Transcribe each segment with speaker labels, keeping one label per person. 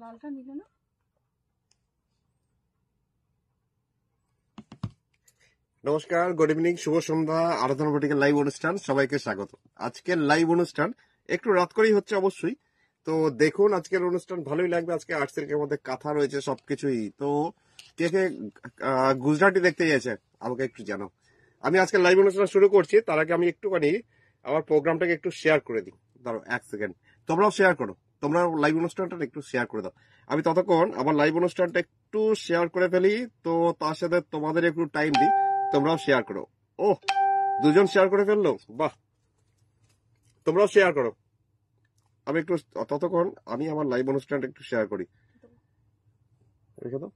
Speaker 1: লালটা নিলে না।
Speaker 2: নমস্কার, গুড ইভিনিং, শুভ সন্ধ্যা। আরাধনা বুটিকের লাইভ অনুষ্ঠান, সবাইকে স্বাগত। আজকের লাইভ অনুষ্ঠান একটু রাত করেই হচ্ছে অবশ্যই। তো দেখুন, আজকের অনুষ্ঠান ভালোই লাগবে। আজকে আর্ট সিল্কের মধ্যে কাঁথা রয়েছে, সবকিছুই। তো কে কে গুজরাটি দেখতে গেছে আমাকে একটু জানাও। আমি আজকে লাইভ অনুষ্ঠান শুরু করছি, তার আগে আমি একটুখানি আমার প্রোগ্রামটাকে একটু শেয়ার করে দিই। ধরো 1 সেকেন্ড, তোমরাও শেয়ার করো, তোমরা লাইভ অনুষ্ঠানটা একটু শেয়ার করে দাও। আমি ততক্ষণ আমার লাইভ অনুষ্ঠানটা একটু শেয়ার করে ফেলি, তো তার সাথে তোমাদের একটু টাইম দিই, তোমরাও শেয়ার করো। ও, দুজন শেয়ার করে ফেললো, বাহ! তোমরাও শেয়ার করো। আমি একটু ততক্ষণ আমি আমার লাইভ অনুষ্ঠানটা একটু শেয়ার করি। রেখে দাও।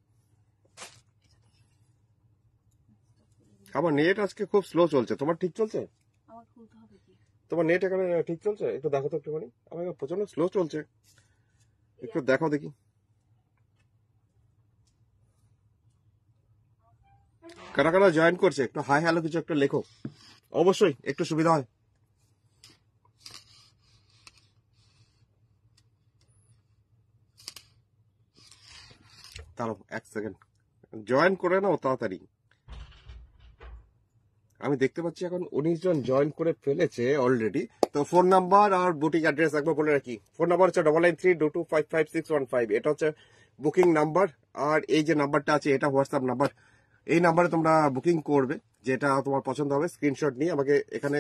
Speaker 2: আমার নেট আজকে খুব স্লো চলছে, তোমার ঠিক চলছে?
Speaker 1: আমার খুলতে হবে কি?
Speaker 2: তোমার নেট এখানে ঠিক চলছে? একটু দেখো তো একটুখানি। আমার প্রচন্ড স্লো চলছে, একটু দেখো দেখি। কারা কারা জয়েন করছে একটু হাই হ্যালো কিছু একটা লেখো, অবশ্যই একটু সুবিধা হয়। তাহলে 1 সেকেন্ড জয়েন করে নাও তাড়াতাড়ি। আমি দেখতে পাচ্ছি এখন 19 জন জয়েন করে ফেলেছে অলরেডি। তো ফোন নাম্বার আর বুকিং অ্যাড্রেস একবার বলে রাখি। ফোন নাম্বার হচ্ছে 9932255615। এটা হচ্ছে বুকিং নাম্বার। আর এই যে নাম্বারটা আছে এটা হোয়াটসঅ্যাপ নাম্বার। এই নাম্বারে তোমরা বুকিং করবে, যেটা তোমার পছন্দ হবে স্ক্রিনশট নিয়ে আমাকে এখানে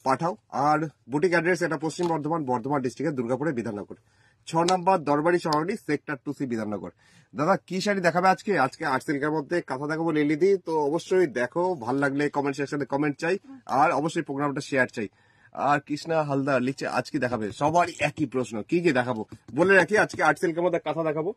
Speaker 2: পাঠাও। আর বুটিক অ্যাড্রেস এটা পশ্চিম বর্ধমান ডিস্ট্রিক্টের দুর্গাপুরের বিধাননগর 6 নম্বর দরবারি সরানি সেক্টর 2C বিধাননগর। দাদা কি শাড়ি দেখাবে আজকে? আজকে আর্ট সিল্কের মধ্যে কাঁথা দেখাবো লিলিদি। তো অবশ্যই দেখো, ভাল লাগলে কমেন্ট সেকশনে কমেন্ট চাই, আর অবশ্যই প্রোগ্রামটা শেয়ার চাই। আর কৃষ্ণা হালদার লিখছে আজকে দেখাবে। সবারই একই প্রশ্ন, কি কি দেখাবো বলে রাখি। আজকে আর্ট সিল্কের মধ্যে কাঁথা দেখাবো,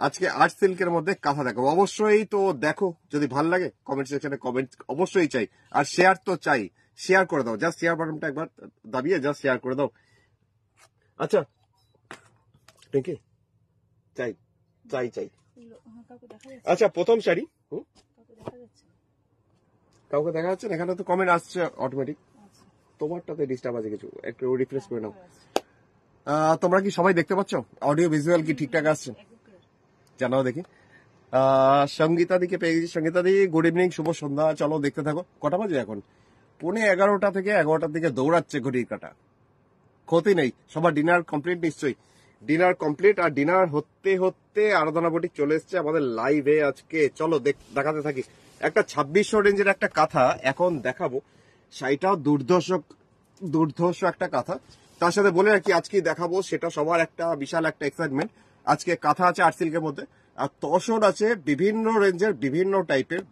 Speaker 2: আজকে আর্ট সিল্কের মধ্যে কাঁথা দেখাবো। অবশ্যই তো দেখো, যদি ভাল লাগে কমেন্ট সেকশনে কমেন্ট অবশ্যই চাই, আর শেয়ার তো চাই। শেয়ার করে দাও, জাস্ট শেয়ার বাটনটা একবার দাবিয়ে জাস্ট শেয়ার করে দাও। আচ্ছা পিঙ্কি, চাই চাই চাই। আচ্ছা প্রথম শাড়ি, কাউকে দেখা যাচ্ছে না? এখানে তো কমেন্ট আসছে অটোমেটিক, তোমারটাতে ডিস্টার্ব আছে কিছু, একটু রিফ্রেশ করে নাও। তোমরা কি সবাই দেখতে পাচ্ছ? অডিও ভিজুয়াল কি ঠিকঠাক আসছে? জানাও দেখি। সঙ্গীতাদিকে পেয়ে গেছি। সঙ্গীতাদি গুড ইভিনিং, শুভ সন্ধ্যা। চলো দেখতে থাকো। কটা বাজে এখন? 11:15 থেকে 11টার দিকে দৌড়াচ্ছে ঘড়ির কাটা। ক্ষতি নেই, সবার ডিনার কমপ্লিট নিশ্চয়ই? Dinner complete. আর ডিনার হতে হতে আরাধনা বুটিক চলে এসছে আমাদের লাইভে আজকে। চলো দেখাতে থাকি। একটা 2600 রেঞ্জের একটা কাঁথা এখন দেখাবো। শাড়িটাও দুর্ধর্ষ একটা কাঁথা। তার সাথে বলে রাখি আজকে দেখাবো সেটা সবার একটা বিশাল একটা এক্সাইটমেন্ট। আজকে কাঁথা আছে আর্ট সিল্কের মধ্যে, আর তসর আছে বিভিন্ন রেঞ্জের বিভিন্ন টাইপের।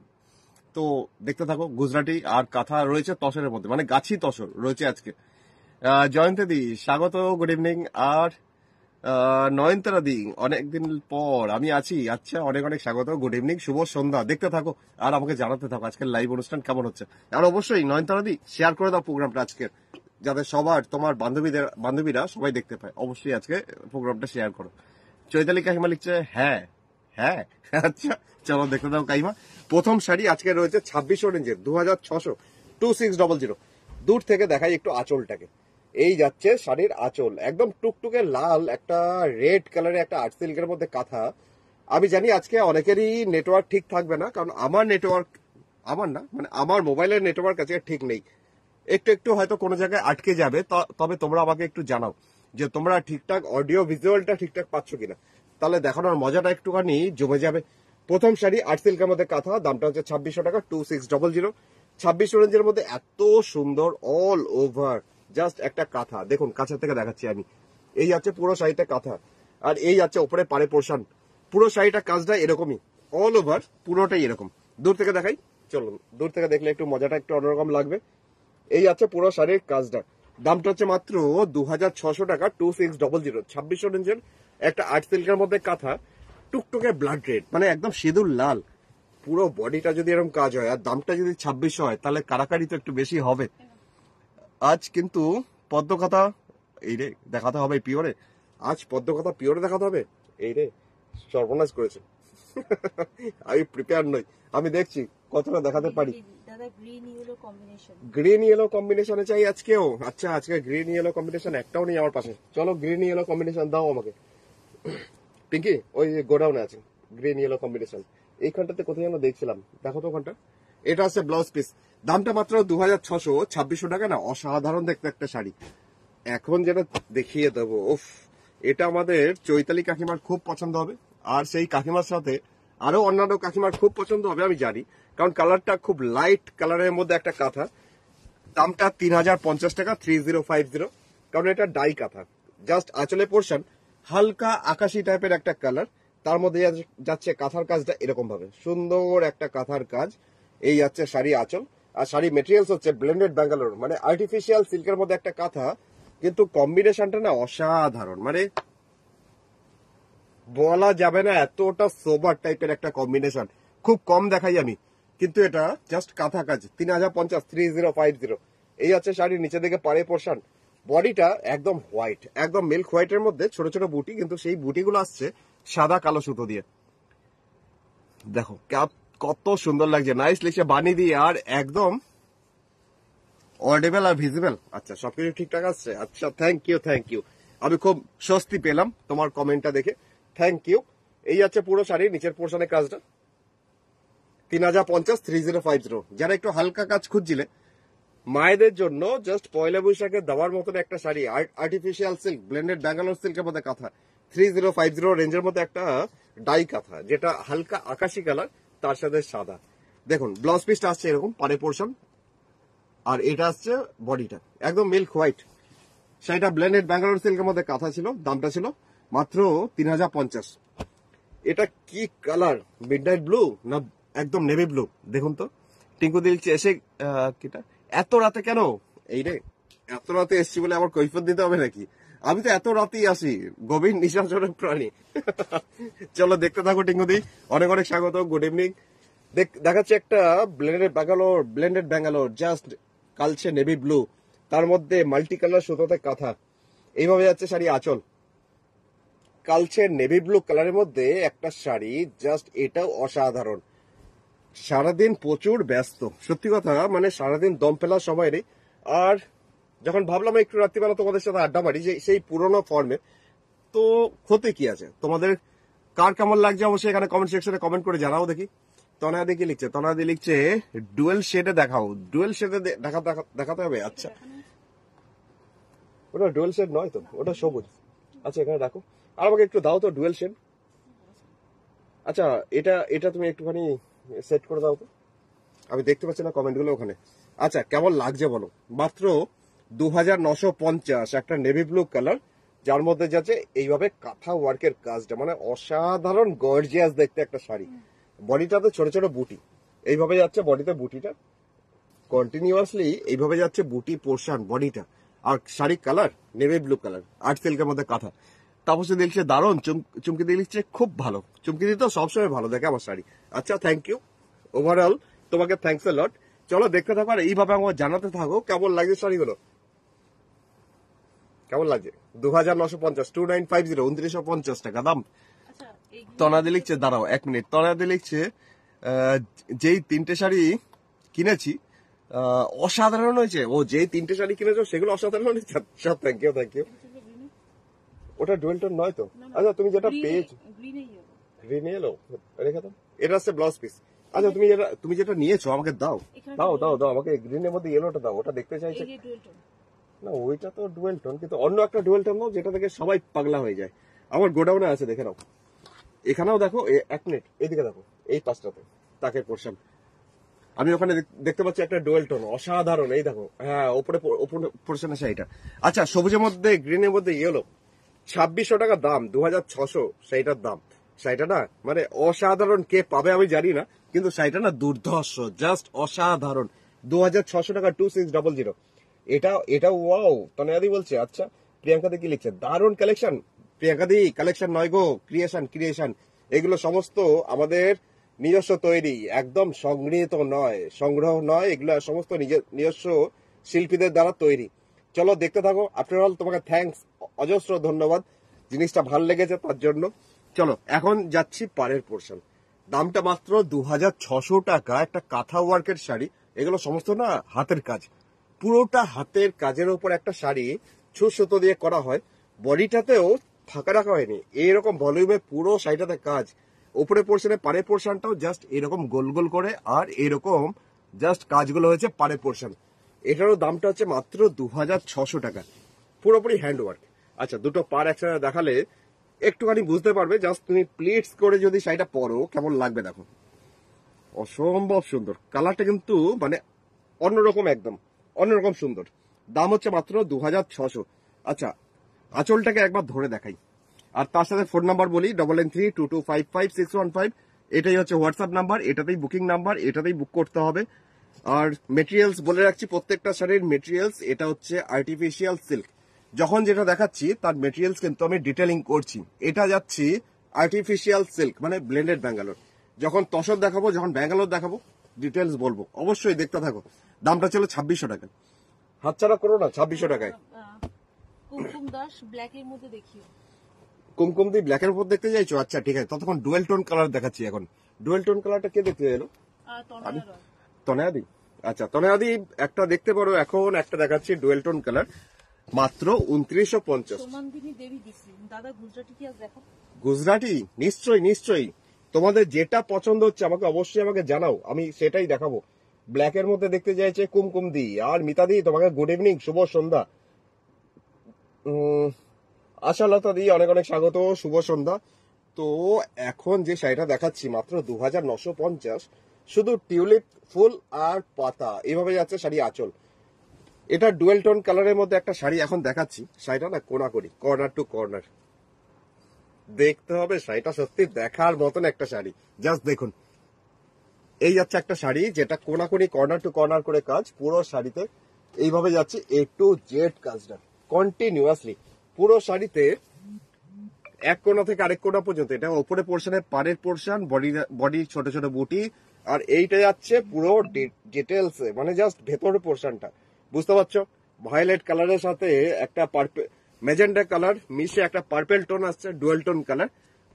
Speaker 2: তো দেখতে থাকো। গুজরাটি আর কাঁথা রয়েছে তসরের মধ্যে, মানে গাছি তসর রয়েছে আজকে। জয়ন্তী দি স্বাগত, গুড ইভিনিং। আর নয়নতারা দি অনেকদিন পর আমি আছি, আচ্ছা অনেক অনেক স্বাগত, গুড ইভিনিং, শুভ সন্ধ্যা। দেখতে থাকো আর আমাকে জানাতে থাকো আজকের লাইভ অনুষ্ঠান কেমন হচ্ছে। আর অবশ্যই নয়নতারা দি শেয়ার করে দাও প্রোগ্রামটা আজকের, যাতে সবার তোমার বান্ধবীরা সবাই দেখতে পায়। অবশ্যই আজকে প্রোগ্রামটা শেয়ার করো। চৈতালি কাকিমা লিখছে হ্যাঁ হ্যাঁ। আচ্ছা চলো দেখতে দাও কাকিমা। প্রথম শাড়ি আজকে রয়েছে 2600 রেঞ্জের 2600 2600। দূর থেকে দেখাই একটু আঁচলটাকে। এই যাচ্ছে শাড়ির আঁচল, একদম টুকটুকে লাল একটা রেড কালারের একটা আর্ট সিল্কের মধ্যে কাঁথা। আমি জানি আজকে অনেকেরই নেটওয়ার্ক ঠিক থাকবে না, কারণ আমার নেটওয়ার্ক, আমার না মানে আমার মোবাইলের নেটওয়ার্ক আজকে ঠিক নেই। একটু একটু হয়তো কোনো জায়গায় আটকে যাবে, তবে তোমরা আমাকে একটু জানাও যে তোমরা ঠিকঠাক অডিও ভিজুয়ালটা ঠিকঠাক পাচ্ছ কিনা, তাহলে দেখানোর মজাটা একটুখানি জমে যাবে। প্রথম শাড়ি আর্ট সিল্কের মধ্যে কাঁথা, দামটা হচ্ছে 2600 টাকা, 2600। 2600 রেঞ্জের মধ্যে এত সুন্দর অল ওভার জাস্ট একটা কাঁথা। দেখুন কাছে থেকে দেখাচ্ছি আমি। এই যাচ্ছে পুরো শাড়িটা কাঁথা, আর এই যাচ্ছে ওপরে পাড়ে পোর্শন। পুরো শাড়িটা কাজটা এরকমই, অল ওভার পুরোটাই এরকম। দূর থেকে দেখাই, চলুন দূর থেকে দেখলে একটু মজাটা একটু অন্যরকম লাগবে। এই আছে পুরো শাড়ির কাজটা, দামটা হচ্ছে মাত্র 2600 টাকা, 2600। 2600 রেঞ্জের একটা আর্ট সিল্কের মধ্যে কাঁথা, টুকটুকে ব্লাড রেড, মানে একদম সিঁদুর লাল। পুরো বডিটা যদি এরকম কাজ হয় আর দামটা যদি 2600 হয়, তাহলে কারাকারি তো একটু বেশি হবে। আজ কিন্তু পদ্মকাথা এই রে দেখাতে হবে পিওরে। আজ পদ্মকাথা পিওরে দেখাতে হবে। এই রে সর্বনাশ করেছে। আমি প্রিপেয়ার নই, আমি দেখছি কতটা দেখাতে পারি। গ্রিন ইয়েলো কম্বিনেশনে চাই আজকেও। আচ্ছা আজকে গ্রিন ইয়েলো কম্বিনেশন একটাও নেই আমার পাশে। চলো গ্রিন ইয়েলো কম্বিনেশন দাও আমাকে। পিঙ্কি ওই গোডাউনে আছে, গ্রিন ইয়েলো কম্বিনেশন। এইখানটাতে কোথায় যেন দেখছিলাম, দেখো তো ওখানটা। এটা আছে ব্লাউজ পিস, দামটা মাত্র 2600, 2600 টাকা না, অসাধারণ দেখতে একটা শাড়ি। এখন যেটা দেখিয়ে দেবো, উফ, এটা আমাদের চৈতালি কাকিমার খুব পছন্দ হবে, আর সেই কাকিমার সাথে আরো অন্যান্য কাকিমার খুব পছন্দ হবে আমি জানি, কারণ কালারটা খুব লাইট কালারের মধ্যে একটা কাঁথা। দামটা 3050 টাকা, 3050, কারণ এটা ডাই কাঁথা। জাস্ট আঁচলে পোর্শন হালকা আকাশি টাইপের একটা কালার, তার মধ্যে যাচ্ছে কাঁথার কাজটা এরকম ভাবে, সুন্দর একটা কাঁথার কাজ। এই যাচ্ছে শাড়ি আঁচল, আর শাড়ি মেটেরিয়ালস হচ্ছে ব্লেন্ডেড ব্যাঙ্গালোর, মানে আর্টিফিশিয়াল সিল্কের মধ্যে একটা কাঁথা, কিন্তু কম্বিনেশনটা না অসাধারণ, মানে বলা যাবে না, এতটা সোবার টাইপের একটা কম্বিনেশন। খুব কম দেখাই আমি, কিন্তু এটা জাস্ট কাঁথা কাজ। 3050, 3050। এই হচ্ছে শাড়ির নিচে দিকে পাড়ে পোর্শন। বডিটা একদম হোয়াইট, একদম মিল্ক হোয়াইটের মধ্যে ছোট ছোট বুটি, কিন্তু সেই বুটিগুলো আসছে সাদা কালো সুতো দিয়ে। দেখো কত সুন্দর লাগছে, নাইস লিখছে বানি দিয়ে, আর একদম অডিবল আর ভিজিবল। আচ্ছা, সবকিছু ঠিকঠাক আসছে। আচ্ছা, থ্যাংক ইউ, থ্যাংক ইউ। আমি খুব স্বস্তি পেলাম তোমার কমেন্টটা দেখে, থ্যাংক ইউ। এই যাচ্ছে পুরো শাড়ি নিচের পোর্শনের কাজটা, 3050, 3050। যারা একটু হালকা কাজ খুঁজছিলে মায়েদের জন্য, জাস্ট পয়লা বৈশাখে দেওয়ার মতন একটা sari, artificial silk, blended Bangalore সিল্কের মধ্যে কাঁথা, 3050 রেঞ্জের মধ্যে একটা ডাই কাঁথা, যেটা হালকা আকাশি কালার, তার সাথে সাদা। দেখুন ব্লাউজ পিসটা আসছে এরকম পাড়ে পোর্শন, আর এটা আসছে বডিটা একদম মিল্ক হোয়াইট। শাড়িটা ব্লেন্ডেড ব্যাঙ্গালোর সিল্কের মধ্যে কাঁথা ছিল, দামটা ছিল মাত্র 3050। এটা কি কালার, মিডনাইট ব্লু না একদম নেভি ব্লু? দেখুন তো, টিঙ্কু দিলছে এসে কিটা এত রাতে কেন? এই রে, এত রাতে এসছি বলে আমার কৈফত দিতে হবে নাকি? আমি তো এত রাতেই আসি, গভীর নিশাচরের প্রাণী। চলো দেখতে থাকো টিঙ্কু দি, অনেক অনেক স্বাগত, গুড ইভিনিং। দেখাচ্ছে একটা ব্লেন্ডেড ব্যাঙ্গালোর, জাস্ট কালচে নেভি ব্লু, তার মধ্যে মাল্টি কালার সুতোতে কাঁথা। এইভাবে যাচ্ছে শাড়ি আঁচল, কালচে নেভি ব্লু কালারের মধ্যে একটা শাড়ি, জাস্ট এটাও অসাধারণ। সারাদিন প্রচুর ব্যস্ত, সত্যি কথা, মানে সারাদিন দম ফেলার সময় নেই। আর যখন ভাবলাম একটু রাত্রিবেলা তোমাদের সাথে আড্ডা মারি, যে সেই পুরোনো ফর্মে, তো ক্ষতি কি আছে? তোমাদের কার কেমন লাগছে অবশ্যই এখানে কমেন্ট সেকশনে কমেন্ট করে জানাও দেখি। তনাদি কি লিখছে? তনাদি লিখছে ডুয়েল শেডে দেখাও। ডুয়েল শেডে দেখাতে হবে? আচ্ছা, ওটা ডুয়েল শেড নয় তো, ওটা সবুজ। আচ্ছা, এখানে রাখো, আর আমাকে একটু দাও তো ডুয়েল শেড। আচ্ছা, এটা এটা তুমি একটুখানি সেট করে দাও তো, আমি দেখতে পাচ্ছি না কমেন্টগুলো ওখানে। আচ্ছা, কেমন লাগছে বলো? মাত্র 2950, একটা নেভি ব্লু কালার, যার মধ্যে যাচ্ছে এইভাবে কাঁথা ওয়ার্কের কাজটা, মানে অসাধারণ গর্জিয়াস দেখতে একটা শাড়ি। বডিটাতে ছোট ছোট বুটি, এইভাবে যাচ্ছে বডিতে বুটিটা কন্টিনিউয়াসলি, এইভাবে যাচ্ছে বুটি পোর্শন বডিটা, আর sari colour navy blue colour, art সিল্কের মধ্যে কাঁথা। তাপসে দেখছে দারুণ, চুমকি দিয়ে লিখছে খুব ভালো। চুমকি দিয়ে তো সবসময় ভালো দেখে আমার শাড়ি। আচ্ছা, থ্যাংক ইউ, ওভারঅল তোমাকে থ্যাংকস এ লট। চলো দেখতে থাকো, আর এইভাবে আমার জানাতে থাকো কেমন লাগছে শাড়িগুলো, কেমন লাগছে। 2950, 2950, 2950 টাকা দাম। তনাদি লিখছে, দাঁড়াও 1 মিনিট, তনাদি লিখছে যেই 3টে শাড়ি কিনেছি অসাধারণ হয়েছে। ও, যেই 3টে শাড়ি কিনেছো সেগুলো অসাধারণ হয়েছে। সব থ্যাংক ইউ, থ্যাংক ইউ। ওটা ডুয়েল টোন নয় তো? আচ্ছা, তুমি যেটা পেয়েছো গ্রিন ইয়েলো রেখে দাও, এটা হচ্ছে ব্লাউজ পিস। আচ্ছা, তুমি যেটা নিয়েছো আমাকে দাও, দাও দাও দাও আমাকে, গ্রিনের মধ্যে ইয়েলোটা দাও, ওটা দেখতে চাইছে না। ওইটা তো ডুয়েল টোন, কিন্তু অন্য একটা ডুয়েল টোন দাও, যেটা থেকে সবাই পাগলা হয়ে যায়। আমার গোডাউনে আছে, দেখে নাও। এখানেও দেখো, 1 মিনিট, এইদিকে দেখো, এই পাঁচটাতে তাকে পোর্শন আমি ওখানে দেখতে পাচ্ছি একটা ডুয়েল টোন, অসাধারণ। এই দেখো, হ্যাঁ, ওপরে পোর্শন আছে এটা। আচ্ছা, সবুজের মধ্যে গ্রিনের মধ্যে ইয়েলো, 2600 টাকা দাম, 2600 সেইটার দাম। শাড়িটা না মানে অসাধারণ, কে পাবে আমি জানি না, কিন্তু শাড়িটা না দুর্ধর্ষ, জাস্ট অসাধারণ। 2600 টাকা, 2600। এটা ওয়াও, তনয়াদি বলছে। আচ্ছা, প্রিয়াঙ্কা দি কি লিখছে? দারুণ কালেকশন। প্রিয়াঙ্কা দি, কালেকশন নয় গো, ক্রিয়েশন। এগুলো সমস্ত আমাদের নিজস্ব তৈরি, একদম সংগ্রহ নয়, এগুলো সমস্ত নিজস্ব শিল্পীদের দ্বারা তৈরি। চলো দেখতে থাকো। আফটার অল তোমাকে থ্যাঙ্কস, অজস্র ধন্যবাদ, জিনিসটা ভাল লেগেছে তার জন্য। চলো এখন যাচ্ছি পাড়ের পোর্শন। দামটা মাত্র 2600 টাকা, একটা কাঁথা ওয়ার্কের শাড়ি। এগুলো সমস্ত না হাতের কাজ, পুরোটা হাতের কাজের উপর একটা শাড়ি, সুতো দিয়ে করা হয়। বডিটাতেও ফাঁকা রাখা হয়নি, এইরকম ভলিউমে পুরো শাড়িটাতে কাজ। উপরে পোর্শনে পাড়ের পোর্শনটাও জাস্ট এরকম গোল গোল করে, আর এরকম জাস্ট কাজগুলো হয়েছে পাড়ের পোর্শন। এটারও দামটা হচ্ছে মাত্র 2600 টাকা, পুরোপুরি হ্যান্ডওয়ার্ক। আচ্ছা, দুটো পার একসাথে দেখালে একটুখানি বুঝতে পারবে। জাস্ট তুমি প্লিটস করে যদি শাড়িটা পরো কেমন লাগবে দেখো, অসম্ভব সুন্দর। কালারটা কিন্তু মানে অন্যরকম, একদম অন্যরকম সুন্দর। দাম হচ্ছে মাত্র 2600। আচ্ছা, আঁচলটাকে একবার ধরে দেখাই, আর তার সাথে ফোন নাম্বার বলি 9932255615। এটাই হচ্ছে হোয়াটসঅ্যাপ নাম্বার, এটাতেই বুকিং নাম্বার, এটাতেই বুক করতে হবে। আর মেটেরিয়ালস বলে রাখছি, প্রত্যেকটা শাড়ির মেটেরিয়ালস এটা হচ্ছে আর্টিফিশিয়াল সিল্ক। যখন যেটা দেখাচ্ছি তার মেটেরিয়ালস কিন্তু আমি ডিটেলিং করছি। এটা যাচ্ছি আর্টিফিশিয়াল সিল্ক মানে ব্লেন্ডেড ব্যাঙ্গালোর। যখন তসর দেখাবো, যখন ব্যাঙ্গালোর দেখাবো, ডিটেলস বলবো, অবশ্যই দেখতে থাকো। দামটা ছিল 2600 টাকা, হাতছাড়া করো না 2600 টাকায়।
Speaker 1: কুমকুম দাস ব্ল্যাক এর মধ্যে দেখিও।
Speaker 2: কুমকুম দিয়ে ব্ল্যাকের উপর দেখতে চাইছো? আচ্ছা ঠিক আছে, ততক্ষণ ডুয়েল টোন কালার দেখাচ্ছি। এখন ডুয়েল টোন কালারটা কে দেখতে চাইলো? তনয়াদি। আচ্ছা, তনয়াদি একটা দেখতে পারো। এখন একটা দেখাচ্ছি ডুয়েল টোন কালার, মাত্র 2950।
Speaker 1: দাদা গুজরাটি কি দেখো?
Speaker 2: গুজরাটি নিশ্চয়ই নিশ্চয়ই, তোমাদের যেটা পছন্দ হচ্ছে আমাকে অবশ্যই আমাকে জানাও, আমি সেটাই দেখাবো। ব্ল্যাকের মধ্যে দেখতে চাইছে কুমকুম দি আর মিতা দি, তোমাকে গুড ইভিনিং, শুভ সন্ধ্যা। আশালতা দি অনেক অনেক স্বাগত, শুভ সন্ধ্যা। তো এখন যে শাড়িটা দেখাচ্ছি মাত্র 2950, শুধু টিউলিপ ফুল আর পাতা এভাবে যাচ্ছে শাড়ি আঁচল। এটা ডুয়েল টোন কালারের মধ্যে একটা শাড়ি এখন দেখাচ্ছি। শাড়িটা না কোনাকুনি, কর্নার টু কর্নার দেখতে হবে। শাড়িটা সত্যি দেখার মতন একটা শাড়ি, জাস্ট দেখুন। এই যাচ্ছে একটা শাড়ি যেটা কোনাকুনি, কর্নার টু কর্নার করে কাজ। পুরো শাড়িতে এইভাবে যাচ্ছে A to Z কাজটা কন্টিনিউয়াসলি। পুরো শাড়িতে এক কোণা থেকে আরেক কোণা পর্যন্ত। এটা উপরে পোর্শনের পাড়ের পোর্শন, বডি ছোট ছোট বুটি, আর এইটা যাচ্ছে পুরো ডিটেলস, মানে জাস্ট ভেতরের পোর্শনটা। বুঝতে পারছো? ভায়োলেট কালারের সাথে একটা মেজেন্ডা কালার মিশে একটা পার্পেল টোন আসছে, ডুয়েল টোন কালার।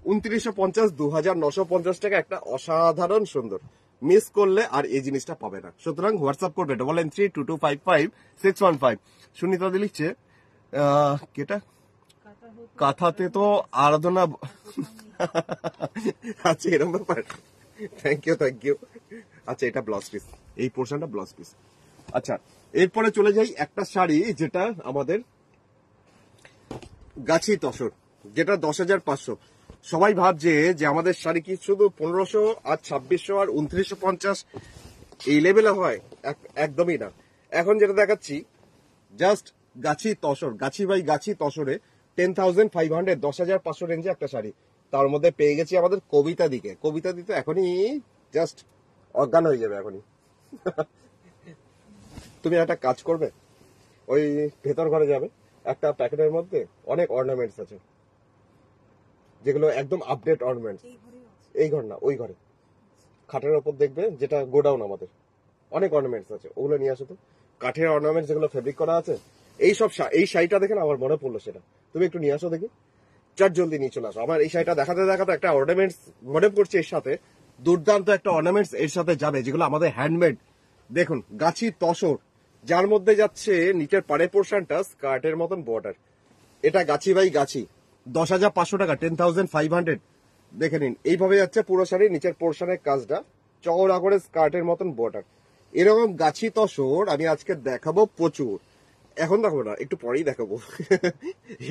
Speaker 2: 2950, 2950 টাকা, একটা অসাধারণ সুন্দর। মিস করলে আর এই জিনিসটা পাবে না। সুতরাং হোয়াটসঅ্যাপ করবে 9932255615। সুনিতা দি লিখছে কেটা কাঁথাতে তো আরাধনা। আচ্ছা, এরকম ব্যাপার। Thank you thank you. আচ্ছা, এটা ব্লাউজ পিস, এই পোর্শনটা ব্লাউজ পিস। আচ্ছা, এরপরে চলে যাই একটা শাড়ি যেটা আমাদের গাছি তসর, যেটা 10,500। সবাই ভাবছে যে আমাদের শাড়ি কি শুধু 1500 আর 2600 আর 2950 এই লেভেলে হয়? একদমই না। এখন যেটা দেখাচ্ছি just Gachhi tussar, Gachhi by গাছি তসরে 10,500, 10,500 রেঞ্জে একটা শাড়ি। তার মধ্যে পেয়ে গেছি আমাদের কবিতা দিকে। কবিতা দিতে এখনই জাস্ট অজ্ঞান হয়ে যাবে এখনই। তুমি একটা কাজ করবে, ওই ভেতর ঘরে যাবে, একটা প্যাকেটের মধ্যে অনেক অর্নামেন্টস আছে, যেগুলো একদম আপডেট অর্নামেন্টস। এই ঘর না, ওই ঘরে খাটের ওপর দেখবে, যেটা গোডাউন আমাদের, অনেক অর্নামেন্টস আছে, ওগুলো নিয়ে আসো তো। কাঠের অর্নামেন্টস যেগুলো ফেব্রিক করা আছে, এই শাড়িটা দেখে না আমার মনে পড়লো সেটা। তুমি একটু নিয়ে আসো দেখি, চার জলদি নিয়ে চলে আসো। আমার এই শাড়িটা দেখাতে দেখাতে একটা অর্নামেন্টস মনে পড়ছে, এর সাথে দুর্দান্ত একটা অর্নামেন্টস এর সাথে যাবে, যেগুলো আমাদের হ্যান্ডমেড। দেখুন, গাছি তসর, যার মধ্যে যাচ্ছে নিচের পাড়ের পোর্শনটা স্কার্টের মতন বর্ডার। এটা গাছি বাই গাছি, 10,500 টাকা, 10,500। দেখে নিন, এইভাবে যাচ্ছে পুরো শাড়ি, নিচের পোর্শনের কাজটা চওড়া করে স্কার্টের মতন বর্ডার। এরকম গাছি তসর আমি আজকে দেখাবো প্রচুর। এখন দেখাবো না, একটু পরেই দেখাবো।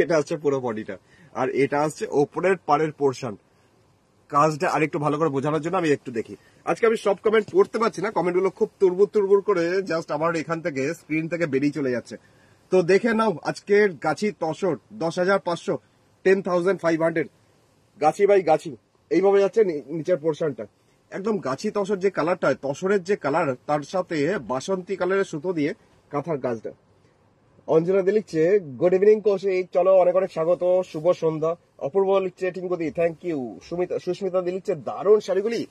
Speaker 2: এটা হচ্ছে পুরো বডিটা, আর এটা হচ্ছে ওপরের পাড়ের পোর্শন। কাজটা আরেকটু ভালো করে বোঝানোর জন্য আমি একটু দেখি। আজকে আমি সব কমেন্ট পড়তে পারছি না, কমেন্টগুলো খুব তুরবুর তুরবুর করে জাস্ট আমার এখান থেকে স্ক্রিন থেকে বেরিয়ে চলে যাচ্ছে। তো দেখে নাও আজকের গাছি তসর 10,500, 10,500, গাছি বাই গাছি, এইভাবে যাচ্ছে নিচের পোর্শনটা। একদম গাছি তসর যে কালারটা হয়, তসরের যে কালার, তার সাথে বাসন্তী কালারের সুতো দিয়ে কাঁথার কাজটা। অঞ্জনা দি লিখছে গুড ইভিনিং কৌশিক, চলো অনেক অনেক স্বাগত, শুভ সন্ধ্যা। অপূর্ব লিখছে টিঙ্কুদি থ্যাংক ইউ। সুস্মিতা দি লিখছে দারুণ শাড়িগুলি,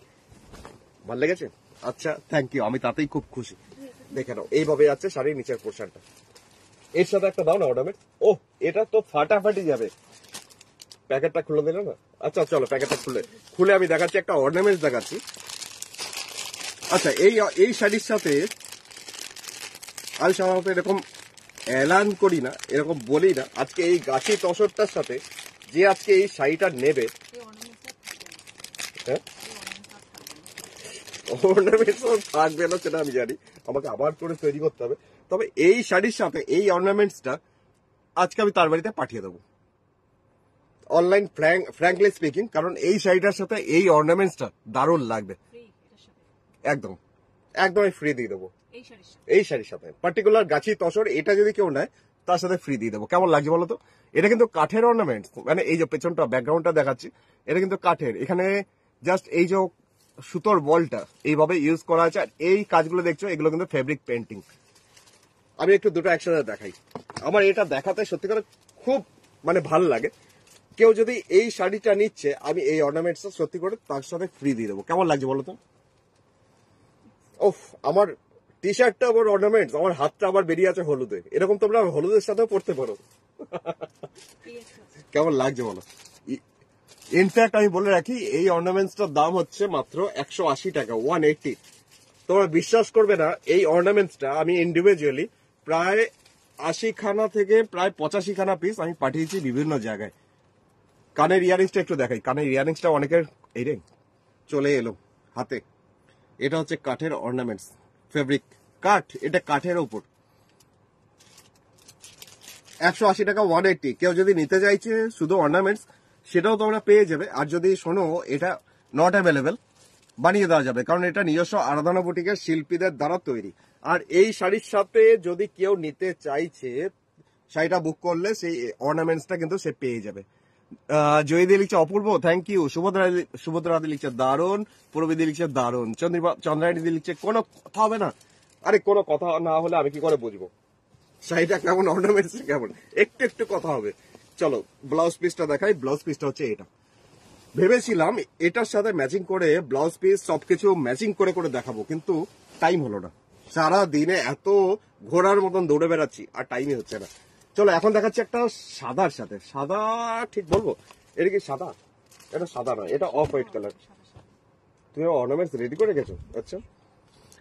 Speaker 2: ভালো লেগেছে। আচ্ছা, থ্যাংক ইউ, আমি তাতেই খুব খুশি। দেখে নাও, এইভাবে যাচ্ছে শাড়ির নিচের পোর্শনটা। এর সাথে একটা দাও না অর্নামেন্ট। ও, এটা তো ফাটাফাটি যাবে। প্যাকেটটা খুলে দিল না? আচ্ছা চলো, প্যাকেটটা খুলে আমি দেখাচ্ছি, একটা অর্নামেন্টস দেখাচ্ছি। আচ্ছা, এই শাড়ির সাথে আমি সাধারণত এরকম এলান করি না, এরকম বলি না। আজকে এই গাছি তসরটার সাথে যে আজকে এই শাড়িটা নেবে,
Speaker 1: এই অর্নামেন্টটা থাকবে না,
Speaker 2: হ্যাঁ
Speaker 1: এই অর্নামেন্টটা থাকবে না।
Speaker 2: অর্নামেন্টস থাকবে না সেটা আমি জানি, আমাকে আবার করে তৈরি করতে হবে। তবে এই শাড়ির সাথে এই অর্নামেন্টসটা আজকে আমি তার বাড়িতে পাঠিয়ে দেবো অনলাইন, ফ্র্যাঙ্কলি স্পিকিং, কারণ এই শাড়িটার সাথে এই অর্নামেন্টসটা দারুণ লাগবে।
Speaker 1: ফ্রি এটার সাথে,
Speaker 2: একদম একদম ফ্রি দিয়ে দেবো
Speaker 1: এই শাড়ির সাথে।
Speaker 2: এই শাড়ির সাথে, পার্টিকুলার গাছি তসর এটা যদি কেউ নেয় তার সাথে ফ্রি দিয়ে দেবো। কেমন লাগছে বলো তো? এটা কিন্তু কাঠের অর্নামেন্টস, মানে এই যে পেছনটা ব্যাকগ্রাউন্ডটা দেখাচ্ছি এটা কিন্তু কাঠের। এখানে জাস্ট এই যে সুতোর বলটা এইভাবে ইউজ করা আছে, আর এই কাজগুলো দেখছো এগুলো কিন্তু ফেব্রিক পেন্টিং। আমি একটু দুটো একসাথে দেখাই। আমার এটা দেখাতে সত্যি করে খুব মানে ভালো লাগে। কেউ যদি এই শাড়িটা নিচ্ছে, আমি এই অর্নামেন্টসটা সত্যি করে তার সাথে ফ্রি দিয়ে দেবো। কেমন লাগছে বলো তো? ওফ, আমার টি শার্টটা আবার অর্নামেন্টস, আমার হাতটা আবার বেরিয়ে আছে হলুদে, এরকম তোমরা হলুদের সাথেও পড়তে পারো। কেমন লাগছে বলো? ইনফ্যাক্ট আমি বলে রাখি, এই অর্নামেন্টসটার দাম হচ্ছে মাত্র 180 টাকা, 180। তোমরা বিশ্বাস করবে না, এই অর্নামেন্টসটা আমি ইন্ডিভিজুয়ালি প্রায় 80 খানা থেকে প্রায় 85 খানা পিস আমি পাঠিয়েছি বিভিন্ন জায়গায়। কানের ইয়ারিংসটা একটু দেখাই, কানের ইয়ারিংসটা অনেকের এই রে চলে এলো হাতে। এটা হচ্ছে কাঠের অর্নামেন্টস, ফেব্রিক কাঠ, এটা কাঠের উপর 180 টাকা, 180। কেউ যদি নিতে চাইছে শুধু অর্নামেন্টস সেটাও তোমরা পেয়ে যাবে। আর যদি শোনো এটা নট অ্যাভেলেবেল, বানিয়ে দেওয়া যাবে, কারণ এটা নিজস্ব আরাধনা বুটিকের শিল্পীদের দ্বারা তৈরি। আর এই শাড়ির সাথে যদি কেউ নিতে চাইছে, শাড়িটা বুক করলে সেই অর্নামেন্টসটা কিন্তু সে পেয়ে যাবে। জয়ীদি লিখছে অপূর্ব, থ্যাংক ইউ। সুভদ্রাদি লিখছে দারুণ, পূর্বীদি লিখছে দারুণ, চন্দ্রায়ণীদি লিখছে কোনো কথা হবে না। আরে কোনো কথা না হলে আমি কি করে বুঝবো শাড়িটা কেমন, অর্নামেন্টস কেমন? একটু একটু কথা হবে। চলো ব্লাউজ পিসটা দেখাই। ব্লাউজ পিসটা হচ্ছে এটা। ভেবেছিলাম এটার সাথে ম্যাচিং করে ব্লাউজ পিস সবকিছু ম্যাচিং করে করে দেখাবো, কিন্তু টাইম হলো না। সারা দিনে এত ঘোড়ার মতন দৌড়ে বেড়াচ্ছি আর টাইমই হচ্ছে না। চলো এখন দেখাচ্ছি একটা সাদার সাথে। সাদা ঠিক বলবো? এটা কি সাদা? এটা সাদা না, এটা অফ হোয়াইট কালার। তুমি অর্নামেন্টস রেডি করে গেছো? আচ্ছা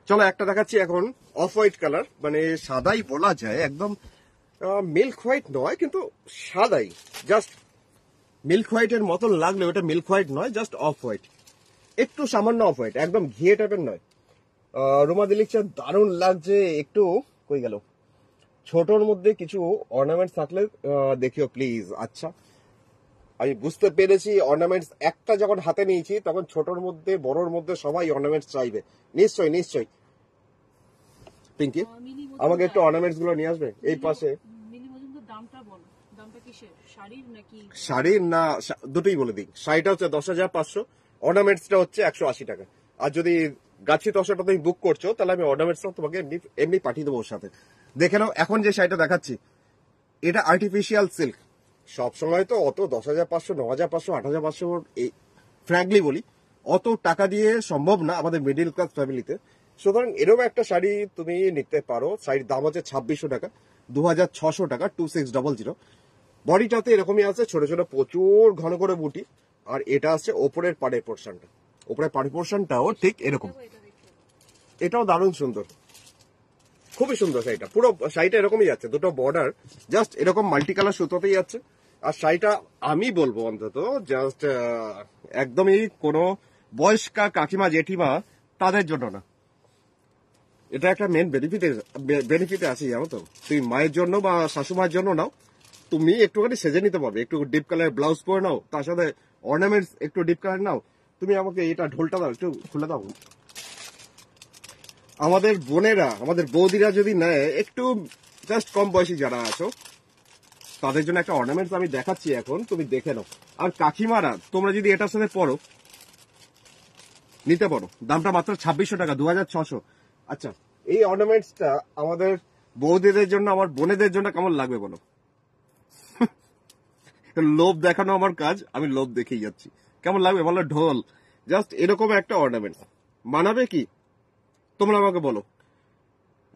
Speaker 2: চলো একটা দেখাচ্ছি এখন অফ হোয়াইট কালার, মানে সাদাই বলা যায়, একদম মিল্ক হোয়াইট নয় কিন্তু সাদাই, জাস্ট মিল্ক হোয়াইটের মতন লাগলে ওটা মিল্ক হোয়াইট নয়, জাস্ট অফ হোয়াইট, একটু সামান্য অফ হোয়াইট, একদম ঘিয়ে টাইপের নয়। রুমাদি লিখছে দারুণ লাগছে। একটু কই গেল? ছোটর মধ্যে কিছু অর্নামেন্টস থাকলে দেখিও প্লিজ। আচ্ছা আমি বুঝতে পেরেছি, অর্নামেন্টস একটা যখন হাতে নিয়েছি তখন ছোটর মধ্যে বড়র মধ্যে সবাই অর্নামেন্টস চাইবে। নিশ্চয়ই নিশ্চয়ই। পিঙ্কি আমাকে একটু অর্নামেন্টস গুলো নিয়ে আসবে এই পাশে।
Speaker 1: মিলি মজুমদার দামটা বলো, দামটা কিসের, শাড়ির নাকি?
Speaker 2: শাড়ির না দুটোই বলে দিই। শাড়িটা হচ্ছে 10,500, অর্নামেন্টসটা হচ্ছে 180 টাকা। আর যদি গাছি তসরটা তুমি বুক করছো তাহলে আমি অর্নামেন্টসটা তোমাকে এমনি পাঠিয়ে দেবো ওর সাথে। দেখে নাও এখন যে শাড়িটা দেখাচ্ছি এটা আর্টিফিশিয়াল সিল্ক। সবসময় তো অত 10,500, 9,500, 8,500 এই ফ্র্যাঙ্কলি বলি অত টাকা দিয়ে সম্ভব না আমাদের মিডিল ক্লাস ফ্যামিলিতে। সুতরাং এরকম একটা শাড়ি তুমি নিতে পারো। শাড়ির দাম হচ্ছে 2,600 টাকা, 2,600 টাকা, 2600। বডিটাতে এরকমই আছে, ছোট ছোট প্রচুর ঘন করে বুটি। আর এটা আছে ওপরের পাড়ের পোর্শনটা, ওপরের পাড়ের পোর্শনটাও ঠিক এরকম। এটাও দারুণ সুন্দর, খুবই সুন্দর শাড়িটা। পুরো শাড়িটা এরকমই যাচ্ছে, দুটো বর্ডার জাস্ট এরকম মাল্টি কালার সুতোতেই যাচ্ছে। আর শাড়িটা আমি বলবো অন্তত জাস্ট একদমই কোনো বয়স্কা কাকিমা জেঠিমা তাদের জন্য না। এটা একটা মেন বেনিফিটে আছে, জানো তো? তুমি মায়ের জন্য বা শাশুমার জন্য নাও, তুমি একটুখানি সেজে নিতে পারবে। একটু ডিপ কালার ব্লাউজ পরে নাও, তার সাথে অর্নামেন্টস একটু ডিপ কালার নাও। তুমি আমাকে এটা ঢোলটা দাও, একটু খুলে দাও। আমাদের বোনেরা, আমাদের বৌদিরা যদি নেয়, একটু জাস্ট কম বয়সী যারা আছো তাদের জন্য একটা অর্নামেন্টস আমি দেখাচ্ছি এখন, তুমি দেখে নাও। আর কাকিমারা তোমরা যদি এটার সাথে পরো নিতে পারো, দামটা মাত্র 2,600 টাকা, 2,600। আচ্ছা এই অর্নামেন্টসটা আমাদের বৌদিদের জন্য, আমার বোনেদের জন্য কেমন লাগবে বলো? লোভ দেখানো আমার কাজ, আমি লোভ দেখেই যাচ্ছি। কেমন লাগবে বলো? ঢোল জাস্ট এরকম একটা অর্নামেন্টস মানাবে কি তোমরা আমাকে বলো।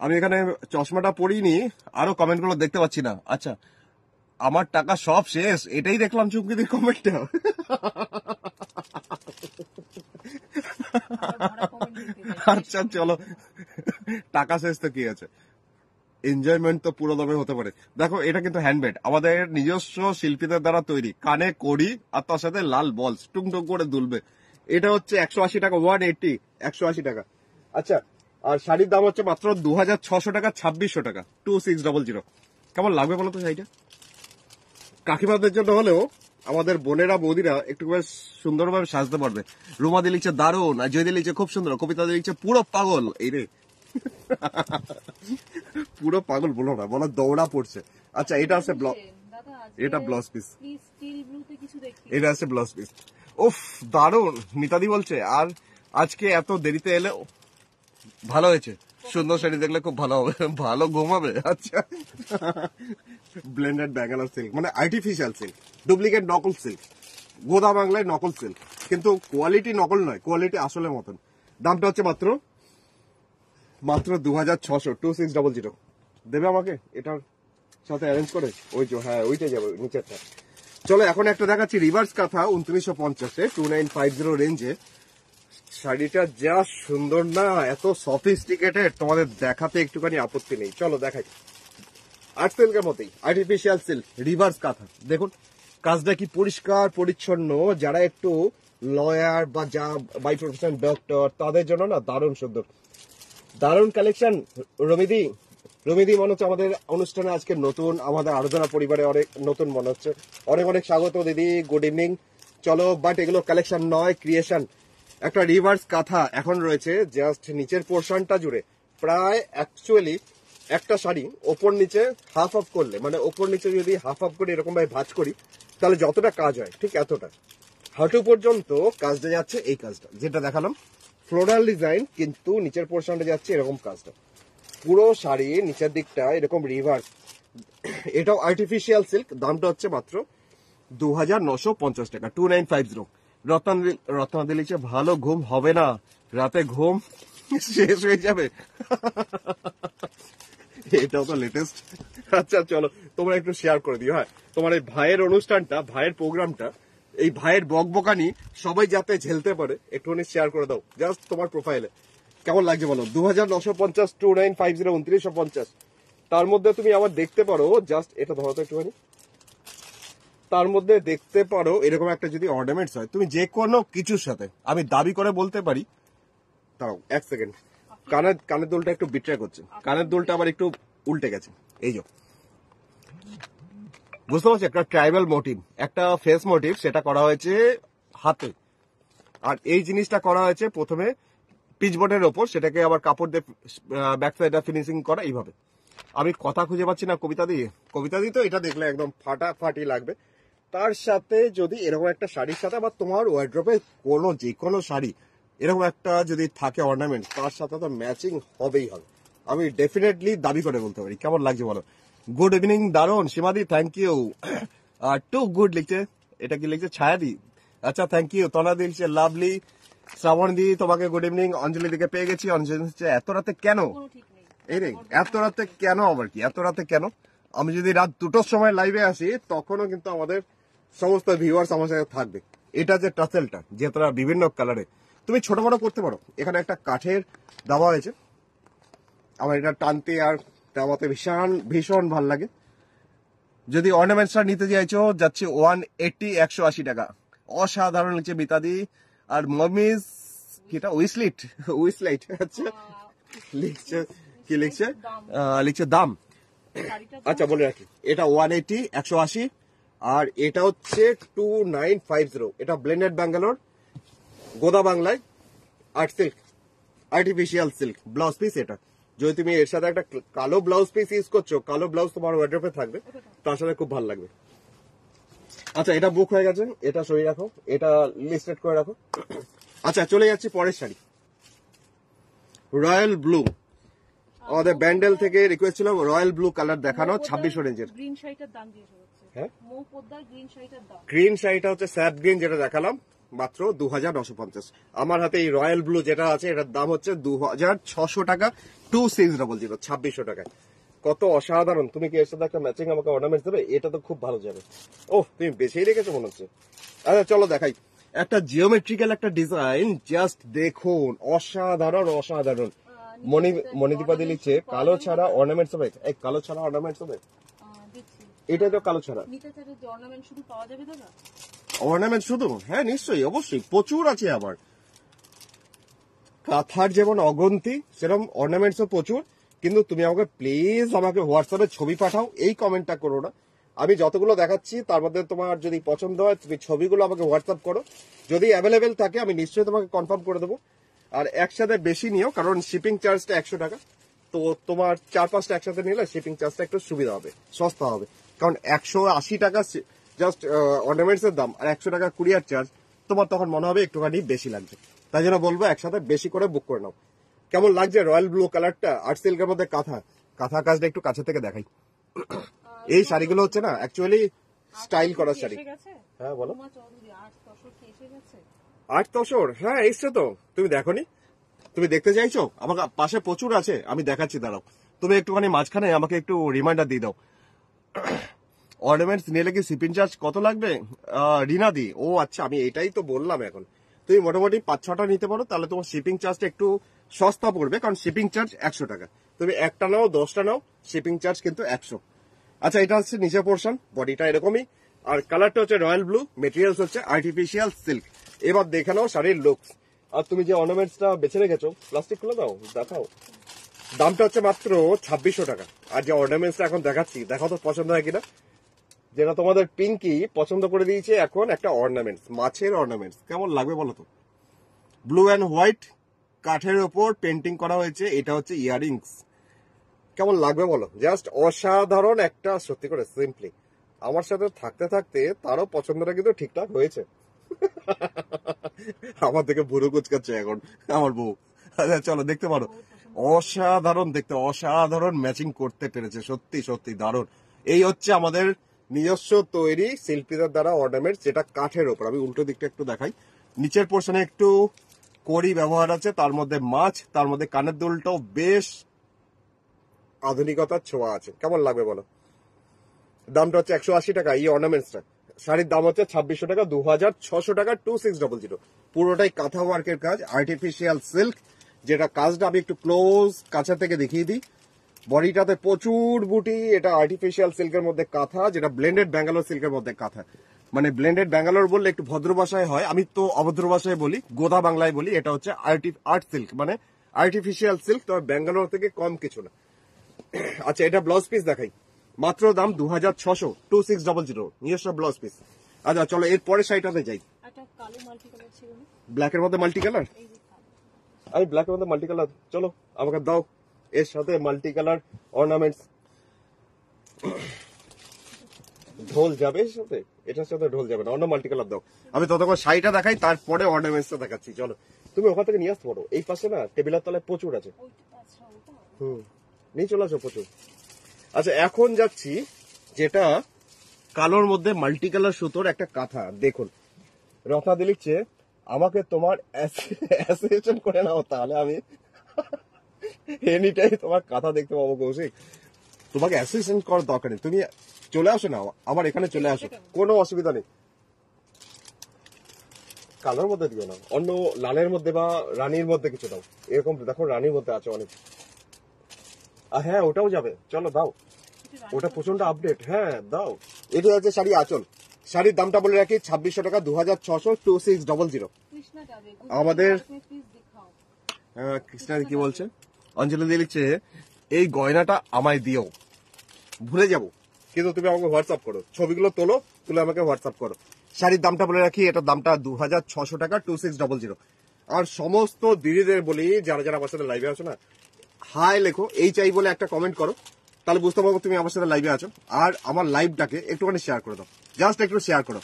Speaker 2: আমি এখানে চশমাটা পরিনি, আরো কমেন্ট গুলো দেখতে পাচ্ছি না। আচ্ছা আমার টাকা সব শেষ, এটাই দেখলাম চুমকিদের কমেন্টটা। আচ্ছা চলো, টাকা শেষ তো কি আছে। এনজয়মেন্ট তো পুরো দমে হতে পারে। দেখো এটা কিন্তু হ্যান্ডমেড, আমাদের নিজস্ব শিল্পীদের দ্বারা তৈরি, কানে কড়ি আর তার সাথে লাল বলস টুং টুং করে দুলবে। এটা হচ্ছে 180 টাকা, 180, 180 টাকা। আচ্ছা, আর শাড়ির দাম হচ্ছে মাত্র 2600 টাকা, 2600 টাকা, 2600। কেমন লাগবে বলো তো শাড়িটা? কাকিমাদের জন্য হলেও আমাদের বোনেরা বৌদিরা একটু বেশ সুন্দরভাবে সাজতে পারবে। রুমাদি লিখছে দারুণ, আর জয়দি লিখছে খুব সুন্দর, কবিতা লিখছে পুরো পাগল। এই রে পুরো পাগল বলো না, বলো দৌড়া পড়ছে। আচ্ছা, এটা আছে এটা ব্লাউজ পিস, এটা আছে ব্লাউজ পিস। উফ দারুণ, মিতাদি বলছে। আর আজকে এত দেরিতে এলে ভালো হয়েছে, সুন্দর শাড়ি দেখলে খুব ভালো হবে, ভালো ঘুমাবে। আচ্ছা, ব্লেন্ডেড ব্যাঙ্গালোর সিল্ক, মানে আর্টিফিশিয়াল সিল্ক, ডুপ্লিকেট নকল সিল্ক, গোদা বাংলায় নকল সিল্ক, কিন্তু কোয়ালিটি নকল নয়, কোয়ালিটি আসলে মতন। দামটা হচ্ছে মাত্র 2600, 2600। দেবে আমাকে এটার সাথে অ্যারেঞ্জ করে? ওই যে, হ্যাঁ ওইটাই যাবে, নিচেরটা। চলো এখন একটা দেখাচ্ছি রিভার্স কাঁথা 2950-এ, 2950 রেঞ্জে। শাড়িটা যা সুন্দর না, এত সফিস্টিকেটেড, তোমাদের দেখাতে একটুখানি আপত্তি নেই। চলো দেখাই। আর্ট সিল্কের মতোই আর্টিফিশিয়াল সিল্ক, রিভার্স কাঁথা। দেখুন কাজটা কি পরিষ্কার পরিচ্ছন্ন। যারা একটু লয়ার বা যা বাই প্রফেশন ডক্টর, তাদের জন্য না দারুণ সুন্দর, দারুণ কালেকশন। রমিদি মনে হচ্ছে আমাদের অনুষ্ঠানে আজকে নতুন, আমাদের আরাধনা পরিবারে অনেক নতুন মনে হচ্ছে। অনেক অনেক স্বাগত দিদি, গুড ইভিনিং। চলো, বাট এগুলো কালেকশন নয়, ক্রিয়েশন। একটা রিভার্স কাঁথা এখন রয়েছে জাস্ট নিচের পোর্শনটা জুড়ে, প্রায় অ্যাকচুয়ালি একটা শাড়ি ওপর নিচে হাফ অফ করলে, মানে ওপর নিচে যদি হাফ অফ করে এরকম ভাবে ভাঁজ করি, তাহলে যতটা কাজ হয় ঠিক এতটা, হাঁটু পর্যন্ত কাজটা যাচ্ছে। এই কাজটা যেটা দেখালাম ফ্লোরাল ডিজাইন, কিন্তু নিচের পোর্শনটা যাচ্ছে এরকম কাজটা। পুরো শাড়ি নিচের দিকটা এরকম রিভার্স। এটাও আর্টিফিশিয়াল সিল্ক, দামটা হচ্ছে মাত্র 2950 টাকা, 2950। রত্নাদি লিখছে ভালো ঘুম হবে না, রাতে ঘুম শেষ হয়ে যাবে। এটাও তো লেটেস্ট। আচ্ছা চলো, তোমরা একটু শেয়ার করে দিও। হ্যাঁ, তোমার এই ভাইয়ের অনুষ্ঠানটা, ভাইয়ের প্রোগ্রামটা, এই ভাইয়ের বকবকানি সবাই যাতে ঝেলতে পারে, একটুখানি শেয়ার করে দাও জাস্ট তোমার প্রোফাইলে। কেমন লাগছে বলো? 2950, 2950, 2950। তার মধ্যে তুমি আবার দেখতে পারো, জাস্ট এটা ধরো তো একটুখানি, তার মধ্যে দেখতে পারো এরকম একটা যদি অর্নামেন্টস হয়, তুমি যে কোনো কিছুর সাথে, আমি দাবি করে বলতে পারি। দাঁড়াও এক সেকেন্ড, কানের দুলটা একটু বিট্রে করছে, কানের দুলটা আবার একটু উল্টে গেছে। এই যে বুঝতে পারছি, একটা ট্রাইবাল মোটিভ, একটা ফেস মোটিভ, সেটা করা হয়েছে হাতে। আর এই জিনিসটা করা হয়েছে প্রথমে পিচবোর্ডের ওপর, সেটাকে আবার কাপড় দিয়ে ব্যাক সাইডটা ফিনিশিং করা এইভাবে। আমি কথা খুঁজে পাচ্ছি না কবিতা দিয়ে তো এটা দেখলে একদম ফাটাফাটি লাগবে। তার সাথে যদি এরকম একটা শাড়ির সাথে, আবার তোমার ওয়ার্ড্রপে কোনো যে কোনো শাড়ি এরকম একটা যদি থাকে অর্নামেন্ট, তার সাথে তো ম্যাচিং হবেই হবে। আমি ডেফিনেটলি দাবি করে বলতে পারি। কেমন লাগছে বলো? গুড ইভিনিং দারুণ, সীমাদি থ্যাংক ইউ। টু গুড লিখছে, এটা কি লিখছে? ছায়াদি, আচ্ছা থ্যাংক ইউ। তনাদি লিখছে লাভলি। শ্রাবণ দি তোমাকে গুড ইভিনিং। অঞ্জলি দিকে পেয়ে গেছি। অঞ্জলি হচ্ছে এত রাতে কেন? এই রে, এত রাতে কেন? আবার কি এত রাতে কেন? আমি যদি রাত 2টোর সময় লাইভে আসি, তখনও কিন্তু আমাদের সমস্ত ভিউয়ার্স আমার সাথে থাকবে। এটা যে টাসেলটা, যেটা বিভিন্ন কালারে তুমি ছোট বড় করতে পারো। এখানে একটা কাঠের দেওয়া হয়েছে, আমার এটা টানতে আর দেওয়াতে ভীষণ ভীষণ ভাল লাগে। যদি অর্নামেন্টসটা নিতে চাইছো, যাচ্ছে 180, 180 টাকা। অসাধারণ লিখছে মিতাদি। আর মমিজ কিটা উইসলাইট আচ্ছা লিখছে, কি লিখছে? লিখছে দাম। আচ্ছা বলে রাখি, এটা 180, 180, আর এটা হচ্ছে 2950। এটা ব্লেন্ডেড ব্যাঙ্গালোর, গোদা বাংলায় art silk, artificial silk blouse piece. এটা যদি তুমি এর সাথে একটা কালো ব্লাউজ পিস ইউজ করছো, কালো ব্লাউজ তোমার ওয়ার্ড্রপে থাকবে, তার সাথে খুব ভালো লাগবে। আচ্ছা এটা বুক হয়ে গেছে, এটা সরিয়ে রাখো, এটা লিস্টেড করে রাখো। আচ্ছা চলে যাচ্ছি পরের শাড়ি, রয়্যাল ব্লু। আমাদের ব্যান্ডেল থেকে রিকোয়েস্ট ছিল রয়্যাল ব্লু কালার দেখানো, 2600 রেঞ্জের।
Speaker 1: গ্রিন শাড়িটার দাম দিয়েছে হচ্ছে,
Speaker 2: হ্যাঁ
Speaker 1: মৌ পদ্মার গ্রিন শাড়িটার দাম।
Speaker 2: গ্রিন শাড়িটা হচ্ছে স্যাপ গ্রিন, যেটা দেখালাম মাত্র 2950। আমার হাতে এই রয়্যাল ব্লু যেটা আছে, এটার দাম হচ্ছে 2600 টাকা, 2600, 2600 টাকায়। কত অসাধারণ! তুমি কি এর সাথে একটা ম্যাচিং আমাকে অর্নামেন্ট দেবে? এটা তো খুব ভালো যাবে। ও তুমি বেছেই রেখেছো মনে হচ্ছে। আচ্ছা চলো দেখাই একটা জিওমেট্রিক্যাল একটা ডিজাইন, জাস্ট দেখুন, অসাধারণ অসাধারণ। মনিদীপা দি লিখছে কালো ছাড়া অর্নামেন্টস হবে। এই কালো ছাড়া অর্নামেন্টস হবে,
Speaker 1: দেখছি
Speaker 2: এটাই তো কালো ছাড়া
Speaker 1: নিতে চাইলে যে অর্নামেন্ট শুধু পাওয়া যাবে দাদা?
Speaker 2: অর্নামেন্ট শুধু, হ্যাঁ নিশ্চয়ই অবশ্যই প্রচুর আছে। আবার কাঁথার যেমন অগন্তি সেরকম অর্নামেন্টসও প্রচুর। কিন্তু তুমি আমাকে প্লিজ আমাকে হোয়াটসঅ্যাপে ছবি পাঠাও, এই কমেন্টটা করো না। আমি যতগুলো দেখাচ্ছি তার মধ্যে তোমার যদি পছন্দ হয় তুমি ছবিগুলো আমাকে হোয়াটসঅ্যাপ করো, যদি অ্যাভেলেবেল থাকে আমি নিশ্চয়ই তোমাকে কনফার্ম করে দেবো। আর একসাথে বেশি নিও, কারণ শিপিং চার্জটা 100 টাকা। তো তোমার 4-5টা একসাথে নিলে শিপিং চার্জটা একটু সুবিধা হবে, সস্তা হবে। কারণ 180 টাকা জাস্ট অর্নামেন্টস এর দাম, আর 100 টাকা কুরিয়ার চার্জ, তোমার তখন মনে হবে একটুখানি বেশি লাগছে। তাই জন্য বলবো একসাথে বেশি করে বুক করে নাও। কেমন লাগছে রয়্যাল ব্লু কালারটা আর্ট সিল্কের মধ্যে কাঁথা কাজটা একটু কাছে থেকে দেখাই। এই শাড়িগুলো হচ্ছে না অ্যাকচুয়ালি স্টাইল করা শাড়ি। হ্যাঁ বলো। 8 তসর, হ্যাঁ এসছে তো, তুমি দেখোনি? তুমি দেখতে চাইছো? আমার পাশে প্রচুর আছে, আমি দেখাচ্ছি, দাঁড়াও। তুমি একটুখানি মাঝখানে আমাকে একটু রিমাইন্ডার দিয়ে দাও। অর্নামেন্টস নিলে কি শিপিং চার্জ কত লাগবে? রিনা দি, ও আচ্ছা, আমি এটাই তো বললাম। এখন তুমি মোটামুটি 5-6টা নিতে পারো, তাহলে তোমার শিপিং চার্জটা একটু সস্তা পড়বে, কারণ শিপিং চার্জ 100 টাকা। তুমি একটা নাও 10টা নাও, শিপিং চার্জ কিন্তু 100। আচ্ছা, এটা হচ্ছে নিচের পোর্শন, বডিটা এরকমই, আর কালারটা হচ্ছে রয়্যাল ব্লু, মেটেরিয়ালস হচ্ছে আর্টিফিশিয়াল সিল্ক। এবার দেখে নাও শাড়ির লুকস। আর তুমি যে অর্নামেন্টসটা বেছে রেখেছো, প্লাস্টিক খুলে দাও, দেখাও। দামটা হচ্ছে মাত্র 2600 টাকা। আর যে অর্নামেন্টসটা এখন দেখাচ্ছি, দেখাও তো পছন্দ হয় কিনা। যেটা তোমাদের পিঙ্কি পছন্দ করে দিয়েছে এখন একটা অর্নামেন্টস, মাছের অর্নামেন্টস, কেমন লাগবে বলো তো? ব্লু অ্যান্ড হোয়াইট কাঠের ওপর পেন্টিং করা হয়েছে, এটা হচ্ছে ইয়ারিংস। কেমন লাগবে বলো? জাস্ট অসাধারণ একটা, সত্যি করে সিম্পলি আমার সাথে থাকতে থাকতে তারও পছন্দটা কিন্তু ঠিকঠাক হয়েছে। আমার থেকে বুড়ো কুচকাচ্ছে এখন আমার বউ। আচ্ছা চলো দেখতে পারো, অসাধারণ দেখতে, অসাধারণ ম্যাচিং করতে পেরেছে, সত্যি সত্যি দারুণ। এই হচ্ছে আমাদের নিজস্ব তৈরি শিল্পীদের দ্বারা অর্নামেন্ট, যেটা কাঠের ওপর। আমি উল্টো দিকটা একটু দেখাই। নিচের পোর্শনে একটু কড়ি ব্যবহার আছে, তার মধ্যে মাছ, তার মধ্যে কানের দুলটাও বেশ আধুনিকতার ছোঁয়া আছে। কেমন লাগবে বলো? দামটা হচ্ছে 180 টাকা এই অর্নামেন্টসটা। শাড়ির দাম হচ্ছে 2600 টাকা, 2600 টাকা 2600। পুরোটাই কাঁথা ওয়ার্কের কাজ, আর্টিফিশিয়াল সিল্ক। যেটা কাজটা আমি একটু ক্লোজ কাছে থেকে দেখিয়ে দিই। বডিটাতে প্রচুর বুটি, এটা আর্টিফিশিয়াল সিল্কের মধ্যে কাঁথা, যেটা ব্লেন্ডেড ব্যাঙ্গালোর সিল্কের মধ্যে কাঁথা। মানে ব্লেন্ডেড ব্যাঙ্গালোর বললে একটু ভদ্র ভাষায় হয়, আমি তো অভদ্র ভাষায় বলি, গোদা বাংলায় বলি। এটা হচ্ছে আর্ট সিল্ক, মানে আর্টিফিশিয়াল সিল্ক, তবে ব্যাঙ্গালোর থেকে কম কিছু না। আচ্ছা, এটা ব্লাউজ পিস দেখাই। মাত্র দাম 2600, 2600 নিজস্ব ব্লাউজ পিস। আচ্ছা চলো এর পরের শাড়িটাতে যাই। ব্ল্যাকের মধ্যে মাল্টি কালার, আমি ব্ল্যাকের মধ্যে মাল্টি কালার, চলো আমাকে দাও। এর সাথে মাল্টি কালার অর্নামেন্টস, ঢোল যাবে এর সাথে, এটার সাথে ঢোল যাবে না, অন্য মাল্টি কালার দাও। আমি ততক্ষণ শাড়িটা দেখাই, তারপরে অর্নামেন্টসটা দেখাচ্ছি। চলো তুমি ওখান থেকে নিয়ে আসতে পারো, এই পাশে না টেবিলের তলায় প্রচুর আছে। নিয়ে চলে আসো, প্রচুর। আচ্ছা এখন যাচ্ছি যেটা কালোর মধ্যে মাল্টি কালার সুতোর একটা কাঁথা। দেখুন রত্না দিলিচ্ছে আমাকে তোমার অ্যাসোসিয়েশন করে নাও, তাহলে আমি এনিটাইম তোমার কাঁথা দেখতে পাবো। কৌশিক, তোমাকে অ্যাসোসিয়েশন করার দরকার নেই, তুমি চলে আসো না আমার এখানে, চলে আসো, কোনো অসুবিধা নেই। কালোর মধ্যে দিও না, অন্য লালের মধ্যে বা রানীর মধ্যে কিছু দাও। এরকম দেখো রানীর মধ্যে আছে অনেক। হ্যাঁ ওটাও যাবে, চলো দাও, ওটা প্রচন্ড আপডেট। হ্যাঁ দাও। এটা হচ্ছে শাড়ি আঁচল। শাড়ির দামটা বলে রাখি 2600 টাকা, 2600, 2600। আমাদের কৃষ্ণা কি বলছে, অঞ্জলি দিয়ে লিখছে এই গয়নাটা আমায় দিও, ভুলে যাব, কিন্তু তুমি আমাকে হোয়াটসঅ্যাপ করো, ছবিগুলো তোলো, তুলে আমাকে হোয়াটসঅ্যাপ করো। শাড়ির দামটা বলে রাখি, এটার দামটা 2600 টাকা, 2600। আর সমস্ত দিদিদের বলি, যারা যারা আমার সাথে লাইভে আছো না, হাই লেখো, এই চাই বলে একটা কমেন্ট করো, তাহলে বুঝতে পারবো তুমি আমার সাথে লাইভে আছো। আর আমার লাইভটাকে একটুখানি শেয়ার করে দাও, জাস্ট একটু শেয়ার করো,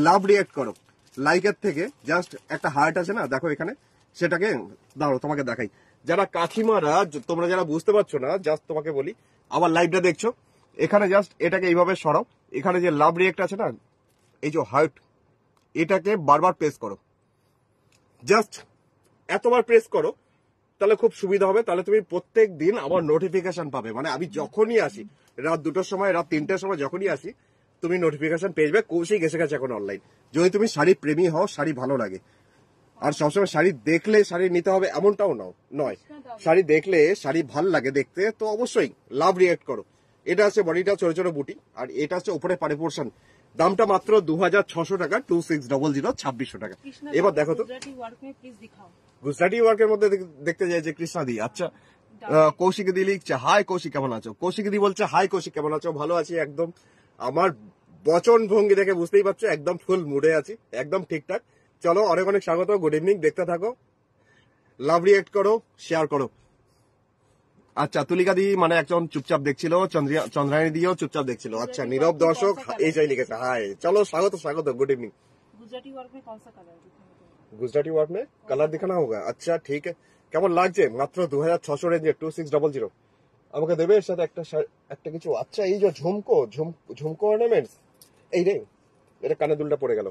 Speaker 2: লাভ রিয়েক্ট করো। লাইকের থেকে জাস্ট একটা হার্ট আছে না, দেখো এখানে, সেটাকে দাও, তোমাকে দেখাই। যারা কাকিমারা, তোমরা যারা বুঝতে পারছো না, জাস্ট তোমাকে বলি, আমার লাইভটা দেখছো, এখানে জাস্ট এটাকে এইভাবে সরাও, এখানে যে লাভ রিয়েক্ট আছে না, এই যে হার্ট, এটাকে বারবার প্রেস করো, জাস্ট এতবার প্রেস করো, তাহলে খুব সুবিধা হবে। তাহলে তুমি প্রত্যেক দিন আমার নোটিফিকেশন পাবে, মানে আমি যখনই আসি, রাত 2টার সময়, রাত 3টার সময় যখনই আসি, তুমি নোটিফিকেশন পেয়ে যাবে। কৌশিক এসে গেছে এখন অনলাইন। যদি তুমি শাড়ি প্রেমী হও, শাড়ি ভালো লাগে, আর সবসময় শাড়ি দেখলে শাড়ি নিতে হবে এমনটাও নয়। শাড়ি দেখলে শাড়ি ভাল লাগে দেখতে তো অবশ্যই লাভ রিয়েক্ট করো। এটা আছে বডিটা ছোট ছোট বুটি, আর এটা আছে উপরে পাড়ে পোর্শন। দামটা মাত্র 2600 টাকা, 2600, 2600 টাকা। এবার দেখো তো গুজরাটি ওয়ার্কের মধ্যে দেখতে যাই যে কৃষ্ণাদি। আচ্ছা, কৌশিক দি লিখছে হাই কৌশিক কেমন আছো। কৌশিক দি বলছে হাই কৌশিক কেমন আছো, ভালো আছি একদম। আমার বচন ভঙ্গি দেখে বুঝতেই পারছো একদম ফুল মুডে আছি, একদম ঠিকঠাক। চলো অনেক অনেক স্বাগত, গুড ইভিনিং, দেখতে থাকো, লাভ রিয়েক্ট করো, শেয়ার করো। আচ্ছা, তুলিকা দি মানে একজন চুপচাপ দেখছিল, চন্দ্রায়ণী দিও চুপচাপ দেখছিল। আচ্ছা, নীরব দর্শক এই যাই লিখেছে হাই। চলো স্বাগত স্বাগত, গুড इवनिंग।
Speaker 1: गुजराती वर्क में कौन सा कलर है?
Speaker 2: गुजराती वर्क में कलर दिखाना होगा। अच्छा ठीक है, কেমন লাগছে? মাত্র 2600 রেঞ্জে 2600 আমাকে দেবে এর সাথে একটা কিছু। আচ্ছা, এই যে ঝুমকো অর্নামেন্টস, এই রে এটা কানে দুলটা পড়ে গেল।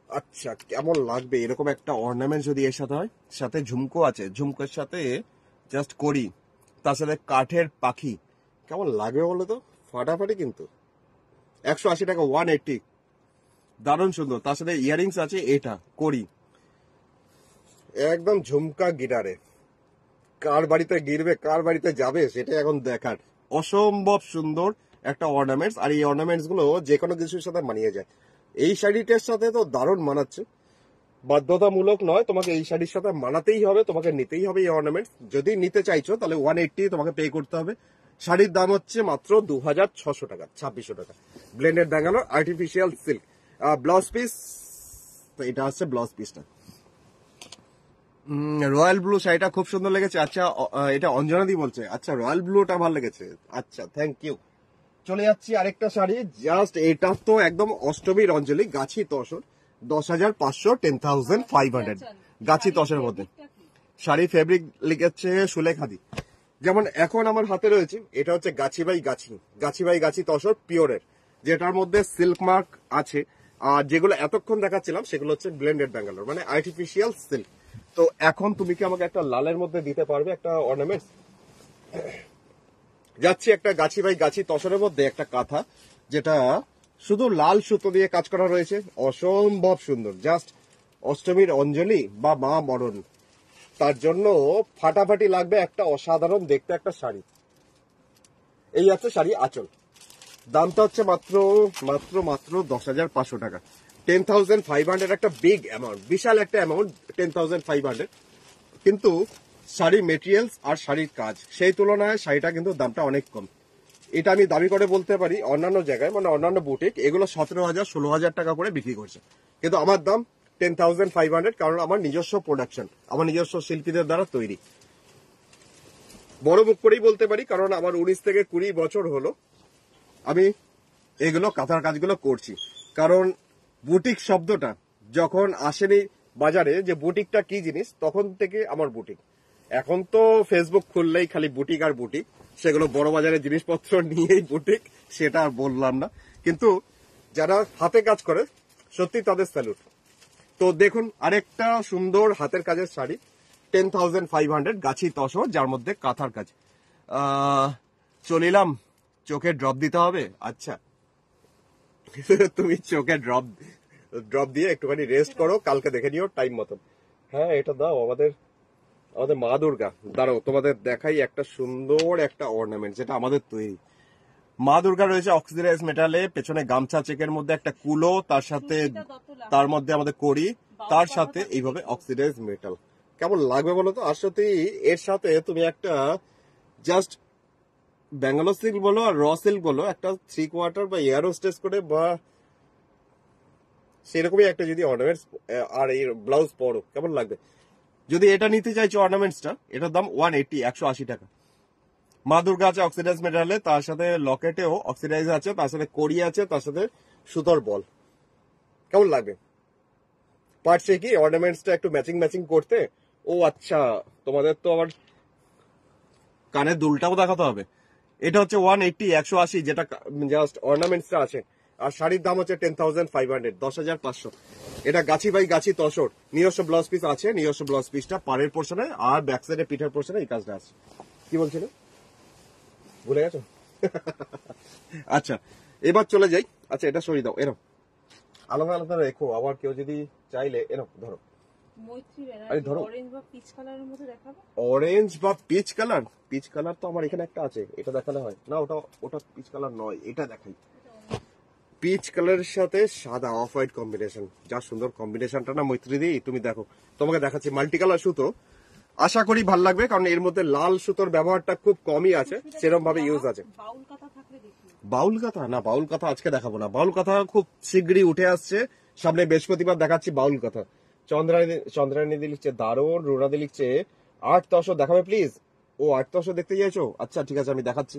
Speaker 2: আচ্ছা, কেমন লাগবে এরকম একটা অর্নামেন্ট যদি এর সাথে হয়, সাথে ঝুমকো আছে, ঝুমকোর সাথে জাস্ট করি, তার সাথে কাঠের পাখি, কেমন লাগবে বলো তো? ফাটাফাটি কিন্তু। 180 টাকা, 180, দারুণ সুন্দর। তার সাথে ইয়ারিংস আছে, এটা করি একদম ঝুমকা গিটারে। কার বাড়িতে গিরবে, কার বাড়িতে যাবে সেটা এখন দেখার। অসম্ভব সুন্দর একটা অর্নামেন্টস, আর এই অর্নামেন্টস গুলো যে কোনো কিছুর সাথে মানিয়ে যায়। এই শাড়িটার সাথে তো দারুণ মানাচ্ছে, বাধ্যতামূলক নয়, তোমাকে এই শাড়ির সাথে মানাতেই হবে, তোমাকে নিতেই হবে এই অর্নামেন্টস। যদি নিতে চাইছো তাহলে 180 তোমাকে পে করতে হবে। শাড়ির দাম হচ্ছে মাত্র 2600 টাকা, 2600 টাকা। Blended Bangalore artificial silk. Blouse piece, তো এটা হচ্ছে ব্লাউজ পিসটা। রয়্যাল ব্লু শাড়িটা খুব সুন্দর লেগেছে। আচ্ছা, এটা অঞ্জনাদি বলছে। আচ্ছা, রয়্যাল ব্লুটা ভালো লেগেছে। আচ্ছা, থ্যাংক ইউ। চলে যাচ্ছি আরেকটা শাড়ি, জাস্ট এটা তো একদম অষ্টমীর অঞ্জলি, গাছি তসর, 10,500, 10,500 গাছি তসরের মধ্যে। শাড়ি ফেব্রিক লিখেছে সুলেখাদি। যেমন এখন আমার হাতে রয়েছে, এটা হচ্ছে গাছি বাই গাছি তসর পিওরের, যেটার মধ্যে সিল্ক মার্ক আছে। আর যেগুলো এতক্ষণ দেখাচ্ছিলাম সেগুলো হচ্ছে ব্লেন্ডেড ব্যাঙ্গালোর, মানে আর্টিফিশিয়াল সিল্ক। তো এখন তুমি কি আমাকে একটা লালের মধ্যে দিতে পারবে একটা অর্নামেন্টস? যাচ্ছি একটা গাছি বাই গাছি তসরের মধ্যে একটা কাঁথা, যেটা শুধু লাল সুতো দিয়ে কাজ করা রয়েছে, অসম্ভব সুন্দর। জাস্ট অষ্টমীর অঞ্জলি বা মা মরণ, তার জন্য ফাটাফাটি লাগবে একটা অসাধারণ দেখতে একটা শাড়ি। এই আছে শাড়ি আঁচল। দামটা হচ্ছে মাত্র 10,500 টাকা, 10,500, একটা বিগ অ্যামাউন্ট, বিশাল একটা অ্যামাউন্ট, 10,500। কিন্তু শাড়ির মেটেরিয়ালস আর শাড়ির কাজ সেই তুলনায় শাড়িটা কিন্তু দামটা অনেক কম। এটা আমি দাবি করে বলতে পারি, অন্যান্য জায়গায় মানে অন্যান্য বুটিক এগুলো 17,000, 16,000 টাকা করে বিক্রি করছে, কিন্তু আমার দাম 10,500, কারণ আমার নিজস্ব প্রোডাকশন, আমার নিজস্ব শিল্পীদের দ্বারা তৈরি। বড় মুখ করেই বলতে পারি, কারণ আমার 19 থেকে 20 বছর হলো আমি এগুলো কাঁথার কাজগুলো করছি। কারণ বুটিক শব্দটা যখন আসেনি বাজারে, যে বুটিকটা কি জিনিস, তখন থেকে আমার বুটিক। এখন তো ফেসবুক খুললেই খালি বুটিক আর বুটিক, সেগুলো বড় বাজারের জিনিসপত্র নিয়েই বুটিক, সেটা আর বললাম না। কিন্তু যারা হাতে কাজ করে সত্যি তাদের স্যালুট। তো দেখুন আরেকটা সুন্দর হাতের কাজের শাড়ি, 10,500 গাছি তসর, যার মধ্যে কাঁথার কাজ। চলিলাম, চোখে ড্রপ দিতে হবে। আচ্ছা, তুমি চোখে ড্রপ দিয়ে একটুখানি রেস্ট করো, কালকে দেখে নিও টাইম মতন। হ্যাঁ, এটা দাও আমাদের মা দুর্গা। দাঁড়াও তোমাদের দেখাই একটা সুন্দর একটা অর্নামেন্ট, যেটা আমাদের তৈরি। মা দুর্গা রয়েছে অক্সিডাইজ মেটালে, পেছনে গামছা চেকের মধ্যে একটা কুলো, তার সাথে তার মধ্যে আমাদের করি, তার সাথে এইভাবে অক্সিডাইজ মেটাল। কেমন লাগবে বলো তো? আর সত্যি এর সাথে তুমি একটা জাস্ট ব্যাঙ্গালোর সিল্ক বলো আর র সিল্ক বলো, একটা 3/4 বা এয়ার হোস্টেস করে বা সেরকমই একটা যদি অর্নামেন্টস আর এই ব্লাউজ পরো, কেমন লাগবে? যদি এটা নিতে চাইছো অর্নামেন্টসটা, এটার দাম 180 টাকা। মা দুর্গা আছে অক্সিডাইজ মেটালে, তার সাথে লকেটেও অক্সিডাইজ আছে, তার সাথে কড়ি আছে, তার সাথে সুতোর বল। কেমন লাগবে? পারছে কি অর্নামেন্টসটা একটু ম্যাচিং করতে? ও আচ্ছা, তোমাদের তো আবার কানের দুলটাও দেখাতে হবে। এটা হচ্ছে 180, যেটা জাস্ট অর্নামেন্টসটা আছে। আর শাড়ির দাম হচ্ছে 10,500, 10,500। এটা গাছি বাই গাছি তসর, নিজস্ব ব্লাউজ পিস আছে, নিজস্ব ব্লাউজ পিসটা পাড়ের পোর্শনে আর ব্যাক সাইডে পিঠের পোর্শনে এই কাজটা আছে। কি বলছিল, ভুলে গেছো? আচ্ছা, এবার চলে যাই। আচ্ছা, এটা সরিয়ে দাও, এরকম আলাদা আলাদা রেখো, আবার কেউ যদি চাইলে এরকম ধরো,
Speaker 1: মৈত্রী
Speaker 2: আরে ধরো।
Speaker 1: অরেঞ্জ বা পিচ কালারের মধ্যে দেখাবে।
Speaker 2: অরেঞ্জ বা পিচ কালার? পিচ কালার তো আমার এখানে একটা আছে, এটা দেখালে হয় না? ওটা ওটা পিচ কালার নয়, এটা দেখাই। পিচ কালারের সাথে সাদা অফ হোয়াইট কম্বিনেশন, যা সুন্দর কম্বিনেশনটা না মৈত্রী দি, তুমি দেখো। তোমাকে দেখাচ্ছি মাল্টি কালার সুতো, আশা করি ভালো লাগবে, কারণ এর মধ্যে লাল সুতোর ব্যবহারটা খুব কমই আছে, সেরকম ভাবে ইউজ আছে।
Speaker 1: বাউল কাঁথা থাকলে দেখি।
Speaker 2: বাউল কাঁথা না, বাউল কাঁথা আজকে দেখাবো না। বাউল কাঁথা খুব শীঘ্রই উঠে আসছে, সামনে বৃহস্পতিবার দেখাচ্ছি বাউল কাঁথা। চন্দ্রায়ণী লিখছে দারুণ, রুনাদি লিখছে 8-10 দেখাবে প্লিজ। ও 8-10 দেখতে চাইছো? আচ্ছা ঠিক আছে, আমি দেখাচ্ছি।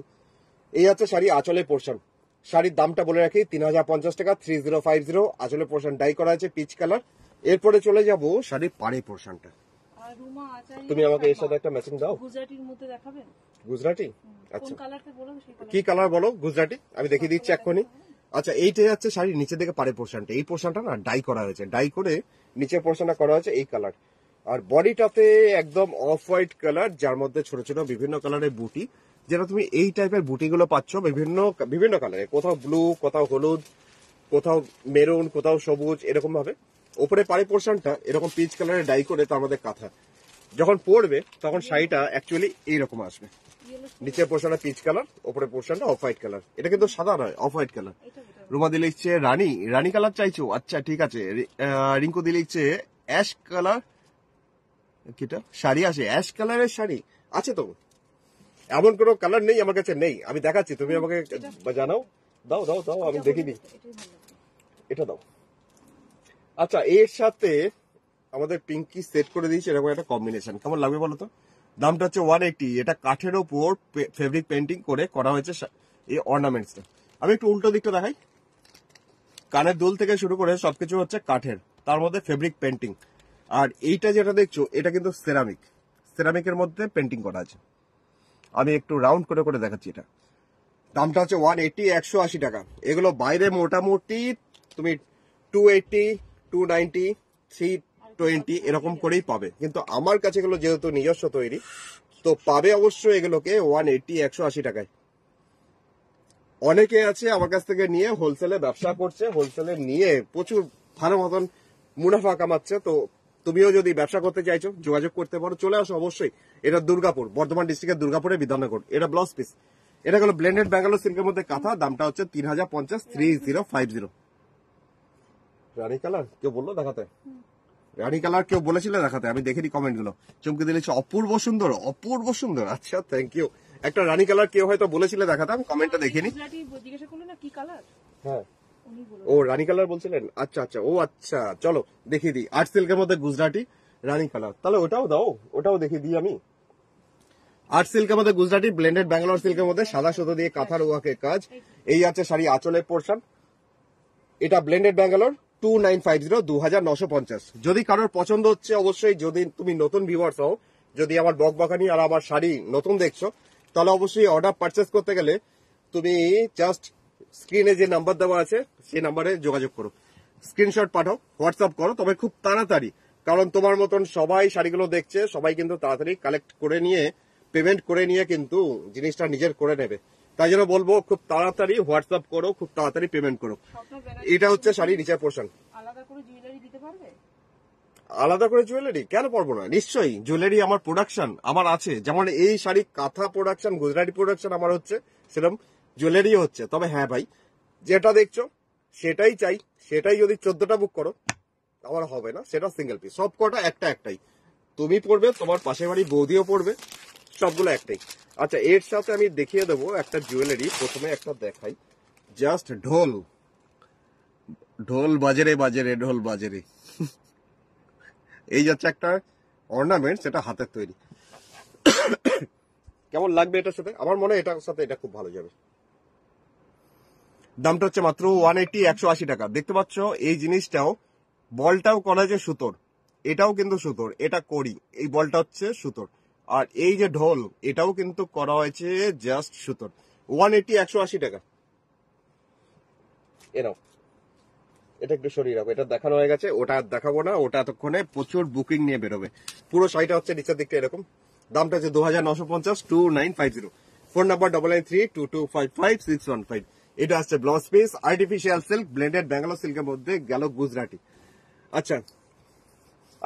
Speaker 2: এই আছে শাড়ি আঁচলের পোর্শন, শাড়ির দামটা বলে রাখি 3050 টাকা, 3050। আঁচলের পোর্শন ডাই করা আছে পিচ কালার। এরপরে চলে যাব শাড়ির পাড়ে পোর্শনটা।
Speaker 1: আর রুমা আচারি
Speaker 2: তুমি আমাকে এর সাথে একটা ম্যাচিং দাও।
Speaker 1: গুজরাটির মধ্যে দেখাবেন?
Speaker 2: গুজরাটি?
Speaker 1: কোন
Speaker 2: আচ্ছা
Speaker 1: কালারটা বলো সেই কালার।
Speaker 2: কি কালার বলো? গুজরাটি আমি দেখিয়ে দিচ্ছি এক্ষুনি। আচ্ছা এইটাই হচ্ছে শাড়ির নিচে দিকে পাড়ে পোর্শনটা, এই পোর্শনটা না ডাই করা হয়েছে, ডাই করে নিচের পোর্শনটা করা হয়েছে এই কালার। আর বডিটাতে একদম অফ হোয়াইট কালার, যার মধ্যে ছোট ছোট বিভিন্ন কালারের বুটি, যেটা তুমি এই টাইপের বুটিগুলো পাচ্ছ বিভিন্ন বিভিন্ন কালারে, কোথাও ব্লু, কোথাও হলুদ, কোথাও মেরুন, কোথাও সবুজ, এরকম ভাবে। ওপরে পাড়ে পোর্শনটা এরকম পিচ কালারে ডাই করে তার মধ্যে কাঁথা। যখন পরবে তখন শাড়িটা অ্যাকচুয়ালি এইরকম আসবে, নিচের পোর্শনটা পিচ কালার, ওপরে পোর্শনটা অফ হোয়াইট কালার। এটা কিন্তু সাদা নয়, অফ হোয়াইট কালার। রুমা দি লিখছে রানী কালার চাইছো? আচ্ছা ঠিক আছে। রিঙ্কু দি লিখছে অ্যাশ কালার, কিটা শাড়ি আছে অ্যাশ কালারের শাড়ি আছে তো? এমন কোনো কালার নেই আমার কাছে, নেই। আমি দেখাচ্ছি, তুমি আমাকে জানাও। দাও দাও দাও, আমি দেখিনি। এটা দাও। আচ্ছা এর সাথে আমাদের পিঙ্কি সেট করে দিয়েছে এরকম একটা কম্বিনেশন, কেমন লাগবে বলো তো? দামটা হচ্ছে 180। এটা কাঠের ওপর ফেব্রিক পেন্টিং করে করা হয়েছে এই অর্নামেন্টসটা। আমি একটু উল্টো দিকটা দেখাই। কানের দুল থেকে শুরু করে সবকিছু হচ্ছে কাঠের, তার মধ্যে ফেব্রিক পেন্টিং। আর এইটা যেটা দেখছো এটা কিন্তু সেরামিকের মধ্যে পেন্টিং করা আছে। আমি একটু রাউন্ড করে করে দেখাচ্ছি। এটা দামটা হচ্ছে 180, 180 টাকা। এগুলো বাইরে মোটামুটি তুমি 280, 290, 320 এরকম করেই পাবে, কিন্তু আমার কাছে এগুলো যেহেতু নিজস্ব তৈরি, তো পাবে অবশ্যই এগুলোকে 180, 180 টাকায়। অনেকে আছে আমার কাছ থেকে নিয়ে হোলসেলে ব্যবসা করছে, হোলসেলে নিয়ে প্রচুর ভালো মতন মুনাফা কামাচ্ছে। তো তুমিও যদি ব্যবসা করতে চাইছো যোগাযোগ করতে পারো, চলে আসো অবশ্যই। এটা দুর্গাপুর, বর্ধমান ডিস্ট্রিক্টের দুর্গাপুরে বিধাননগর। এটা ব্লাউজ পিস, এটা হলো ব্লেন্ডেড ব্যাঙ্গালোর সিল্কের মধ্যে কাঁথা। দামটা হচ্ছে 3050, 3050। রানী কালার কেউ বললো দেখাতে? রানী কালার কেউ বলেছিল দেখাতে? আমি দেখিনি কমেন্ট গুলো। চমকে দিলেছে অপূর্ব সুন্দর, অপূর্ব সুন্দর। আচ্ছা থ্যাংক ইউ। একটা রানী কালার কেউ হয়তো বলেছিল দেখাতে, আমি কমেন্টটা দেখিনি।
Speaker 1: জিজ্ঞাসা করলো না কি কালার।
Speaker 2: হ্যাঁ ও রানী কালার বলছিলেন। আচ্ছা আচ্ছা, ও আচ্ছা, চলো দেখিয়ে দিই। আর্ট সিল্কের মধ্যে গুজরাটি রানী কালার, তাহলে ওটাও দাও, ওটাও দেখিয়ে দিই আমি। আর্ট সিল্কের মধ্যে গুজরাটি, ব্লেন্ডেড ব্যাঙ্গালোর সিল্কের মধ্যে সাদা সুতো দিয়ে কাঁথার ওয়ার্কের কাজ। এই আছে শাড়ি আঁচলের পোর্শন। এটা ব্লেন্ডেড ব্যাঙ্গালোর 2950, 2950। যদি কারোর পছন্দ হচ্ছে অবশ্যই, যদি তুমি নতুন ভিউয়ার্স হও, যদি আমার বকবকানি আর আমার শাড়ি নতুন দেখছো, তাহলে অবশ্যই অর্ডার পারচেস করতে গেলে তুমি জাস্ট স্ক্রিনে যে নাম্বার দেওয়া আছে সেই নাম্বারে যোগাযোগ করো, স্ক্রিনশট পাঠাও, হোয়াটসঅ্যাপ করো, তবে খুব তাড়াতাড়ি। কারণ তোমার মতন সবাই শাড়িগুলো দেখছে, সবাই কিন্তু তাড়াতাড়ি কালেক্ট করে নিয়ে পেমেন্ট করে নিয়ে কিন্তু জিনিসটা নিজের করে নেবে। তাই জন্য বলবো খুব তাড়াতাড়ি হোয়াটসঅ্যাপ করো, খুব তাড়াতাড়ি পেমেন্ট করো। এটা হচ্ছে শাড়ি নিচের পোর্শন।
Speaker 1: আলাদা করে জুয়েলারি দিতে পারবে?
Speaker 2: আলাদা করে জুয়েলারি কেন পারবো না, নিশ্চয়ই। জুয়েলারি আমার প্রোডাকশন আমার আছে, যেমন এই শাড়ি কাঁথা প্রোডাকশন, গুজরাটি প্রোডাকশন আমার হচ্ছে, সেরকম জুয়েলারি হচ্ছে। তবে হ্যাঁ ভাই, যেটা দেখছো সেটাই চাই, সেটাই যদি 14টা বুক করো আমার হবে না, সেটা সিঙ্গেল পিস। সব কটা একটাই, তুমি পড়বে, তোমার পাশে বাড়ি বৌদিও পড়বে, সবগুলো একটাই। আচ্ছা এর সাথে আমি দেখিয়ে দেবো একটা জুয়েলারি। প্রথমে একটা দেখাই, জাস্ট ঢোল বাজে রে ঢোল বাজে রে। এই যাচ্ছে একটা অর্নামেন্ট, সেটা হাতের তৈরি। কেমন লাগবে এটার সাথে? আমার মনে হয় এটার সাথে এটা খুব ভালো যাবে। দামটা হচ্ছে মাত্র 180, 180 টাকা। দেখতে পাচ্ছ এই জিনিসটাও, বলটাও করা হয়েছে সুতোর, এটাও কিন্তু সুতোর, এটা করি, এই বলটা হচ্ছে সুতোর। আর এই যে ঢোল, এটাও কিন্তু করা হয়েছে জাস্ট সুতোর। 180, 180 টাকা। এরাও এটা একটু সরিয়ে রাখো, এটা দেখানো হয়ে গেছে, ওটা আর দেখাবো না, ওটা এতক্ষণে প্রচুর বুকিং নিয়ে বেরোবে। পুরো শাড়িটা হচ্ছে নিচের দিকটা এরকম। দামটা হচ্ছে 2950, 2950। Phone number 9932255615। এটা হচ্ছে blouse piece, artificial silk, blended Bangalore সিল্কের মধ্যে গেল গুজরাটি। আচ্ছা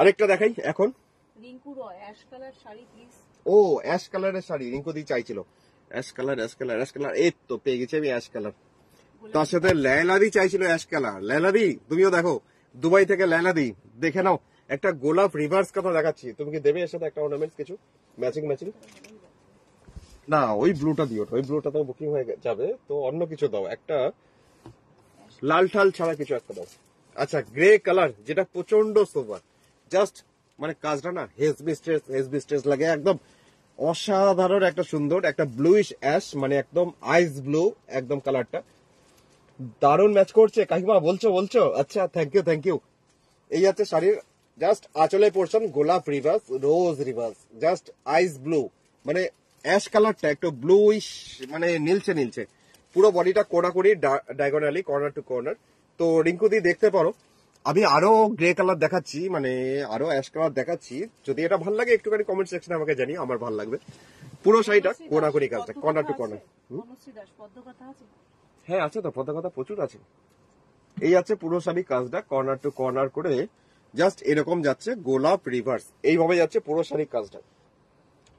Speaker 2: আরেকটা দেখাই এখন।
Speaker 1: Rinku Roy ash colour sari please.
Speaker 2: ও অ্যাশ কালারের শাড়ি রিঙ্কু দি চাইছিল। অ্যাশ কালার এই তো পেয়ে গেছি আমি অ্যাশ কালার। তার সাথে লেলাদি চাইছিল অ্যাশ কালার। লেলাদি তুমিও দেখো, দুবাই থেকে লেলাদি দেখে নাও। একটা গোলাপ রিভার্স কথা দেখাচ্ছি, তুমি কি দেবে এর সাথে একটা অর্নামেন্টস কিছু ম্যাচিং? না ওই ব্লুটা দিও, ওই ব্লুটা তো বুকিং হয়ে যাবে, তো অন্য কিছু দাও, একটা লাল ঠাল ছাড়া কিছু একটা দাও। আচ্ছা গ্রে কালার যেটা প্রচন্ড সোবার, জাস্ট মানে কাজটা না হেজবিস্ট্রেস লাগে একদম অসাধারণ, একটা সুন্দর একটা ব্লুইশ অ্যাশ, মানে একদম আইস ব্লু একদম কালারটা দারুণ ম্যাচ করছে। কাকিমা বলছো আচ্ছা থ্যাংক ইউ। এই আছে শাড়ির জাস্ট আঁচলের পোর্শন, গোলাপ রিভার্স রোজ রিভার্স, জাস্ট আইস ব্লু, মানে অ্যাশ কালারটা একটু ব্লুইশ মানে নীলছে। পুরো বডিটা কোড়াকুড়ি ডায়াগোনালি কর্নার টু কর্নার। তো রিঙ্কু দি দেখতে পারো, আমি আরো গ্রে কালার দেখাচ্ছি, মানে আরো অ্যাশ কালার দেখাচ্ছি। যদি এটা ভালো লাগে একটুখানি কমেন্ট সেকশনে আমাকে জানিও, আমার ভালো লাগবে। পুরো শাড়িটা কোড়াকুড়ি কাজটা কর্নার টু কর্নার। হ্যাঁ আছে তো, পদ্মকথা প্রচুর আছে। এই আছে পুরো শাড়ি কাজটা কর্নার টু কর্নার করে, জাস্ট এরকম যাচ্ছে গোলাপ রিভার্স, এইভাবে যাচ্ছে পুরো শাড়ির কাজটা,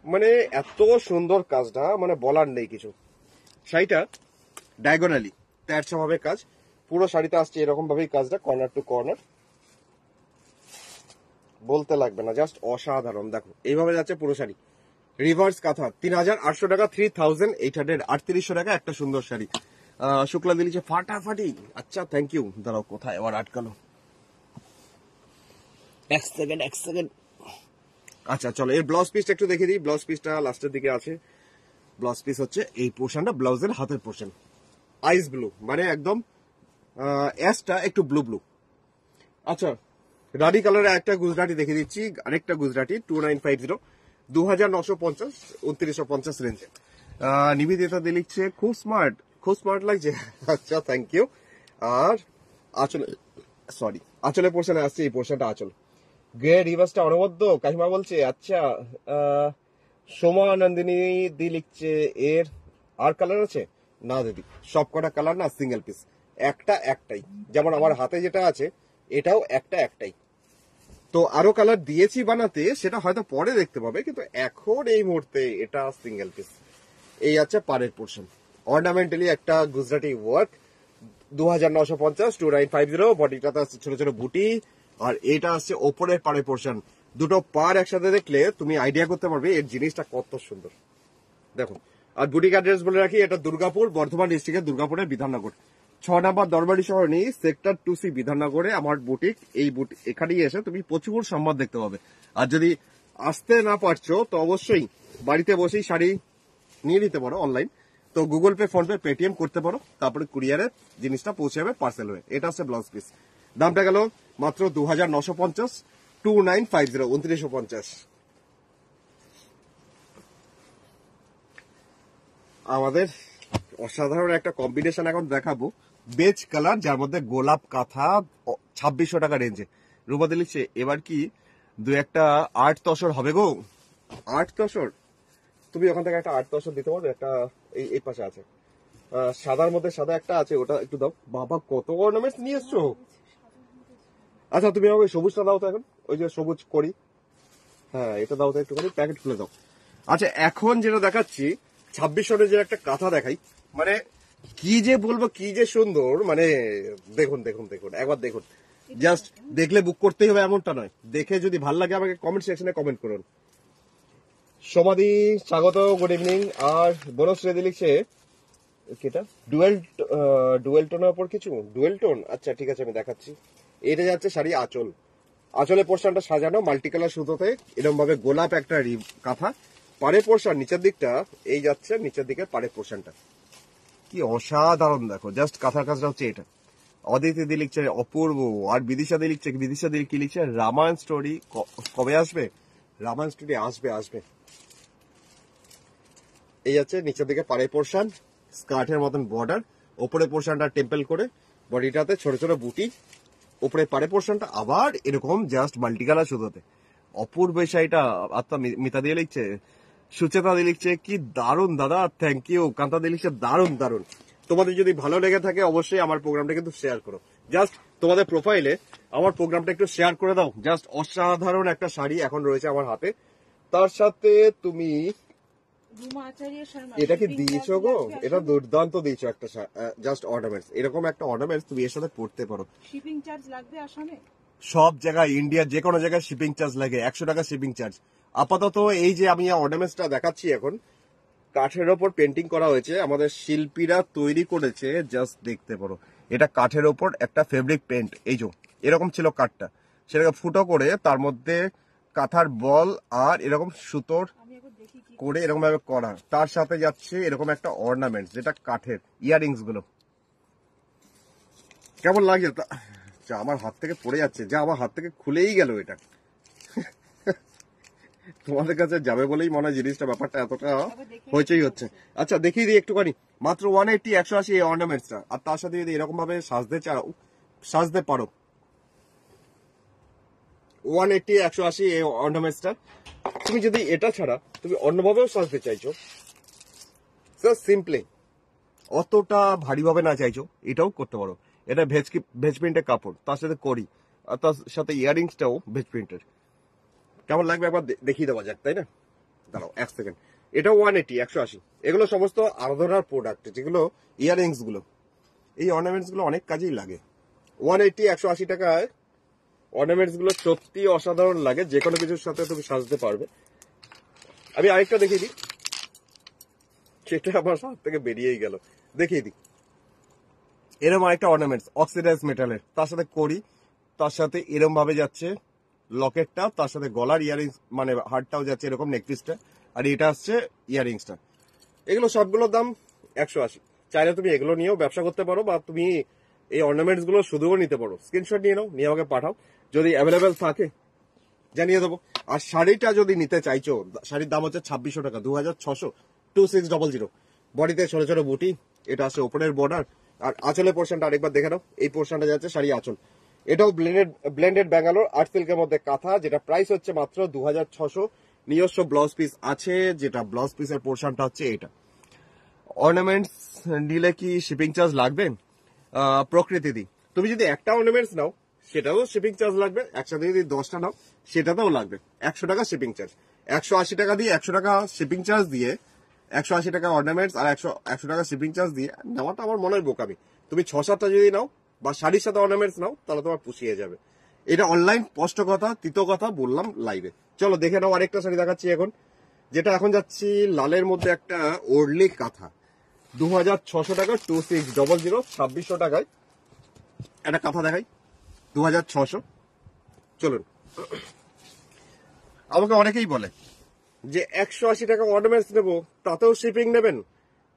Speaker 2: মানে এত সুন্দর কাজটা মানে বলার নেই কিছু। শাড়িটা ডায়াগোনালি তেরছা ভাবে কাজ, পুরো শাড়িতে আসছে এরকম ভাবেই কাজটা কর্নার টু কর্নার, বলতে লাগবে না, জাস্ট অসাধারণ। দেখো এইভাবে যাচ্ছে পুরো শাড়ি রিভার্স কাঁথা, 3800 টাকা, 3838 টাকা একটা সুন্দর শাড়ি। শুক্লা দিলিছে ফাটাফাটি। আচ্ছা থ্যাংক ইউ। দাঁড়াও কোথায় আবার আটকালো, এক সেকেন্ড। আচ্ছা চলো এর ব্লাউজ পিসটা একটু দেখে দিই। ব্লাউজ পিসটা লাস্টের দিকে আছে। ব্লাউজ পিস হচ্ছে এই পোর্শনটা, ব্লাউজের হাতের পোর্শন আইস ব্লু, মানে একদম অ্যাশটা একটু ব্লু। আচ্ছা রাডি কালারের একটা গুজরাটি দেখে দিচ্ছি, আরেকটা গুজরাটি 2950, 2950, 2950 রেঞ্জে। নিবেদিতা দিয়ে লিখছে খুব স্মার্ট লাগছে। আচ্ছা থ্যাংক ইউ। আর আঁচলের পোর্শনে আসছে, এই পোর্শনটা আঁচল গ্রে রিভার্সটা অনবদ্য। কাকিমা বলছে আচ্ছা। সোমা নন্দিনী দি লিখছে এর আর কালার আছে না দিদি, সব কটা কালার না সিঙ্গেল পিস, একটাই, যেমন আমার হাতে যেটা আছে এটাও একটাই। তো আরো কালার দিয়েছি বানাতে, সেটা হয়তো পরে দেখতে পাবে, কিন্তু এখন এই মুহূর্তে এটা সিঙ্গেল পিস। এই আছে পাড়ের পোর্শন, অর্নামেন্টালি একটা গুজরাটি ওয়ার্ক, 2950, 2950। বডিটাতে আসছে ছোট ছোট বুটি, আর এটা আসছে ওপরের পাড়ের পোর্শন। দুটো পার একসাথে দেখলে তুমি আইডিয়া করতে পারবে এর জিনিসটা কত সুন্দর। দেখো আর বুটিক অ্যাড্রেস বলে রাখি, এটা দুর্গাপুর, বর্ধমান ডিস্ট্রিক্টের দুর্গাপুরের বিধাননগর 6 নম্বর দরবারি সরণি, সেক্টর 2C বিধাননগরে আমার বুটিক। এই বুটিক এখানেই এসে তুমি প্রচুর সম্মান দেখতে পাবে। আর যদি আসতে না পারছো তো অবশ্যই বাড়িতে বসেই শাড়ি নিয়ে নিতে পারো অনলাইন। তো Google pay, phone pay, Paytm করতে পারো, তারপরে কুরিয়ারে জিনিসটা পৌঁছে যাবে পার্সেল হয়ে। এটা হচ্ছে ব্লাউজ পিস, দামটা গেল মাত্র 2950, 2950, 2950। আমাদের অসাধারণ একটা কম্বিনেশন এখন দেখাবো, বেজ কালার যার মধ্যে গোলাপ কাঁথা, 2600 টাকা রেঞ্জে। রূপা লিখছে এবার কি দু একটা 8 তসর হবে গো? 8 তসর তুমি ওখান থেকে একটা 8 তসর দিতে পারবে? একটা এই পাশে আছে, সাদার মধ্যে সাদা একটা আছে, ওটা একটু দাও। বাবা কত অর্নামেন্টস নিয়ে এসছো। আচ্ছা তুমি আমাকে সবুজটা দাও তো এখন, ওই যে সবুজ করি, হ্যাঁ এটা দাও তো একটুখানি, প্যাকেট খুলে দাও। আচ্ছা এখন যেটা দেখাচ্ছি 2600 যে একটা কাঁথা দেখাই, মানে কি যে বলবো, কি যে সুন্দর, মানে দেখুন একবার দেখুন, জাস্ট দেখলে বুক করতেই হবে এমনটা নয়, দেখে যদি ভালো লাগে আমাকে কমেন্ট সেকশনে কমেন্ট করুন। সমাধি স্বাগত, গুড ইভিনিং। আর বনশ্রী লিখছে কেটা ডুয়েল টোনের উপর কিছু ডুয়েল টোন। আচ্ছা ঠিক আছে আমি দেখাচ্ছি। এটা যাচ্ছে শাড়ি আঁচলের পোর্শনটা সাজানো মাল্টি কালার সুতোতে, এরকম ভাবে গোলাপ একটা কাঁথা। পাড়ের পোর্শন নিচের দিকটা এই যাচ্ছে, নিচের দিকে পাড়ের পোর্শনটা কি অসাধারণ। দেখো জাস্ট কাঁথার কাজটা হচ্ছে এটা। অদিতি দি লিখছে অপূর্ব। আর বিদিশা দি কি লিখছে রামায়ণ স্টোরি কবে আসবে? রামায়ণ স্টোরি আসবে। এই যাচ্ছে নিচের দিকে পাড়ের পোর্শন, স্কার্টের মতন বর্ডার, ওপরের পোর্শনটা টেম্পল করে, বডিটাতে ছোট ছোট বুটি, ওপরে পাড়ের পোর্শনটা আবার এরকম জাস্ট মাল্টি কালার সুতোতে। অপূর্ব শাড়িটা। আত্মা মিতা দিয়ে লিখছে, সুচেতা দিয়ে লিখছে কি দারুণ দাদা, থ্যাংক ইউ। কান্তা দিয়ে লিখছে দারুণ। তোমাদের যদি ভালো লেগে থাকে অবশ্যই আমার প্রোগ্রামটা কিন্তু শেয়ার করো। জাস্ট তোমাদের প্রোফাইলে আমার প্রোগ্রামটা একটু শেয়ার করে দাও। জাস্ট অসাধারণ একটা শাড়ি এখন রয়েছে আমার হাতে। তার সাথে তুমি
Speaker 1: রুমা আচার্য শর্মা
Speaker 2: এটা কি
Speaker 1: shipping
Speaker 2: দিয়েছো
Speaker 1: charge
Speaker 2: গো?
Speaker 1: লাগবে
Speaker 2: এটা
Speaker 1: আসলে?
Speaker 2: দুর্দান্ত দিয়েছো একটা জাস্ট অর্নামেন্টস। এরকম একটা অর্নামেন্টস তুমি এর সাথে পড়তে পারো।
Speaker 1: শিপিং চার্জ লাগবে আসামে?
Speaker 2: সব জায়গায়, ইন্ডিয়ার যে কোনো জায়গায় শিপিং চার্জ লাগে, 100 টাকা শিপিং চার্জ। আপাতত এই যে আমি অর্নামেন্টসটা দেখাচ্ছি এখন, কাঠের ওপর পেন্টিং করা হয়েছে, আমাদের শিল্পীরা তৈরি করেছে। জাস্ট দেখতে পারো, এটা কাঠের ওপর একটা ফেব্রিক পেন্ট। এই যে এরকম ছিল কাঠটা, সেটাকে ফুটো করে তার মধ্যে কাঁথার বল আর এরকম সুতোর
Speaker 1: আমি একবার দেখি কি
Speaker 2: করে এরকম ভাবে করা। তার সাথে যাচ্ছে এরকম একটা অর্নামেন্ট, যেটা কাঠের ইয়ারিংস গুলো। কেমন লাগে? যা আমার হাত থেকে পড়ে যাচ্ছে, যা আমার হাত থেকে খুলেই গেল এটা। তোমাদের কাছে যাবে বলেই মনে হয় জিনিসটা, ব্যাপারটা এতটা হইচই হচ্ছে। আচ্ছা দেখিয়ে দিই একটুখানি। মাত্র 180 180 এই অর্নামেন্টসটা। আর তার সাথে যদি এরকম ভাবে সাজতে চাও, সাজতে পারো। 180 180 এই অর্নামেন্টসটা। তুমি যদি এটা ছাড়া তুমি অন্যভাবেও সাজতে চাইছো, সিম্পলি অতটা ভারীভাবে না চাইছো, এটাও করতে পারো। এটা ভেজ প্রিন্টের কাপড়, তার সাথে করি, আর তার সাথে ইয়ারিংসটাও ভেজ প্রিন্টের। কেমন লাগবে একবার দেখিয়ে দেওয়া যাক, তাই না? দাঁড়াও 1 সেকেন্ড। এটা 180 180 এগুলো সমস্ত আরাধনার প্রোডাক্ট, যেগুলো ইয়ারিংস গুলো, এই অর্নামেন্টস গুলো অনেক কাজেই লাগে। 180 180 টাকায় অর্নামেন্টস গুলো সত্যি অসাধারণ লাগে, যে কোনো কিছুর সাথে তুমি সাজতে পারবে। আমি আরেকটা দেখিয়ে দিই, সেটা আমার হাত থেকে বেরিয়েই গেল, দেখিয়ে দিই। এরকম আরেকটা অর্নামেন্টস অক্সিডাইজ মেটালের, তার সাথে করি, তার সাথে এরকম ভাবে যাচ্ছে লকেটটা, তার সাথে গলার ইয়ারিংস মানে হারটাও যাচ্ছে এরকম, নেকপিসটা, আর এটা আসছে ইয়ারিংসটা। এগুলো সবগুলোর দাম 180। চাইলে তুমি এগুলো নিয়েও ব্যবসা করতে পারো, বা তুমি এই অর্নামেন্টস গুলো শুধুও নিতে পারো। স্ক্রিনশট নিয়ে নাও, নিয়ে আমাকে পাঠাও, যদি অ্যাভেলেবেল থাকে জানিয়ে দেবো। আর শাড়িটা যদি নিতে চাইছো, শাড়ির দাম হচ্ছে 2600 টাকা, 2600, 2600। বডিতে ছোট ছোট বুটি, এটা আছে ওপরের বর্ডার। আর আঁচলের পোর্শনটা আরেকবার দেখে নাও, এই পোর্শনটা যাচ্ছে শাড়ি আঁচল। এটাও ব্লেন্ডেড ব্যাঙ্গালোর আর্ট সিল্কের মধ্যে কাঁথা, যেটা প্রাইস হচ্ছে মাত্র 2600। নিজস্ব ব্লাউজ পিস আছে, যেটা ব্লাউজ পিসের পোর্শনটা হচ্ছে এটা। অর্নামেন্টস নিলে কি শিপিং চার্জ লাগবে? প্রকৃতি দি, তুমি যদি একটা অর্নামেন্টস নাও সেটাও শিপিং চার্জ লাগবে, একসাথে যদি 10টা নাও সেটাতেও লাগবে 100 টাকা শিপিং চার্জ। 180 টাকা দিয়ে 100 টাকা শিপিং চার্জ দিয়ে 180 টাকা অর্নামেন্টস আর 100 টাকা শিপিং চার্জ দিয়ে নেওয়াটা আমার মনে হয় বোকামি। তুমি 6-7টা যদি নাও বা শাড়ির সাথে অর্নামেন্টস নাও, তাহলে তোমার পুষিয়ে যাবে। এটা অনলাইন স্পষ্ট কথা, তিতো কথা বললাম লাইভে। চলো দেখে নাও, আরেকটা শাড়ি দেখাচ্ছি এখন, যেটা এখন যাচ্ছি লালের মধ্যে একটা ওরলি কাঁথা। 2600 টাকা, 2600, 2600 টাকায় একটা কাঁথা দেখাই, 2600। চলুন, আমাকে অনেকেই বলে যে 180 টাকা অর্নামেন্টস নেবো, তাতেও শিপিং নেবেন।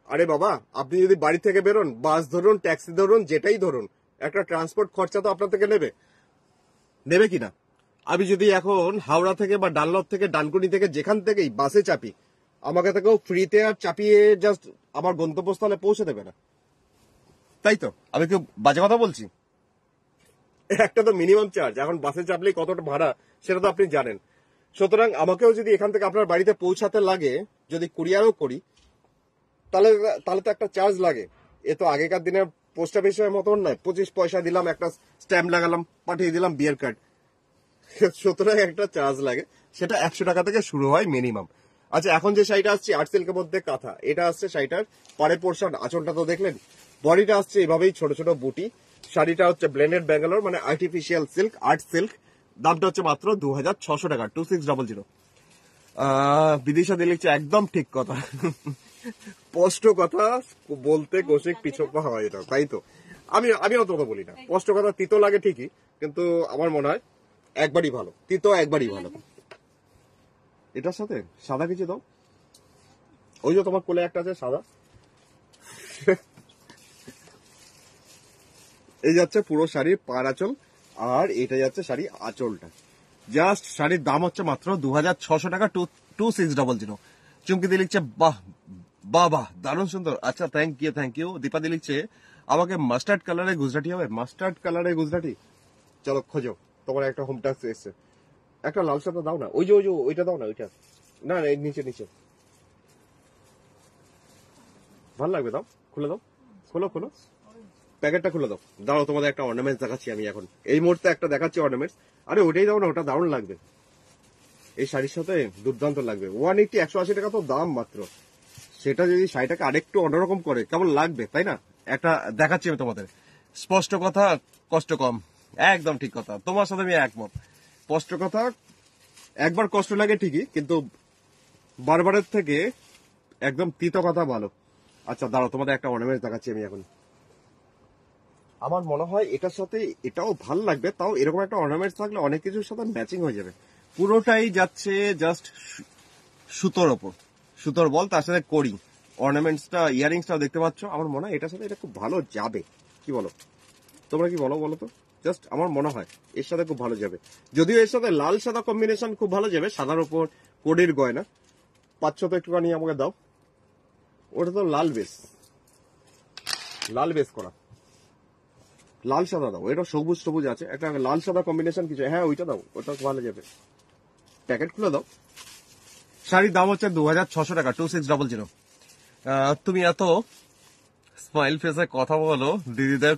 Speaker 2: আরে বাবা, আপনি যদি বাড়ি থেকে বেরোন, বাস ধরুন, ট্যাক্সি ধরুন, যেটাই ধরুন, একটা ট্রান্সপোর্ট খরচা তো আপনার থেকে নেবে কিনা? আমি যদি এখন হাওড়া থেকে বা ডানলপ থেকে, ডানকুনি থেকে, যেখান থেকেই বাসে চাপি, আমাকে তাকেও ফ্রিতে আর চাপিয়ে জাস্ট আমার গন্তব্যস্থলে পৌঁছে দেবে না, তাই তো? আমি কি বাজে কথা বলছি? একটা তো মিনিমাম চার্জ, এখন বাসে চাপলেই কতটা ভাড়া সেটা তো আপনি জানেন। সুতরাং আমাকেও যদি এখান থেকে আপনার বাড়িতে পৌঁছাতে লাগে, যদি কুরিয়ারও করি, তাহলে তো একটা চার্জ লাগে। এ তো আগেকার দিনে পোস্ট অফিসের মতন নয়, 25 পয়সা দিলাম, একটা স্ট্যাম্প লাগালাম, পাঠিয়ে দিলাম বিয়ের কার্ড। সুতরাং একটা চার্জ লাগে, সেটা 100 টাকা থেকে শুরু হয় মিনিমাম। আচ্ছা, এখন যে শাড়িটা আসছে আর্ট সিল্কের মধ্যে কাঁথা, এটা আসছে শাড়িটার পাড়ের পোর্শন, আঁচলটা তো দেখলেন, বডিটা আসছে এভাবেই ছোট ছোট বুটি। শাড়িটা হচ্ছে ব্লেন্ডেড ব্যাঙ্গালোর মানে আর্টিফিশিয়াল সিল্ক, আর্ট সিল্ক। দামটা হচ্ছে মাত্র 2600 টাকা, 2600। বিদিশা দিয়ে লিখছে একদম ঠিক কথা, স্পষ্ট কথা বলতে কৌশিক পিছপা হয়, এটা তাই তো? আমি অত কথা বলি না, স্পষ্ট কথা তিতো লাগে ঠিকই, কিন্তু আমার মনে হয় একবারই ভালো, তিতো একবারই ভালো। এটার সাথে সাদা কিছু দাও, ওই যে তোমার কোলে একটা আছে সাদা। এই যাচ্ছে পুরো শাড়ির পাড় আঁচল, আর এটা যাচ্ছে শাড়ি আঁচলটা। জাস্ট শাড়ির দাম হচ্ছে মাত্র 2600 টাকা, 2600। চুমকি দিয়ে লিখছে বাহ বাহ বাহ, দারুণ সুন্দর। আচ্ছা, থ্যাংক ইউ। দীপাদি লিখছে আমাকে মাস্টার্ড কালারে গুজরাটি হবে, মাস্টার্ড কালারে গুজরাটি। চলো খোঁজো, তোমার একটা হোম টাস্ক এসছে। একটা লাল সাদা দাও না, ওই যে ওইটা দাও না, ওইটা না, নিচে ভালো লাগবে, দাও, খুলে দাও, খোলো। প্যাকেটটা খুলে দাও। দাঁড়াও, তোমাদের একটা অর্নামেন্টস দেখাচ্ছি আমি এখন। এই মুহূর্তে একটা দেখাচ্ছি অর্নামেন্টস। আরে ওটাই দাও না, ওটা দারুণ লাগবে, এই শাড়ির সাথে দুর্দান্ত লাগবে। 180 180 টাকা তো দাম মাত্র, সেটা যদি শাড়িটাকে আরেকটু অন্যরকম করে কেমন লাগবে, তাই না? একটা দেখাচ্ছি আমি তোমাদের। স্পষ্ট কথা, কষ্ট কম। একদম ঠিক কথা, তোমার সাথে আমি একমত। স্পষ্ট কথা, একবার কষ্ট লাগে ঠিকই, কিন্তু বারবারের থেকে একদম তিতো কথা ভালো। আচ্ছা দাঁড়াও, তোমাদের একটা অর্নামেন্টস দেখাচ্ছি আমি এখন। আমার মনে হয় এটার সাথে এটাও ভাল লাগবে, তাও এরকম একটা অর্নামেন্টস থাকলে অনেক কিছুর সাথে ম্যাচিং হয়ে যাবে। পুরোটাই যাচ্ছে জাস্ট সুতোর ওপর, সুতোর বল, তার সাথে করি অর্নামেন্টসটা, ইয়ারিংসটাও দেখতে পাচ্ছ। আমার মনে হয় এটার সাথে এটা খুব ভালো যাবে, কি বলো? তোমরা কি বলো বলো তো? জাস্ট আমার মনে হয় এর সাথে খুব ভালো যাবে। যদিও এর সাথে লাল সাদা কম্বিনেশন খুব ভালো যাবে, সাদার উপর কোডির গয়না। পাচ্ছ তো একটুখানি আমাকে দাও। ওটা তো লাল বেস, লাল বেস করা, লাল সাদা দাও। এটা সবুজ সবুজ আছে, একটা লাল সাদা কম্বিনেশন কিছু। হ্যাঁ ওইটা দাও, ওটা ভালো যাবে। প্যাকেট খুলে দাও। শাড়ির দাম হচ্ছে 2600 টাকা, 2600। তুমি এত স্মাইল ফেসে কথা বলো দিদিদের,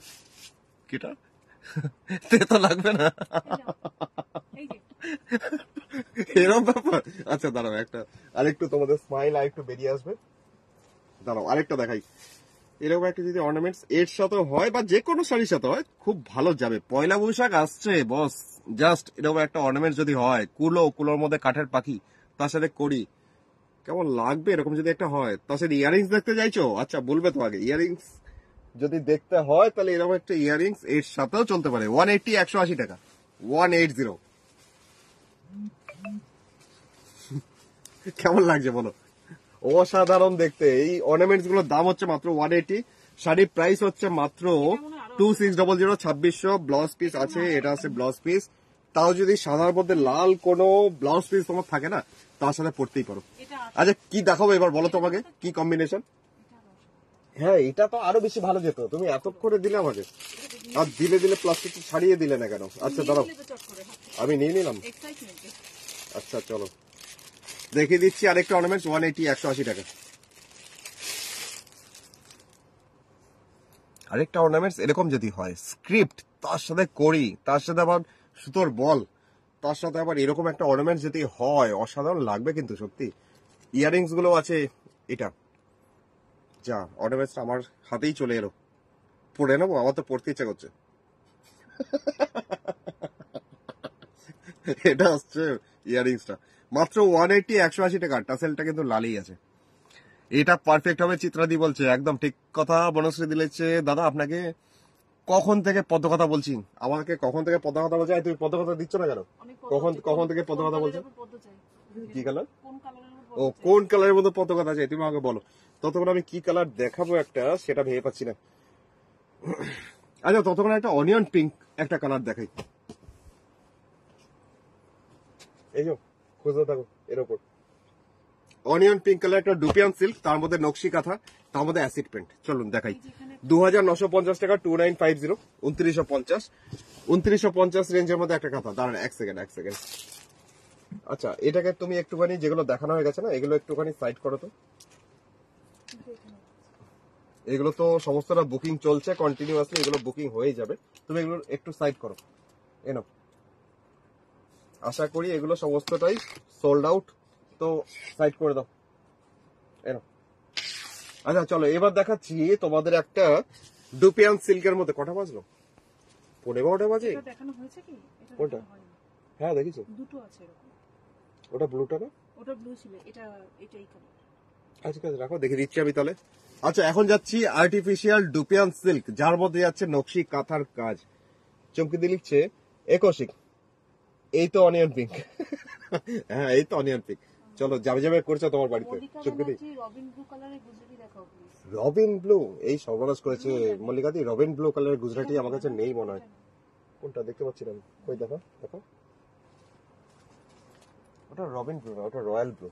Speaker 2: কিটা তো লাগবে না
Speaker 1: এই যে
Speaker 2: এরকম ব্যাপার। আচ্ছা দাঁড়াও, একটা আরেকটু তোমাদের স্মাইল আরেকটু বেরিয়ে আসবে। দাঁড়াও আরেকটা দেখাই। এরকম একটা যদি অর্নামেন্টস এর সাথে হয় বা যে কোনো শাড়ির সাথে হয় খুব ভালো যাবে। পয়লা বৈশাখ আসছে বস, জাস্ট এরকম একটা অর্নামেন্টস যদি হয়, কুলোর মধ্যে কাঠের পাখি, তার সাথে করি, কেমন লাগবে এরকম যদি একটা হয়। তার সাথে ইয়ারিংস দেখতে চাইছো? আচ্ছা বলবে তো আগে, ইয়ারিংস যদি দেখতে হয় তাহলে এরকম একটা ইয়ারিংস এর সাথেও চলতে পারে। 180 180 টাকা, 180। কেমন লাগছে বলো? অসাধারণ দেখতে। এই অর্নামেন্টস গুলোর দাম হচ্ছে মাত্র 180। শাড়ির প্রাইস হচ্ছে মাত্র 2600, 2600। ব্লাউজ পিস আছে, এটা আছে ব্লাউজ পিস। তাও যদি সাদার মধ্যে লাল কোনো ব্লাউজ পিস তোমার থাকে না, তার সাথে পড়তেই পারো।
Speaker 1: এটা
Speaker 2: আচ্ছা কি দেখাবো এবার বলো তোমাকে, কি কম্বিনেশন? হ্যাঁ এটা তো আরো বেশি ভালো যেত, তুমি এত করে দিলে আমাকে। আর দিলে দিলে প্লাস্টিক ছাড়িয়ে দিলে না কেন? আচ্ছা দাঁড়াও, আমি নিয়ে নিলাম।
Speaker 1: এক্সাইটমেন্ট।
Speaker 2: আচ্ছা চলো দেখিয়ে দিচ্ছি আরেকটা অর্নামেন্টস। 180 180 টাকা। আরেকটা অর্নামেন্টস এরকম যদি হয়, স্ক্রিপ্ট, তার সাথে করি, তার সাথে আবার সুতোর বল, তার সাথে আবার এরকম একটা অর্নামেন্টস যদি হয়, অসাধারণ লাগবে কিন্তু সত্যি। ইয়ারিংস গুলো আছে, এটা যা অর্নামেন্টসটা আমার হাতেই চলে এলো, পড়ে নেবো, আমার তো পড়তে ইচ্ছা করছে। এটা হচ্ছে ইয়ারিংসটা, মাত্র 180 180 টাকা। টাসেলটা কিন্তু লালই আছে। এটা পারফেক্ট হবে। চিত্রাদি বলছে একদম ঠিক কথা। বনশ্রী দিলেছে দাদা আপনাকে কখন থেকে পদ্ম কথা বলছি, আমাকে কখন থেকে পদ্ম কথা বলছে। তুমি পদ্ম কথা দিচ্ছ না কেন? কখন থেকে পদ্ম কথা বলছো? কি কালার? ও কোন কালারের মধ্যে পদ্ম কথা চাই তুমি আমাকে বলো, ততক্ষণ আমি কি কালার দেখাবো একটা সেটা ভেবে পাচ্ছি না। আচ্ছা ততক্ষণ একটা অনিয়ন পিঙ্ক একটা কালার দেখাই। এই যে খুঁজতে থাকো এর উপর অনিয়ন পিঙ্ক কালার একটা ডুপিয়ান সিল্ক, তার মধ্যে নকশি কাঁথা, তার মধ্যে অ্যাসিড পেন্ট। চলুন দেখাই। 2950 টাকা, 2950, 2950, 2950 রেঞ্জের মধ্যে একটা কাঁথা। দাঁড়ান এক সেকেন্ড। আচ্ছা এটাকে তুমি একটুখানি, যেগুলো দেখানো হয়ে গেছে না এগুলো একটুখানি সাইড করো তো। এগুলো তো সমস্তটা বুকিং চলছে কন্টিনিউয়াসলি, এগুলো বুকিং হয়ে যাবে, তুমি এগুলো একটু সাইড করো। এনো, আশা করি এগুলো সমস্তটাই সোল্ড আউট, তো সাইড করে দাও। এনো। আচ্ছা চলো এবার দেখাচ্ছি তোমাদের একটা ডুপিয়ান সিল্কের মধ্যে। কটা বাজলো? 12:15 বাজে।
Speaker 1: দেখানো হয়েছে কি?
Speaker 2: কোনটা? হ্যাঁ দেখিছো,
Speaker 1: দুটো আছে এরকম।
Speaker 2: ওটা ব্লুটা না?
Speaker 1: ওটা ব্লু ছিল, এটাই কালার।
Speaker 2: আচ্ছা রাখো, দেখে দিচ্ছি আমি তাহলে। আচ্ছা এখন যাচ্ছি আর্টিফিশিয়াল ডুপিয়ান সিল্ক, যার মধ্যে যাচ্ছে নকশি কাঁথার কাজ। চমকে দিয়ে লিখছে একশিক। এই তো অনিয়ন পিঙ্ক। হ্যাঁ এই তো অনিয়ন পিঙ্ক। চলো যাবে করছো তোমার বাড়িতে। চমকে দিই
Speaker 1: রবিন ব্লু কালারের গুজরাটি দেখাও প্লিজ।
Speaker 2: রবিন ব্লু, এই সর্বনাশ করেছে মল্লিকাদি। রবিন ব্লু কালারের গুজরাটি আমার কাছে নেই মনে হয়। কোনটা দেখতে পাচ্ছি না, কই দেখো। ওটা রবিন ব্লু না, ওটা রয়্যাল ব্লু।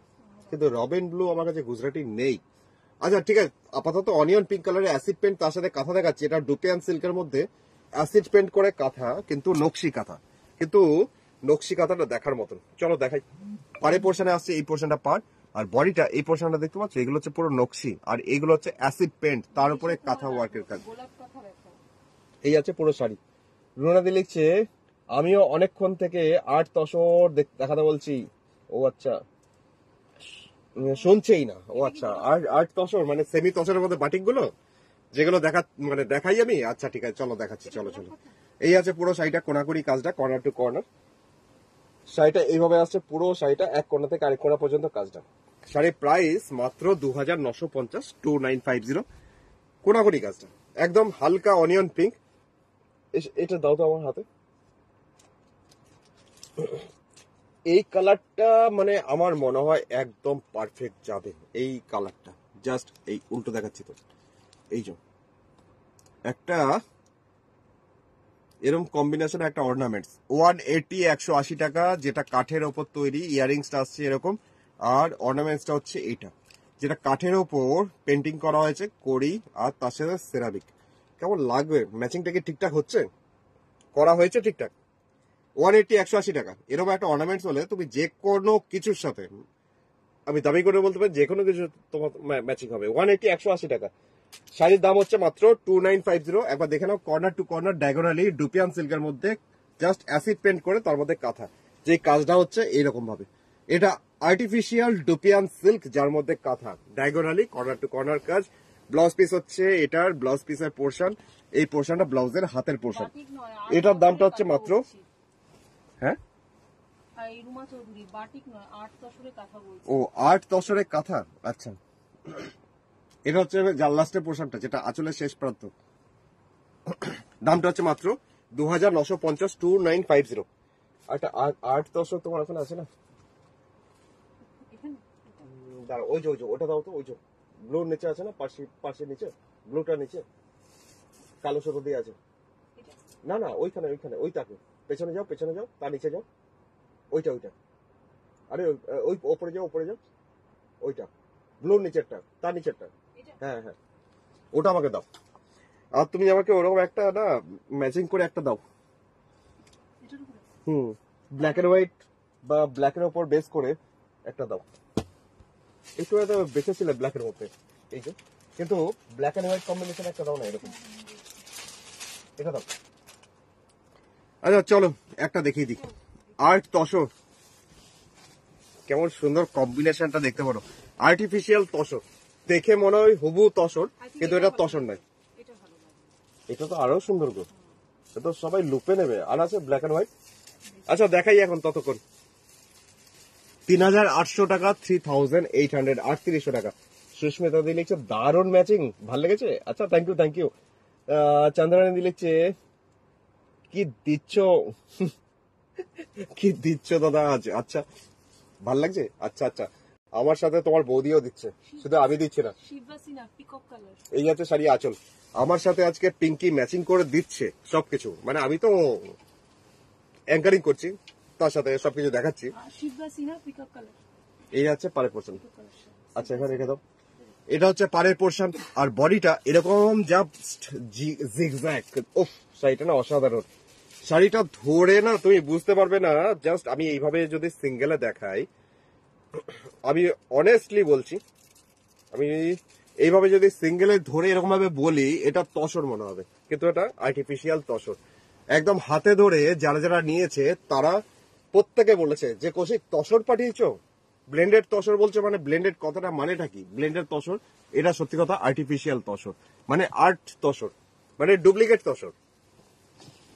Speaker 2: কিন্তু রবিন ব্লু আমার কাছে গুজরাটি নেই। আচ্ছা ঠিক আছে, আপাতত অনিয়ন পিঙ্ক কালারের অ্যাসিড পেন্ট, তার সাথে কাঁথা দেখাচ্ছি। এটা ডুপিয়ান সিল্কের মধ্যে অ্যাসিড পেন্ট করে কাঁথা, কিন্তু নকশি কাঁথা, কিন্তু নকশি কাঁথাটা দেখার মতন। চলো দেখাই। পাড়ে পোর্শনে আসছে, এই পোর্শনটা পাড়, আর বডিটা এই পোর্শনটা দেখতে পাচ্ছ, এগুলো হচ্ছে পুরো নকশি, আর এগুলো হচ্ছে অ্যাসিড পেন্ট, তার উপরে কাঁথা ওয়ার্কের কাজ। এই আছে পুরো শাড়ি। রুনাদি লিখছে আমিও অনেকক্ষণ থেকে 8 তসর দেখাতে বলছি। ও আচ্ছা, শুনছেই না। ও আচ্ছা, 8 তসর মানে সেমি তসরের মধ্যে বাটিক গুলো যেগুলো দেখাই আমি। আচ্ছা ঠিক আছে, চলো দেখাচ্ছি, চলো চলো। এই আছে পুরো শাড়িটা কোনাকুনি কাজটা, কর্নার টু কর্নার। শাড়িটা এইভাবে আসছে, পুরো শাড়িটা এক কোণা থেকে আরেক কোণা পর্যন্ত কাজটা। শাড়ির প্রাইস মাত্র 2950, 2950, কোনাকুনি কাজটা একদম হালকা অনিয়ন পিঙ্ক। এটা দাও তো আমার হাতে। এই কালারটা মানে আমার মনে হয় একদম পারফেক্ট যাবে এই কালারটা। জাস্ট এই উল্টো দেখাচ্ছি তো, এই যে একটা এরকম কম্বিনেশন একটা অর্নামেন্টস 180 180 টাকা, যেটা কাঠের ওপর তৈরি। ইয়ারিংসটা আসছে এরকম, আর অর্নামেন্টসটা হচ্ছে এইটা, যেটা কাঠের ওপর পেন্টিং করা হয়েছে কড়ি, আর তার সাথে সেরামিক। কেমন লাগবে? ম্যাচিংটা কি ঠিকঠাক হচ্ছে? করা হয়েছে ঠিকঠাক? 180 180 টাকা এরকম একটা অর্নামেন্টস হলে তুমি যে কোনো কিছুর সাথে, আমি দাবি করে বলতে পারি যে কোনো কিছু তোমার ম্যাচিং হবে। 180 180 টাকা। শাড়ির দাম হচ্ছে মাত্র 2950। একবার দেখে নাও, corner to corner diagonally dupion সিল্কের মধ্যে জাস্ট অ্যাসিড পেন্ট করে তার মধ্যে কাঁথা। যে কাজটা হচ্ছে এইরকম ভাবে, এটা আর্টিফিশিয়াল ডুপিয়ান সিল্ক যার মধ্যে কাঁথা, ডায়াগোনালি কর্নার টু কর্নার কাজ। ব্লাউজ পিস হচ্ছে এটার, ব্লাউজ পিসের পোর্শন, এই পোর্শনটা ব্লাউজের হাতের পোর্শন। এটার দামটা হচ্ছে মাত্র, হ্যাঁ ও 8 তসরের কাঁথা। আচ্ছা, এটা হচ্ছে যার লাস্টের পোর্শনটা, যেটা আঁচলের শেষ প্রান্ত। দামটা হচ্ছে মাত্র 2950, 2950। একটা 8 তসর তোমার ওখানে আছে না? দাঁড়া, ওই যে ওটা দাও তো, ওই যে ব্লুর নিচে আছে না, পাশের নিচে, ব্লুটার নিচে কালো সুতো দিয়ে আছে। না না, ওইখানে ওইখানে, ওইটাকে পেছনে যাও, পেছনে যাও, তার নিচে যাও, ওইটা ওইটা। আরে ওই ওপরে যাও, ওপরে যাও, ওইটা ব্লুর নিচেরটা, তার নিচেরটা। হ্যাঁ হ্যাঁ, ওটা আমাকে দাও। আর তুমি আমাকে ওরকম একটা না ম্যাচিং করে একটা দাও। ব্ল্যাক এন্ড হোয়াইট বা ব্ল্যাকের উপর বেস করে একটা দাও। একটু হয়তো বেঁচে ছিল ব্ল্যাকের মধ্যে, এই যে, কিন্তু ব্ল্যাক এন্ড হোয়াইট কম্বিনেশন একটা দাও না এরকম, এটা দাও। আচ্ছা চলো একটা দেখিয়ে দিই। 8 তসর, কেমন সুন্দর কম্বিনেশনটা দেখতে পারো। আর্টিফিশিয়াল তসর, দেখে মনে হয় হুবু তসর, কিন্তু এটা তসর নয়। এটা তো আরো সুন্দর গো, এটা তো সবাই লুপে নেবে। আর আছে ব্ল্যাক এন্ড হোয়াইট। আচ্ছা দেখাই এখন ততক্ষণ। 3800 টাকা, 3838 টাকা। সুস্মিতা দি লিখছে দারুণ ম্যাচিং, ভালো লেগেছে। আচ্ছা thank you thank you. Chandrani দি লিখছে কি দিচ্ছ কি দিচ্ছ দাদা আজ? আচ্ছা ভাল লাগছে। আচ্ছা আচ্ছা, আমার সাথে তোমার বৌদিও দিচ্ছে, শুধু আমি দিচ্ছি না। এই আছে শাড়ি আঁচল, আমার সাথে আজকে পিঙ্কি ম্যাচিং করে দিচ্ছে সবকিছু। মানে আমি তো অ্যাঙ্কারিং করছি, তার সাথে সবকিছু দেখাচ্ছি। এই আছে পাড়ের পোর্শন। আচ্ছা এখানে রেখে দাও। এটা হচ্ছে পাড়ের পোর্শন, আর বডিটা এরকম জাস্ট জিগজ্যাগ। ওফ, শাড়িটা না অসাধারণ। শাড়িটা ধরে না তুমি বুঝতে পারবে না। জাস্ট আমি এইভাবে যদি সিঙ্গেলে দেখাই, আমি অনেস্টলি বলছি, আমি এইভাবে যদি সিঙ্গেলে ধরে এরকম ভাবে বলি, এটা তসর মনে হবে, কিন্তু এটা আর্টিফিশিয়াল তসর। একদম হাতে ধরে যারা যারা নিয়েছে তারা প্রত্যেকে বলেছে যে কৌশিক তসর পাঠিয়েছ, ব্লেন্ডেড তসর বলছে। মানে ব্লেন্ডেড কথাটা মানেটা কি? ব্লেন্ডেড তসর, এটা সত্যি কথা আর্টিফিশিয়াল তসর, মানে আর্ট তসর, মানে ডুপ্লিকেট তসর।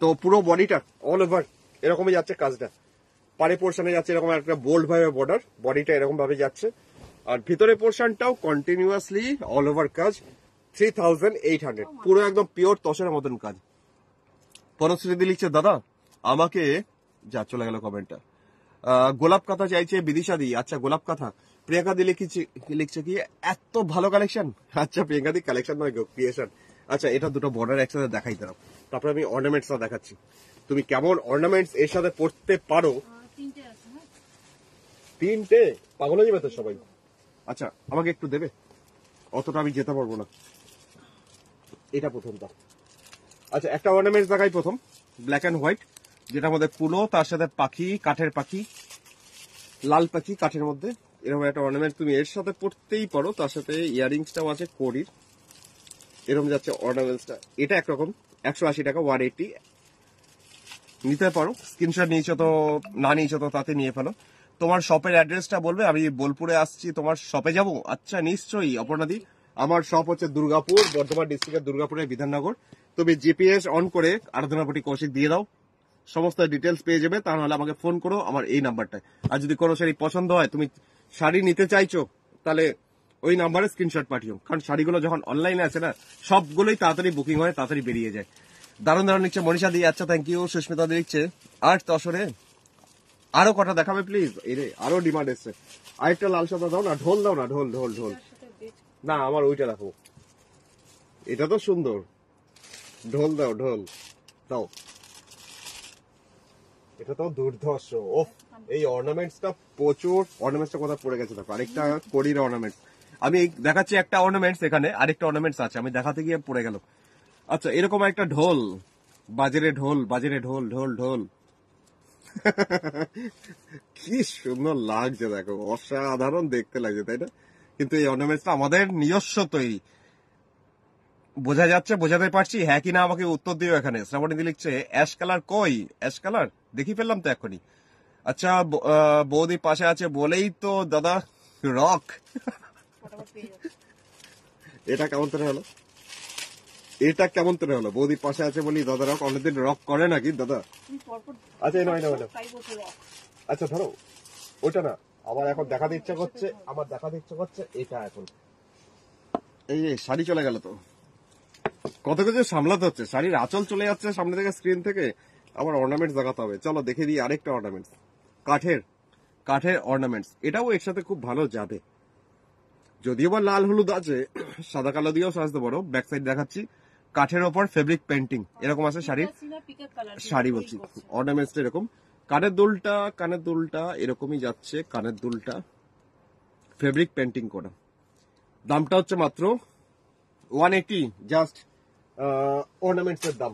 Speaker 2: তো পুরো বডিটা অল ওভার এরকমই যাচ্ছে কাজটা। পাড়ে পোর্শনে যাচ্ছে এরকম একটা বোল্ড ভাবে বর্ডার, বডিটা এরকম ভাবে যাচ্ছে, আর ভিতরে পোর্শনটাও কন্টিনিউয়াসলি অল ওভার কাজ। 3800, পুরো একদম পিওর তসরের মতন কাজ। পরশ্রী লিখছে দাদা আমাকে, যা চলে গেল কমেন্টটা, গোলাপ কাঁথা চাইছে বিদিশা দি। আচ্ছা গোলাপ কাঁথা। প্রিয়াঙ্কা দি লিখছে কি এত ভালো কালেকশন। আচ্ছা প্রিয়াঙ্কা দি কালেকশন নয় ক্রিয়েশন। আচ্ছা এটা দুটো বর্ডার একসাথে দেখাই দিলাম, তারপরে আমি অর্নামেন্টসটা দেখাচ্ছি তুমি কেমন অর্নামেন্টস এর সাথে পড়তে পারো। 3টে পাগল হয়ে যাবে তো সবাই। আচ্ছা আমাকে একটু দেবে, অতটা আমি যেতে পারবো না। এটা প্রথমটা। আচ্ছা একটা অর্নামেন্টস দেখাই প্রথম, ব্ল্যাক এন্ড হোয়াইট, যেটার মধ্যে পুলো, তার সাথে পাখি, কাঠের পাখি, লাল পাখি কাঠের মধ্যে, এরকম একটা অর্নামেন্ট তুমি এর সাথে পড়তেই পারো। তার সাথে ইয়ারিংসটাও আছে কড়ির, এরকম যাচ্ছে অর্নামেন্টসটা। এটা একরকম, 180 টাকা 180 নিতে পারো। স্ক্রিনশট নিয়েছো তো, না নিয়েছো তো তাতে নিয়ে ফেলো। তোমার শপের অ্যাড্রেসটা বলবে, আমি বোলপুরে আসছি, তোমার শপে যাব? আচ্ছা নিশ্চয়ই অপর্ণাদি। আমার শপ হচ্ছে দুর্গাপুর, বর্ধমান ডিস্ট্রিক্টের দুর্গাপুরের বিধাননগর। তুমি জিপিএস অন করে আরাধনাপটি কৌশিক দিয়ে দাও, সমস্ত ডিটেলস পেয়ে যাবে। তা নাহলে আমাকে ফোন করো আমার এই নাম্বারটায়। আর যদি কোনো শাড়ি পছন্দ হয়, তুমি শাড়ি নিতে চাইছো, তাহলে ওই নাম্বারে স্ক্রিনশট পাঠিও। কারণ শাড়িগুলো যখন অনলাইনে আছে না, সবগুলোই তাড়াতাড়ি বুকিং হয়, তাড়াতাড়ি বেরিয়ে যায়। দারুণ দারুণ লিখছে মনীষা দি, আচ্ছা থ্যাংক ইউ। সুস্মিতা দি লিখছে 8 তসরে আরো কটা দেখাবে প্লিজ। এই রে আরো ডিমান্ড এসছে, আরেকটা লাল সাদা দাও না, ঢোল দাও না, ঢোল ঢোল ঢোল। না আমার ওইটা রাখো, এটা তো সুন্দর, ঢোল দাও, ঢোল দাও, এটা তো দুর্ধর্ষ। ওফ, এই অর্নামেন্টসটা প্রচুর। অর্নামেন্টসটা কোথায় পড়ে গেছে দেখো, আরেকটা কড়ির অর্নামেন্টস। আমি দেখাচ্ছি একটা অর্নামেন্টস, এখানে আরেকটা অর্নামেন্টস আছে, আমি দেখাতে গিয়ে পড়ে গেল। আচ্ছা এরকম একটা ঢোল, বাজরে ঢোল, বাজরে ঢোল, ঢোল ঢোল। কি সুন্দর লাগছে দেখো, অসাধারণ দেখতে লাগছে, তাই না? কিন্তু এই অর্নামেন্টসটা আমাদের নিজস্ব তৈরি। বোঝা যাচ্ছে, বোঝাতে পারছি হ্যাঁ কিনা আমাকে উত্তর দিও এখানে। শ্রাবণী দি লিখছে অ্যাশ কালার, কই অ্যাশ কালার দেখি ফেললাম তো এখনই। আচ্ছা বৌদি পাশে আছে বলেই তো দাদা রক। এটা কেমন করে হলো, এটা কেমন করে হলো? বৌদি পাশে আছে বলি দাদা রক, অনেকদিন রক করে নাকি দাদা? আচ্ছা এই নয় না, আচ্ছা ধরো ওইটা না, আমার এখন দেখাতে ইচ্ছা করছে, আমার দেখাতে ইচ্ছা করছে এটা। এখন এই যে শাড়ি চলে গেল তো, কত কিছু সামলাতে হচ্ছে। শাড়ির আঁচল চলে যাচ্ছে সামনে থেকে, স্ক্রিন থেকে। আবার অর্নামেন্টস দেখাতে হবে। চলো দেখে দিই আরেকটা অর্নামেন্টস, কাঠের, কাঠের অর্নামেন্টস। এটাও এর সাথে খুব ভালো যাবে, যদিও বা লাল হলুদ আছে, সাদা কালো দিয়েও সাজতে পারো। ব্যাক সাইড দেখাচ্ছি, কাঠের ওপর ফেব্রিক পেন্টিং এরকম আছে শাড়ির। শাড়ি বলছি, অর্নামেন্টস এরকম। কানের দুলটা, কানের দুলটা এরকমই যাচ্ছে, কানের দুলটা ফেব্রিক পেন্টিং করা। দামটা হচ্ছে মাত্র 180, জাস্ট অর্নামেন্টস এর দাম।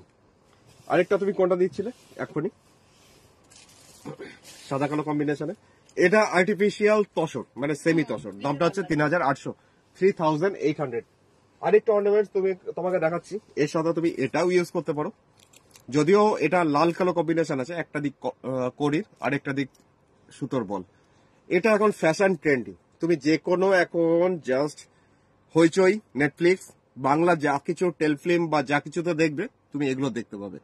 Speaker 2: আরেকটা তুমি কোনটা দিচ্ছিলে এখনই, সাদা কালো কম্বিনেশনে? এটা আর্টিফিশিয়াল তসর, মানে সেমি তসর। দামটা হচ্ছে 3800, 3800। আরেকটা অর্নামেন্টস তুমি, তোমাকে দেখাচ্ছি, এর সাথে তুমি এটাও ইউজ করতে পারো। যদিও এটা লাল কালো কম্বিনেশন আছে, একটা দিক কড়ির আরেকটা দিক সুতোর বল। এটা এখন ফ্যাশন ট্রেন্ডিং। তুমি যে কোনো এখন জাস্ট হইচই, নেটফ্লিক্স, বাংলা যা কিছু টেলফিল্ম বা যা কিছুতে দেখবে, তুমি এগুলো দেখতে পাবে।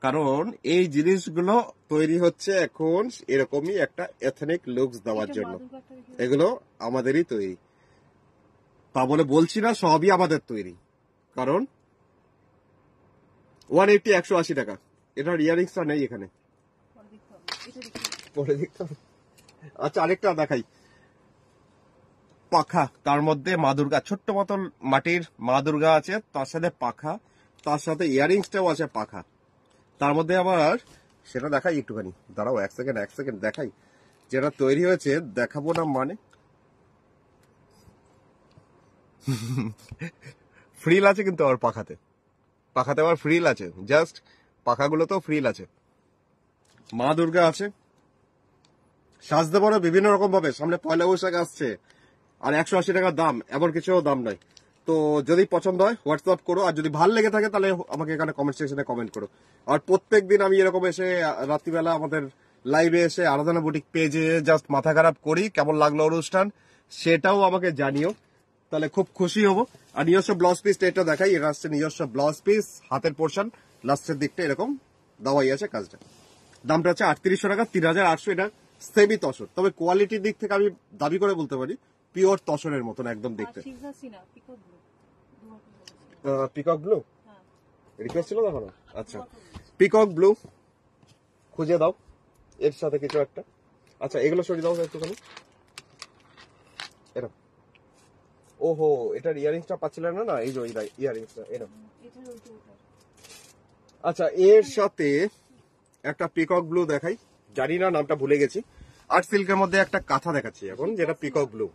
Speaker 2: কারণ এই জিনিসগুলো তৈরি হচ্ছে এখন এরকমই একটা এথনিক লুকস দেওয়ার জন্য। এগুলো আমাদেরই তৈরি, তা বলে বলছি না সবই আমাদের তৈরি। কারণ 180, 180 টাকা। এটার ইয়ারিংসটা নেই এখানে, পরে দেখতে হবে। আচ্ছা আরেকটা দেখাই, পাখা, তার মধ্যে মা দুর্গা, ছোট্ট মতন মাটির মা দুর্গা আছে, তার সাথে পাখা, তার সাথে ইয়ারিংসটাও আছে পাখা। তার মধ্যে আবার সেটা দেখাই একটুখানি, দাঁড়াও এক সেকেন্ড দেখাই। যেটা তৈরি হয়েছে দেখাবো না মানে, ফ্রিল আছে কিন্তু আবার পাখাতে, পাখাতে আবার ফ্রিল আছে, জাস্ট পাখাগুলোতেও ফ্রিল আছে। মা দুর্গা আছে, সাজতে পারো বিভিন্ন রকম ভাবে। সামনে পয়লা বৈশাখ আসছে, আর 180 টাকার দাম, এমন কিছু দাম নয়। তো যদি পছন্দ হয় হোয়াটসঅ্যাপ করো, আর যদি ভালো লেগে থাকে তাহলে আমাকে এখানে কমেন্ট সেকশনে কমেন্ট করো। আর প্রত্যেকদিন আমি এরকম এসে রাত্রিবেলা আমাদের লাইভে এসে আরাধনা বুটিক পেজে জাস্ট মাথা খারাপ করি, কেমন লাগলো অনুষ্ঠান সেটাও আমাকে জানিও, তাহলে খুব খুশি হবো। আর নিজস্ব ব্লাউজ পিস এটা দেখাই, এটা হচ্ছে নিজস্ব ব্লাউজ পিস, হাতের পোর্শন, লাস্টের দিকটা এরকম দেওয়াই আছে কাজটা। দামটা হচ্ছে 3800 টাকা, 3800। এটা সেমি তসর, তবে কোয়ালিটির দিক থেকে আমি দাবি করে বলতে পারি পিওর তসরের মতন একদম দেখতে। পিকক ব্লু রিকোয়েস্ট ছিল তখন। আচ্ছা পিকক ব্লু খুঁজে দাও, এর সাথে কিছু একটা। আচ্ছা এগুলো সরিয়ে দাও একটুখানি, এরকম। ওহো, এটার ইয়ারিংসটা পাচ্ছিল না, না এই যে ইয়ারিংসটা এরকম। আচ্ছা এর সাথে একটা পিকক ব্লু দেখাই, জানি না নামটা ভুলে গেছি। আর্ট সিল্কের মধ্যে একটা কাঁথা দেখাচ্ছি এখন, যেটা পিকক ব্লু।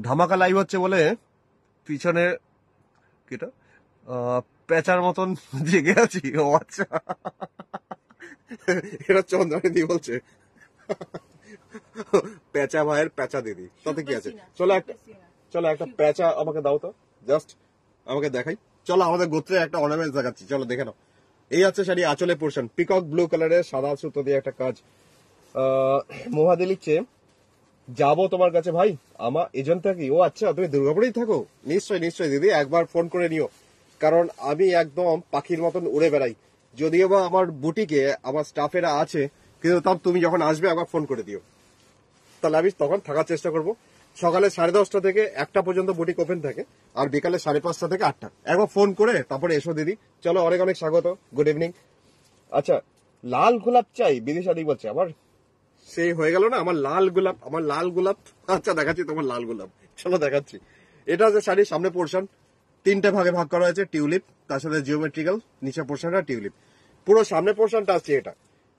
Speaker 2: ধামাকা লাইভ হচ্ছে বলে পিছনে কিটা পেঁচার মতন জেগে আছি। ও আচ্ছা, এটা চন্দ্রানী বলছে পেঁচা ভাইয়ের পেঁচা দিদি, তাতে কি আছে? চলো একটা পেঁচা আমাকে দাও তো, জাস্ট আমাকে দেখাই। চলো আমাদের গোত্রে একটা অর্নামেন্টস দেখাচ্ছি, চলো দেখে নাও। এই আছে শাড়ি আঁচলের পোর্শন, পিকক ব্লু কালারের সাদা সুতো দিয়ে একটা কাজ। মহাদি লিখছে যাবো তোমার কাছে ভাই, আমার এজেন্ট থাকি। ও আচ্ছা, তুমি দুর্গাপুরেই থাকো? নিশ্চয়ই নিশ্চয়ই দিদি, একবার ফোন করে নিও, কারণ আমি একদম পাখির মতন উড়ে বেড়াই। যদিও বা আমার বুটিকে আমার স্টাফেরা আছে, কিন্তু তাও তুমি যখন আসবে একবার ফোন করে দিও, তাহলে আমি তখন থাকার চেষ্টা করবো। সকালে 10:30 থেকে 1টা পর্যন্ত বুটিক ওপেন থাকে, আর বিকালে 5:30 থেকে 8টা। একবার ফোন করে তারপরে এসো দিদি। চলো, অনেক অনেক স্বাগত, গুড ইভিনিং। আচ্ছা, লাল গোলাপ চাই বিদিশাদি বলছে। আমার সেই হয়ে গেল না, আমার লাল গোলাপ, আমার লাল গোলাপ। আচ্ছা দেখাচ্ছি তোমার লাল গোলাপ, চলো দেখাচ্ছি। এটা হচ্ছে শাড়ির সামনে পোর্শন, 3টে ভাগে ভাগ করা হয়েছে, টিউলিপ, তার সাথে জিওমেট্রিক্যাল, নিচে পোর্শনটা টিউলিপ। পুরো সামনে পোর্শনটা আছে এটা।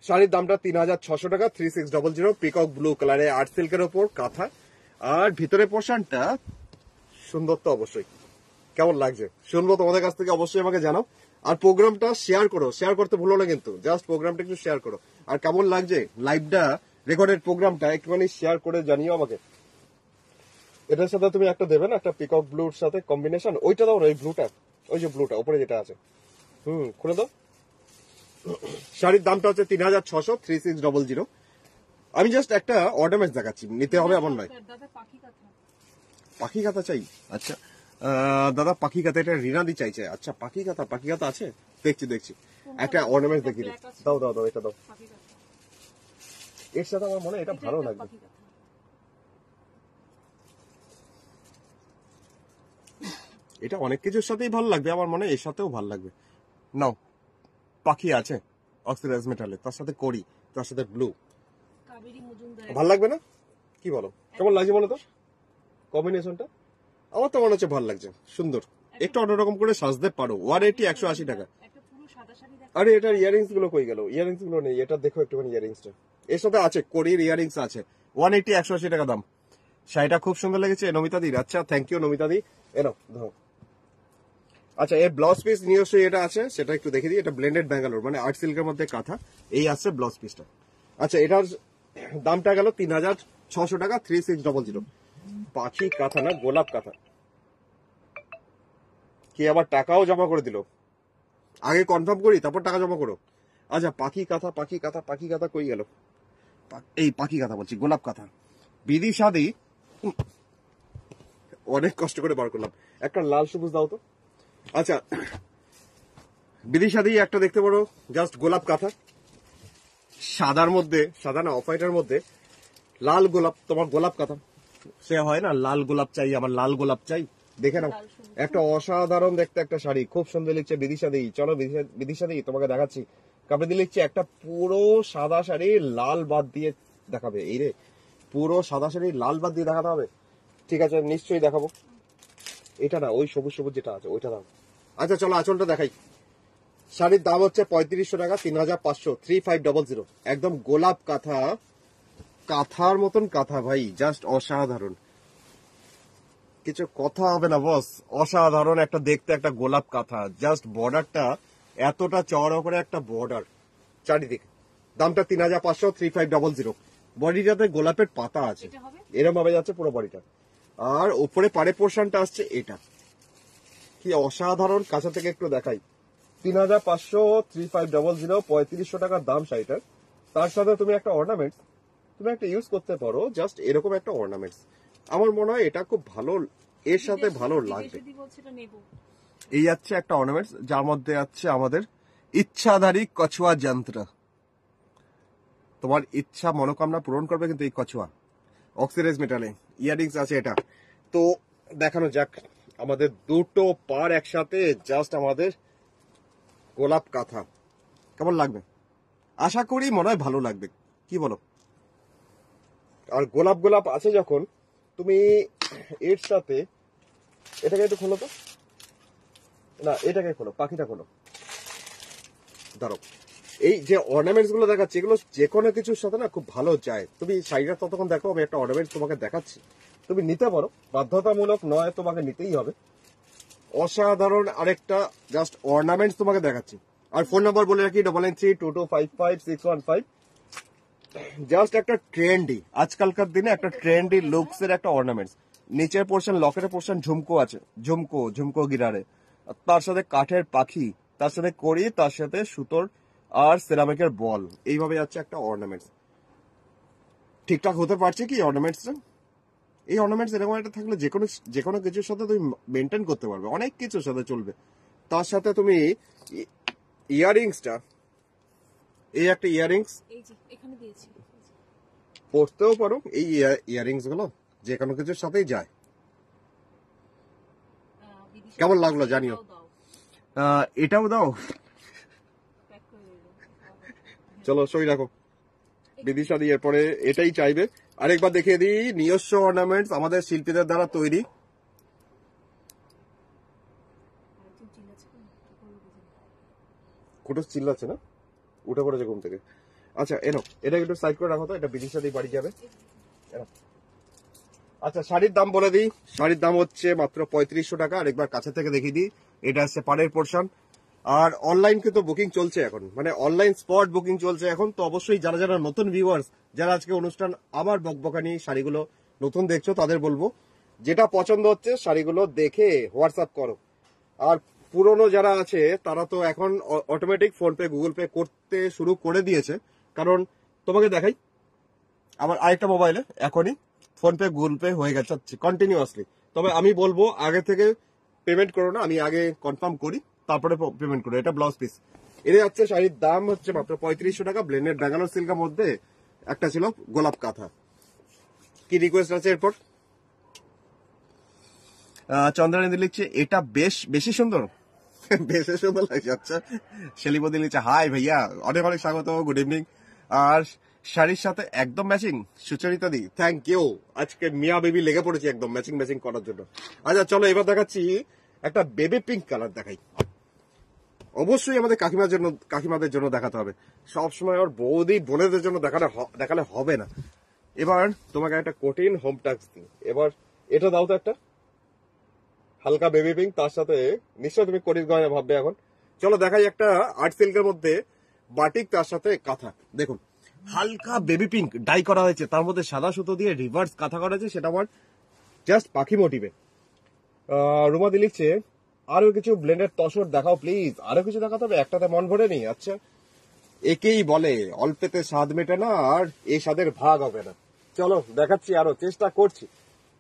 Speaker 2: শাড়ির দামটা 3600 টাকা, 3600, পিকক ব্লু কালারে আর্ট সিল্কের ওপর কাঁথা। আর ভিতরে পোর্শনটা সুন্দর তো অবশ্যই। কেমন লাগছে শুনবো তোমাদের কাছ থেকে, অবশ্যই আমাকে জানাও। আর প্রোগ্রামটা শেয়ার করো, শেয়ার করতে ভুলো না কিন্তু, জাস্ট প্রোগ্রামটা একটু শেয়ার করো। আর কেমন লাগছে লাইভটা, রেকর্ডেড প্রোগ্রামটা একটুখানি শেয়ার করে জানিও আমাকে। এটার সাথে তুমি একটা দেবে না, একটা পিকক ব্লুর সাথে কম্বিনেশন, ওইটা দাও, ওই ব্লুটা, ওই যে ব্লুটা উপরে যেটা আছে, খুলে দাও। শাড়ির দামটা হচ্ছে 3600, 3600। আমি জাস্ট একটা অর্নামেন্টস দেখাচ্ছি, নিতে হবে এমন নয়।
Speaker 1: দাদা পাখি কাঁথা,
Speaker 2: পাখি কাঁথা চাই? আচ্ছা দাদা পাখি কাঁথা, এটা রিনাদি চাইছে। আচ্ছা পাখি কাঁথা, পাখি কাঁথা আছে, দেখছি দেখছি। একটা অর্নামেন্টস দেখিয়ে দিই, দাও দাও দাও, এটা দাও।
Speaker 1: পাখি কাঁথা,
Speaker 2: এর সাথে আমার মনে হয় এটা ভালো লাগবে।
Speaker 1: পাখি কাঁথা।
Speaker 2: এটা অনেক কিছুর সাথেই ভালো লাগবে, আমার মনে হয় এর সাথেও ভালো লাগবে। নাও, পাখি আছে অক্সিডাইজ মেটালে, তার সাথে করি, তার সাথে ব্লু,
Speaker 1: কাবেরী মজুমদার,
Speaker 2: ভালো লাগবে না? কি বলো, কেমন লাগছে বলো তো কম্বিনেশনটা? আমার তো মনে হচ্ছে ভালো লাগছে, সুন্দর। একটু অন্যরকম করে সাজতে পারো। 180, 180 টাকা।
Speaker 1: একটা পুরো সাদা শাড়ি দেখো।
Speaker 2: আরে এটার ইয়ারিংস গুলো কই গেল? ইয়ারিংস গুলো নেই, এটা দেখো একটুখানি ইয়ারিংসটা। এর সাথে আছে কড়ির ইয়ারিংস আছে, 180, 180 টাকা দাম। শাড়িটা খুব সুন্দর লেগেছে নমিতা দি। আচ্ছা থ্যাংক ইউ নমিতা দি, এনো ধরো। আচ্ছা, এর ব্লাউজ পিস নিজস্ব এটা আছে, সেটা একটু দেখে দিই। এটা ব্লেন্ডেড ব্যাঙ্গালোর, মানে আর্ট সিল্কের মধ্যে কাঁথা, এই আছে ব্লাউজ পিসটা। আচ্ছা, এটার দামটা গেল 3600 টাকা, 3600। পাখি কাঁথা না, গোলাপ কাঁথা। কি আবার টাকাও জমা করে দিল? আগে কনফার্ম করি তারপর টাকা জমা করো। আচ্ছা, পাখি কাঁথা, পাখি কাঁথা, পাখি কাঁথা কই গেল? এই পাখি কাঁথা বলছি, গোলাপ কাঁথা বিদিশাদি। অনেক কষ্ট করে বার করলাম। একটা লাল সবুজ দাও তো। আচ্ছা, বিদিশাদি একটা দেখতে পারো, জাস্ট গোলাপ কাঁথা, সাদার মধ্যে, সাদা না অফ হোয়াইটের মধ্যে লাল গোলাপ। তোমার গোলাপ কাঁথা সে হয় না, লাল গোলাপ চাই, আমার লাল গোলাপ চাই। দেখে নাও, একটা অসাধারণ দেখতে একটা শাড়ি, খুব সুন্দর লিখছে বিদিশাদি। চলো বিদিশাদি তোমাকে দেখাচ্ছি। কাপড়ে লিখছে একটা পুরো সাদা শাড়ি লাল বাদ দিয়ে দেখাবে। এই রে, পুরো সাদা শাড়ি লাল বাদ দিয়ে দেখাতে হবে? ঠিক আছে, নিশ্চয়ই দেখাবো। এটা না, ওই সবুজ সবুজ যেটা আছে ওইটা দাও। আচ্ছা চলো আঁচলটা দেখাই। শাড়ির দাম হচ্ছে 3500 টাকা, 3500, 3500। একদম গোলাপ কাঁথা, কাঁথার মতন কাঁথা ভাই, জাস্ট অসাধারণ, কিছু কথা হবে না বস। অসাধারণ একটা দেখতে একটা গোলাপ কাঁথা, জাস্ট বর্ডারটা এতটা চওড়া করে একটা বর্ডার চারিদিকে। দামটা 3500, 3500। বডিটাতে গোলাপের পাতা আছে,
Speaker 1: এটা হবে
Speaker 2: এরম ভাবে যাচ্ছে পুরো বডিটা। আর উপরে পাড়ে পোর্শনটা আসছে এটা, কি অসাধারণ। কাছে থেকে একটু দেখাই। 3500, 3500, 3500 টাকার দাম শাড়িটার। তার সাথে তুমি একটা অর্নামেন্ট তুমি একটা ইউজ করতে পারো, জাস্ট এরকম একটা অর্নামেন্টস। আমার মনে হয় এটা খুব ভালো, এর সাথে ভালো লাগবে।
Speaker 1: যদি বলছে এটা নেব।
Speaker 2: এই যাচ্ছে একটা অর্নামেন্টস, যার মধ্যে আছে আমাদের ইচ্ছাধারী কছুয়া যন্ত্র। তোমার ইচ্ছা মনোকামনা পূরণ করবে কিন্তু এই কছুয়া, অক্সিডাইজ মেটালে। ইয়ারিংস আছে এটা। তো দেখানো যাক আমাদের দুটো পার একসাথে, জাস্ট আমাদের গোলাপ কাঁথা। কেমন লাগবে? আশা করি মনে হয় ভালো লাগবে, কি বলো? আর গোলাপ গোলাপ আছে যখন, তুমি এর সাথে এটাকে একটু খোলো তো, না এটাকে খোলো, পাখিটা খোলো, ধরো। এই যে অর্নামেন্টস গুলো দেখাচ্ছি, এগুলো যে কোনো কিছুর সাথে না খুব ভালো যায়। তুমি শাড়িটা ততক্ষণ দেখো, আমি একটা অর্নামেন্ট তোমাকে দেখাচ্ছি, তুমি নিতে পারো, বাধ্যতামূলক নয়, তোমাকে নিতেই হবে। অসাধারণ আরেকটা জাস্ট অর্নামেন্টস তোমাকে দেখাচ্ছি। আর ফোন নাম্বার বলে রাখি, 9932255615। জাস্ট একটা ট্রেন্ডি, আজকালকার দিনে একটা ট্রেন্ডি লুকস এর একটা অর্নামেন্টস। নিচের পোর্শন, লকেটের পোর্শন ঝুমকো আছে, ঝুমকো গিরারে। আর তার সাথে কাঠের পাখি, তার সাথে কড়ি, তার সাথে সুতোর আর সেরামিকের বল, এইভাবে যাচ্ছে একটা অর্নামেন্টস। ঠিকঠাক হতে পারছে কি অর্নামেন্টসটা? এই অর্নামেন্টস এরকম একটা থাকলে যে কোনো কিছুর সাথে তুমি মেনটেন করতে পারবে, অনেক কিছুর সাথে চলবে। তার সাথে তুমি ইয়াররিংসটা, এই একটা ইয়াররিংস
Speaker 1: এই যে এখানে দিয়েছি।
Speaker 2: পরতেও পারো। এই ইয়াররিংস গুলো যে কোনো কিছুর সাথেই যায়।
Speaker 1: বিদিশা
Speaker 2: কেমন লাগলো জানিও।
Speaker 1: দাও,
Speaker 2: এটাও দাও,
Speaker 1: প্যাক করে দিও।
Speaker 2: চলো সই রাখো। বিদিশা দিয়ে এরপরে এটাই চাইবে। আরেকবার দেখিয়ে দিই, নিজস্ব অর্নামেন্টস আমাদের শিল্পীদের দ্বারা তৈরি।
Speaker 1: আরেকজন চিল্লাচ্ছে কেন? কি করলো বুঝি না।
Speaker 2: কুটুস চিল্লাচ্ছে না, উঠে পড়েছে ঘুম থেকে। আচ্ছা এনো, এটা একটু সাইড করে রাখো তো, এটা বিদিশা দিয়ে বাড়ি যাবে। এনো। আচ্ছা শাড়ির দাম বলে দিই, শাড়ির দাম হচ্ছে মাত্র 3500 টাকা। আরেকবার কাছে থেকে দেখিয়ে দিই, এটা হচ্ছে পাড়ের পোর্শন। আর অনলাইন কিন্তু বুকিং চলছে এখন, মানে অনলাইন স্পট বুকিং চলছে এখন। তো অবশ্যই যারা যারা নতুন ভিউয়ার্স, যারা আজকে অনুষ্ঠান আমার বকবকানি শাড়িগুলো নতুন দেখছো, তাদের বলবো যেটা পছন্দ হচ্ছে শাড়িগুলো দেখে হোয়াটসঅ্যাপ করো। আর পুরনো যারা আছে তারা তো এখন automatic phone pay Google pay করতে শুরু করে দিয়েছে। কারণ তোমাকে দেখাই, আমার আরেকটা মোবাইলে এখনই ফোন পে গুগল পে হয়ে গেছে কন্টিনিউয়াসলি। তবে আমি বলবো আগে থেকে পেমেন্ট করো না, আমি আগে কনফার্ম করি তারপরে পেমেন্ট করো। এটা ব্লাউজ পিস। এর হচ্ছে শাড়ির দাম হচ্ছে মাত্র 3500 টাকা। ব্লেন্ডেড ব্যাঙ্গালোর সিল্কের মধ্যে একটা ছিল গোলাপ কাঁথা। কি রিকোয়েস্ট আছে এরপর? চন্দ্রানী লিখছে এটা বেশি সুন্দর। বেশি সুন্দর লাগছে। আচ্ছা শেলিপতি লিখছে হাই ভাইয়া, অনেক অনেক স্বাগত, গুড ইভিনিং। আর শাড়ির সাথে একদম matching, Sucharita di thank you. আজকে মিয়া বেবি লেগে পড়েছি একদম ম্যাচিং ম্যাচিং করার জন্য। আচ্ছা চলো এবার দেখাচ্ছি একটা বেবি পিঙ্ক কালার দেখাই। অবশ্যই আমাদের কাকিমাদের জন্য দেখাতে হবে, সবসময় ওর বৌদি বোনেদের জন্য দেখালে হবে না। এবার তোমাকে একটা কঠিন হোম টাস্ক দিই। এবার এটা দাও তো একটা হালকা বেবি পিঙ্ক, তার সাথে নিশ্চয় তুমি করিস গয়না ভাববে এখন। চলো দেখাই একটা আর্ট সিল্কের মধ্যে বাটিক, তার সাথে কাঁথা। দেখুন হালকা বেবি পিঙ্ক ডাই করা হয়েছে, তার মধ্যে সাদা সুতো দিয়ে রিভার্স কাঁথা করা হয়েছে, সেটা আমার জাস্ট পাখি মোটিভে। রুমাদি লিখছে আরো কিছু ব্লেন্ডেড তসর দেখাও প্লিজ। আরো কিছু দেখাতে হবে, একটাতে মন ভরে নি। আচ্ছা একেই বলে অল্পেতে স্বাদ মেটে না, আর এই স্বাদের ভাগ হবে না। চলো দেখাচ্ছি, আরো চেষ্টা করছি।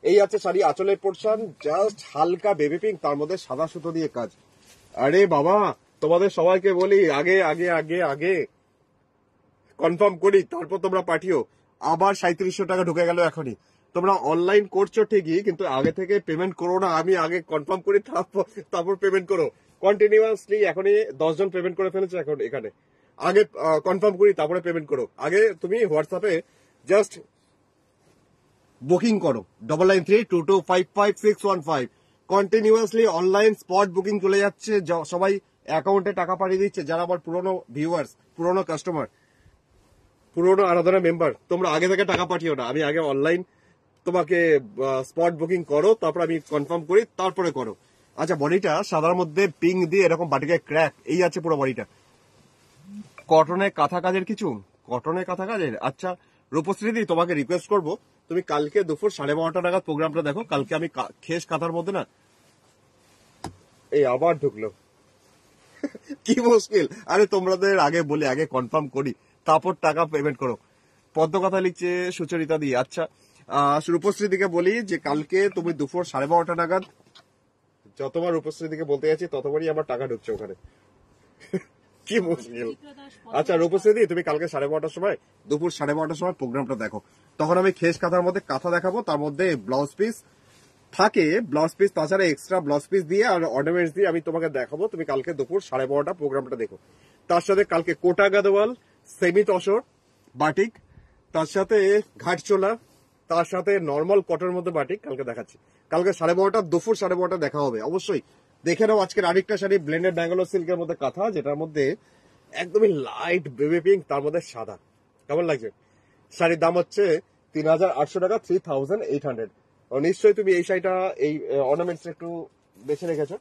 Speaker 2: এই আছে শাড়ি আঁচলের পোর্শন, জাস্ট হালকা বেবি পিঙ্ক, তার মধ্যে সাদা সুতো দিয়ে কাজ। আরে বাবা তোমাদের সবাইকে বলি আগে আগে আগে আগে কনফার্ম করি তারপর তোমরা পাঠিও। আবার 3700 টাকা ঢুকে গেল এখনই। তোমরা অনলাইন করছো ঠিকই, কিন্তু আগে থেকে পেমেন্ট করো না। আমি আগে কনফার্ম করি তারপর পেমেন্ট করো। কন্টিনিউয়াসলি এখনই 10 জন পেমেন্ট করে ফেলেছে এখন এখানে। আগে কনফার্ম করি তারপরে পেমেন্ট করো। আগে তুমি হোয়াটসঅ্যাপে জাস্ট বুকিং করো 9932255615। কন্টিনিউয়াসলি অনলাইন স্পট বুকিং চলে যাচ্ছে, সবাই অ্যাকাউন্টে টাকা পাঠিয়ে দিচ্ছে। যারা আমার পুরনো ভিউয়ার্স, পুরনো কাস্টমার, পুরনো আরাধনা মেম্বার, তোমরা আগে থেকে টাকা পাঠিও না। আমি আগে অনলাইন তোমাকে স্পট বুকিং করো, তারপর আমি কনফার্ম করি তারপরে করো। আচ্ছা বডিটা সাদার মধ্যে পিঙ্ক দিয়ে এরকম বাটিকে ক্র্যাক, এই আছে পুরো বডিটা। কটনের কাঁথা কাজের কিছু, কটনের কাঁথা কাজের। আচ্ছা রূপশ্রী দি তোমাকে রিকোয়েস্ট করবো, তুমি কালকে দুপুর 12:30 নাগাদ প্রোগ্রামটা দেখো। কালকে আমি খেস কাঁথার মধ্যে না, এই আবার ঢুকলো কি মুশকিল। আরে তোমাদের আগে বলে আগে কনফার্ম করি তারপর টাকা পেমেন্ট করো। পদ্ম কথা লিখছে সুচরিতা দি। আচ্ছা রূপশ্রী দিকে বলি যে কালকে তুমি দুপুর 12:30 নাগাদ, যতবার রূপশ্রী দিকে বলতে গেছি ততবারই আমার টাকা ঢুকছে ওখানে। কি মুশকিল। আচ্ছা রূপশ্রী দি তুমি কালকে 12:30 সময়, দুপুর 12:30 সময় প্রোগ্রামটা দেখো। তখন আমি খেস কাঁথার মধ্যে কাঁথা দেখাবো, তার মধ্যে ব্লাউজ পিস থাকে, ব্লাউজ পিস তাছাড়া এক্সট্রা ব্লাউজ পিস দিয়ে আর অর্নামেন্টস দিয়ে আমি তোমাকে দেখাবো। তুমি কালকে দুপুর 12:30 প্রোগ্রামটা দেখো। তার সাথে কালকে কোটা গাদওয়াল, সেমি তসর, বাটিক, তার সাথে ঘাটচোলা, তার সাথে নর্মাল কটনের মধ্যে বাটিক কালকে দেখাচ্ছি। কালকে 12:30 দুপুর 12:30 দেখা হবে। অবশ্যই দেখে নাও আজকের আরেকটা শাড়ি ব্লেন্ডেড ব্যাঙ্গালোর সিল্কের মধ্যে কাঁথা, যেটার মধ্যে একদমই লাইট বেবি পিঙ্ক, তার মধ্যে সাদা। কেমন লাগছে? শাড়ির দাম হচ্ছে 3800 টাকা, 3800। নিশ্চয়ই তুমি এই শাড়িটা, এই অর্নামেন্টস একটু বেছে রেখেছো,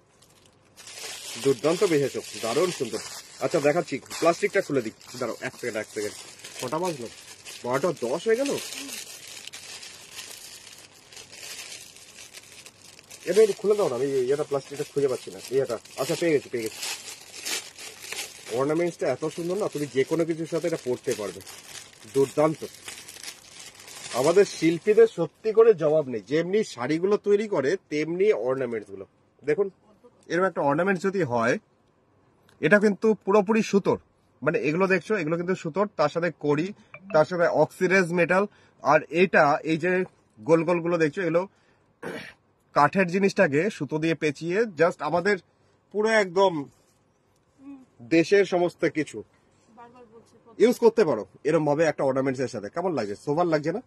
Speaker 2: দুর্দান্ত বেছেছো, দারুণ সুন্দর। আচ্ছা দেখাচ্ছি, প্লাস্টিকটা খুলে দিই, দাঁড়াও এক সেকেন্ড। কটা বাজলো? 12:10 হয়ে গেল। এটা একটু খুলে দাও না, আমি এটা প্লাস্টিকটা খুঁজে পাচ্ছি না। এটা আচ্ছা পেয়ে গেছি। অর্নামেন্টসটা এত সুন্দর না, তুমি যে কোনো কিছুর সাথে এটা পরতে পারবে, দুর্দান্ত। আমাদের শিল্পীদের সত্যি করে জবাব নেই, যেমনি শাড়িগুলো তৈরি করে তেমনি অর্নামেন্টস গুলো দেখুন। এরকম একটা অর্নামেন্ট যদি হয়, এটা কিন্তু পুরোপুরি সুতোর, মানে এগুলো দেখছো এগুলো কিন্তু সুতোর, তার সাথে কড়ি, তার সাথে অক্সিডাইজ মেটাল। আর এইটা এই যে গোল গোল গুলো দেখছো, এগুলো কাঠের জিনিসটাকে সুতো দিয়ে পেঁচিয়ে জাস্ট আমাদের পুরো একদম দেশের সমস্ত কিছু
Speaker 1: বারবার বলছে
Speaker 2: ইউজ করতে পারো এরকম ভাবে একটা অর্নামেন্টস এর সাথে। কেমন লাগছে? সোভার লাগছে না?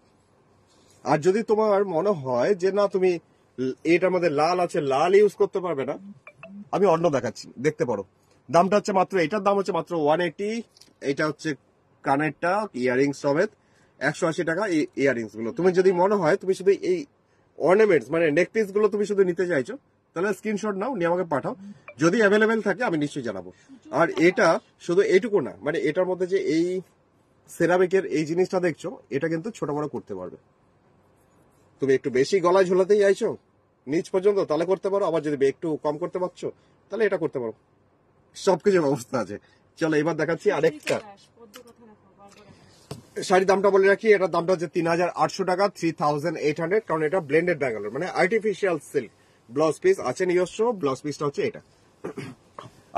Speaker 2: আর যদি তোমার মনে হয় যে না তুমি এটার মধ্যে লাল আছে, লাল ইউজ করতে পারবে না, আমি অন্য দেখাচ্ছি, দেখতে পারো। দামটা হচ্ছে মাত্র, এটার দাম হচ্ছে মাত্র 180। এটা হচ্ছে কানেরটা ইয়ারিংস সমেত 180 টাকা। এই ইয়ারিংস গুলো তুমি যদি মনে হয় তুমি শুধু এই অর্নামেন্টস মানে নেক পিস গুলো তুমি শুধু নিতে চাইছো, তাহলে স্ক্রিনশট নাও, নিয়ে আমাকে পাঠাও। যদি অ্যাভেলেবেল থাকে আমি নিশ্চয়ই জানাবো। আর এটা শুধু এইটুকু না, মানে এটার মধ্যে যে এই সেরামিকের এই জিনিসটা দেখছো, এটা কিন্তু ছোট বড় করতে পারবে। তুমি একটু বেশি গলায় ঝোলাতেই চাইছো নিচ পর্যন্ত, তাহলে করতে পারো। আবার যদি একটু কম করতে পারছো, তাহলে এটা করতে পারো। সবকিছু ব্যবস্থা আছে। চলো এবার দেখাচ্ছি আরেকটা
Speaker 1: পদ্ম কথা রাখো, বারবার
Speaker 2: শাড়ির দামটা বলে রাখি। এটার দামটা হচ্ছে 3800 টাকা, 3800, কারণ এটা ব্লেন্ডেড ব্যাঙ্গালোর মানে আর্টিফিশিয়াল সিল্ক। ব্লাউজ পিস আছে নিজস্ব, ব্লাউজ পিসটা হচ্ছে এটা।